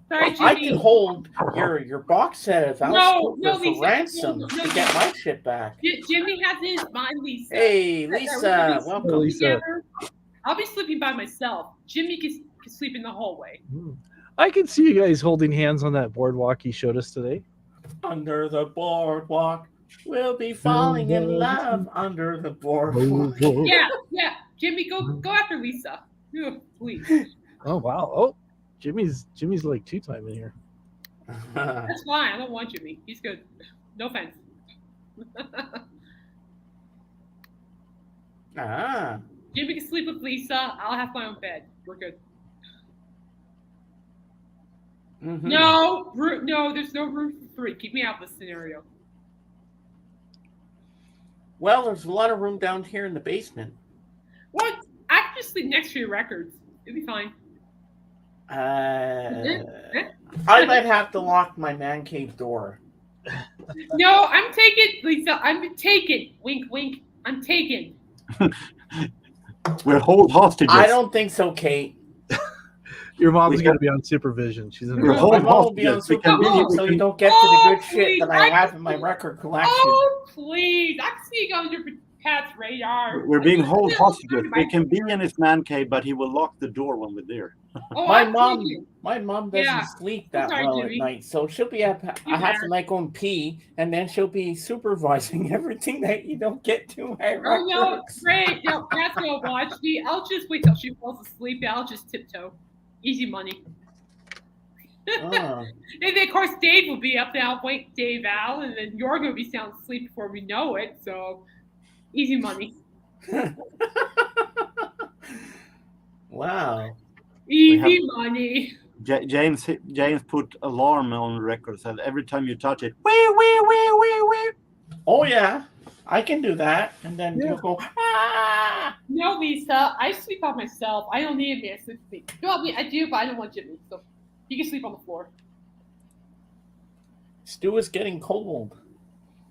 S6: Sorry,
S1: I
S6: Jimmy.
S1: can hold your box set of Alice Cooper for
S6: Lisa,
S1: ransom
S6: no,
S1: to get my shit back.
S6: Jimmy has in his mind Lisa.
S1: Hey,
S6: We're
S1: Lisa,
S6: gonna be
S1: welcome.
S6: sleeping
S2: Lisa.
S6: together. I'll be sleeping by myself. Jimmy can sleep in the hallway.
S2: I can see you guys holding hands on that boardwalk he showed us today.
S1: Under the boardwalk, we'll be falling in love under the boardwalk.
S6: Yeah. Jimmy, go after Lisa. Ugh, please.
S2: Oh wow! Oh, Jimmy's like two-time in here.
S6: That's fine. I don't want Jimmy. He's good. No offense. Jimmy can sleep with Lisa. I'll have my own bed. We're good.
S1: Mm-hmm.
S6: No, there's no room for three. Keep me out of this scenario.
S1: Well, there's a lot of room down here in the basement.
S6: What? I can just sleep next to your records. It'll be fine.
S1: I might have to lock my man cave door.
S6: No, I'm taking, Lisa. I'm taking. Wink, wink. I'm taking.
S8: We're hold hostages.
S1: I don't think so, Kate.
S2: Your mom's going to be on supervision. She's in
S8: We're
S1: My
S8: hold
S1: mom will be on
S8: hostages. We can
S1: supervision,
S8: be-
S1: so
S8: we
S1: you
S8: can-
S1: don't get to the good shit
S6: please,
S1: that I have in my record collection.
S6: Oh, please. I can see you on your Pat's radar.
S8: We're being hold hostages.
S6: My-
S8: We can be in his man cave, but he will lock the door when we're there.
S6: Oh,
S1: My
S6: I'm
S1: mom,
S6: taking.
S1: my mom doesn't
S6: Yeah.
S1: sleep that
S6: Sorry,
S1: well
S6: Jimmy.
S1: at night, so she'll be at
S6: You
S1: I have to
S6: better.
S1: like go and pee, and then she'll be supervising everything that you don't get to my
S6: Oh no,
S1: records.
S6: great. No, Pat's gonna watch me. I'll just wait till she falls asleep. I'll just tiptoe. Easy money.
S1: Ah.
S6: And then, of course, Dave will be up there. I'll wake Dave out, and then you're going to be sound asleep before we know it. So, easy money.
S1: Wow.
S6: Easy money.
S8: James put alarm on the record, said every time you touch it, wee, wee, wee, wee, wee.
S1: Oh yeah, I can do that, and then
S2: Yeah.
S1: you'll go. Ah!
S6: No, Lisa, I sleep by myself. I don't need a man to sleep. No, I mean, I do, but I don't want Jimmy. So, he can sleep on the floor.
S1: Stew is getting cold.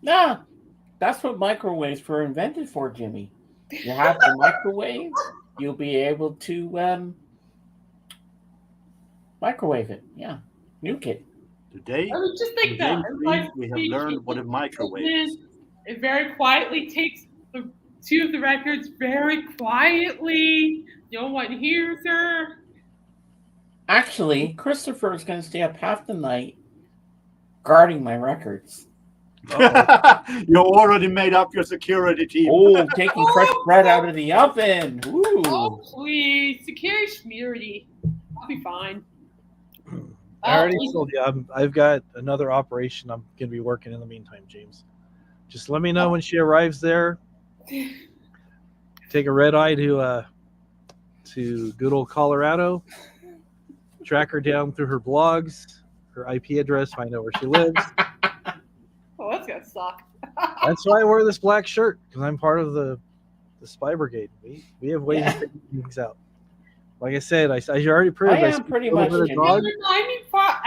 S1: Nah, that's what microwaves were invented for, Jimmy. You have the microwave, you'll be able to microwave it. Yeah, nuke it.
S8: Today,
S6: I was just
S8: on
S6: think that.
S8: James Green, we have learned what a microwave is.
S6: It very quietly takes the two of the records very quietly. No one hears her.
S1: Actually, Christopher is going to stay up half the night guarding my records.
S8: You already made up your security team.
S1: Oh, taking fresh bread out of the oven. Ooh.
S6: Oh, please. Security. I'll be fine.
S2: I already told you I've got another operation I'm going to be working in the meantime, James. Just let me know when she arrives there. Take a red eye to good old Colorado. Track her down through her blogs, her IP address, find out where she lives.
S6: Oh, that's going to suck.
S2: That's why I wear this black shirt, because I'm part of the spy brigade. We have ways of figuring things out. Like I said, I already proved.
S1: I am pretty much.
S6: I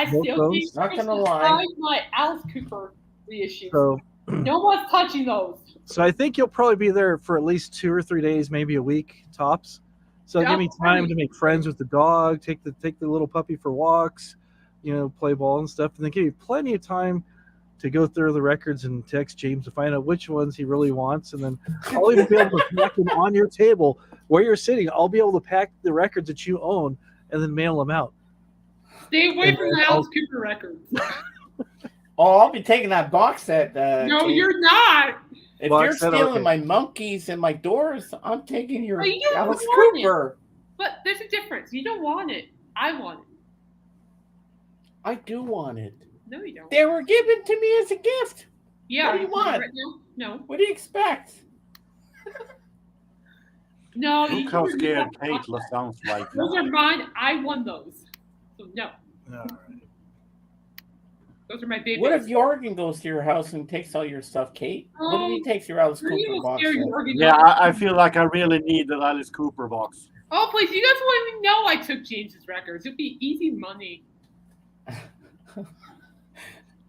S6: still
S2: Both
S6: think
S1: Not gonna
S6: Christmas
S1: lie.
S6: is my Alice Cooper reissue.
S2: So,
S6: No one's touching those.
S2: so I think you'll probably be there for at least 2 or 3 days, maybe a week tops. So
S6: Yeah,
S2: give me time to make friends with the dog, take the little puppy for walks, play ball and stuff, and then give you plenty of time to go through the records and text James to find out which ones he really wants, and then I'll even be able to pack them on your table where you're sitting. I'll be able to pack the records that you own and then mail them out.
S6: Stay away from the Alice Cooper records.
S1: Oh, I'll be taking that box set.
S6: No,
S1: Kate.
S6: you're not.
S1: If
S2: Box
S1: you're
S2: set,
S1: stealing
S2: okay.
S1: my monkeys and my doors, I'm taking your
S6: Well, you don't
S1: Alice
S6: want it.
S1: Cooper.
S6: But there's a difference. You don't want it. I want it.
S1: I do want it.
S6: No, you don't.
S1: They were given to me as a gift.
S6: Yeah.
S1: What do you want?
S6: Right now? No.
S1: What do you expect?
S6: No.
S8: Look how scared Kate sounds right
S6: Those
S8: now.
S6: are mine. I won those. So no.
S2: All right.
S6: Those are my babies.
S1: What if Jorgen goes to your house and takes all your stuff, Kate? What if he takes your Alice
S6: You
S1: Cooper
S6: will
S1: box
S6: scare
S1: set?
S6: Jorgen
S8: Yeah,
S6: off.
S8: I feel like I really need the Alice Cooper box.
S6: Oh, please. You guys won't even know I took James's records. It'd be easy money.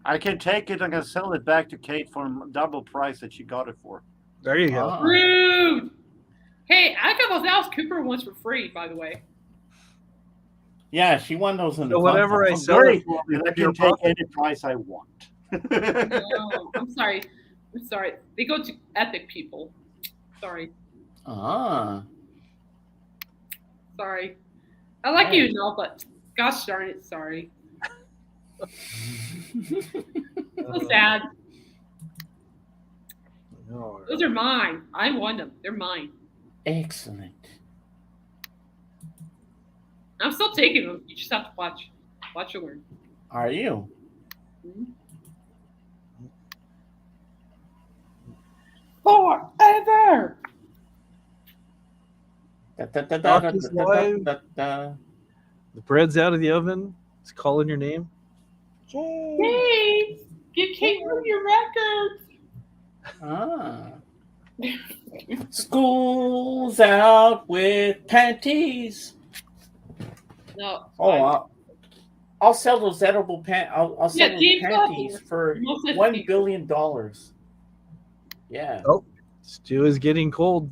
S8: I can take it and can sell it back to Kate for double price that she got it for.
S2: There you go.
S1: Ah.
S6: Rude. Hey, I got those Alice Cooper ones for free, by the way.
S1: Yeah, she won those in the
S2: So whatever I
S1: contest.
S2: sell it
S8: Great.
S2: for,
S8: And I
S2: your
S8: can take
S2: profit.
S8: any price I want.
S6: No, I'm sorry. They go to epic people. Sorry.
S1: Ah.
S6: Sorry. I like you and all, but gosh darn it, sorry. So sad.
S2: All right.
S6: Those are mine. I won them. They're mine.
S1: Excellent.
S6: I'm still taking them. You just have to watch and learn.
S1: Are you?
S6: Forever.
S2: Doc is live. The bread's out of the oven. It's calling your name.
S6: James, give Kate one of your records.
S1: Ah. School's out with panties.
S6: No.
S1: Oh, I'll sell those edible I'll sell
S6: Yeah,
S1: those
S6: James
S1: panties
S6: Butler.
S1: for
S6: Most of
S1: $1
S6: the-
S1: billion. Yeah.
S2: Oh, stew is getting cold.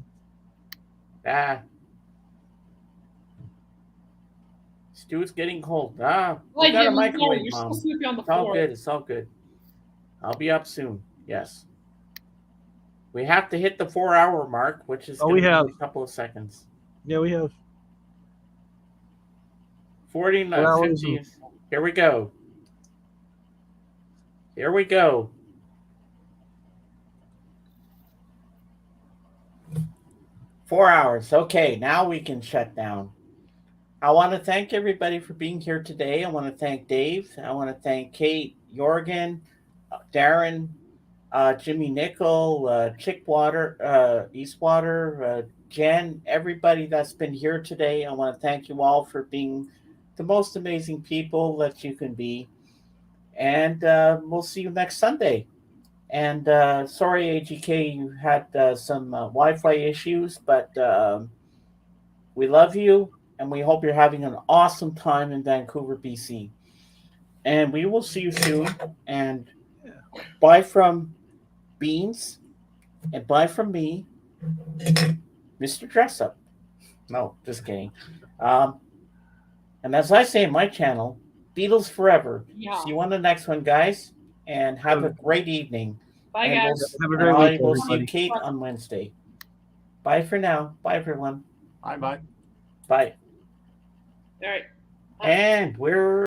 S1: Stew is getting cold. We
S6: Like
S1: got a
S6: Jim,
S1: microwave,
S6: you're
S1: Mom.
S6: supposed to be on the
S1: It's all
S6: floor.
S1: good. It's all good. I'll be up soon. Yes. We have to hit the 4-hour mark, which is going
S2: we
S1: to
S2: have.
S1: be a couple of seconds.
S2: Yeah, we have
S1: 49,
S2: 4 hours
S1: 50.
S2: and-
S1: Here we go. Here we go. Four hours. Okay, now we can shut down. I want to thank everybody for being here today. I want to thank Dave. I want to thank Kate, Jorgen, Darren, Jimmy Nickel, Chickwater, Eastwater, Jen, everybody that's been here today. I want to thank you all for being the most amazing people that you can be. And we'll see you next Sunday. And sorry, AGK, you had some Wi-Fi issues, but we love you, and we hope you're having an awesome time in Vancouver, BC. And we will see you soon. And bye from Beans, and bye from me, Mr. Dress Up. No, just kidding. And as I say in my channel, Beatles forever.
S6: Yeah.
S1: See you on the next one, guys, and have a great evening.
S6: Bye,
S1: And
S6: guys.
S2: Have a great week,
S1: we'll see
S2: everybody.
S1: Kate on Wednesday. Bye for now. Bye, everyone.
S8: Bye bye.
S1: Bye.
S6: All right.
S1: And we're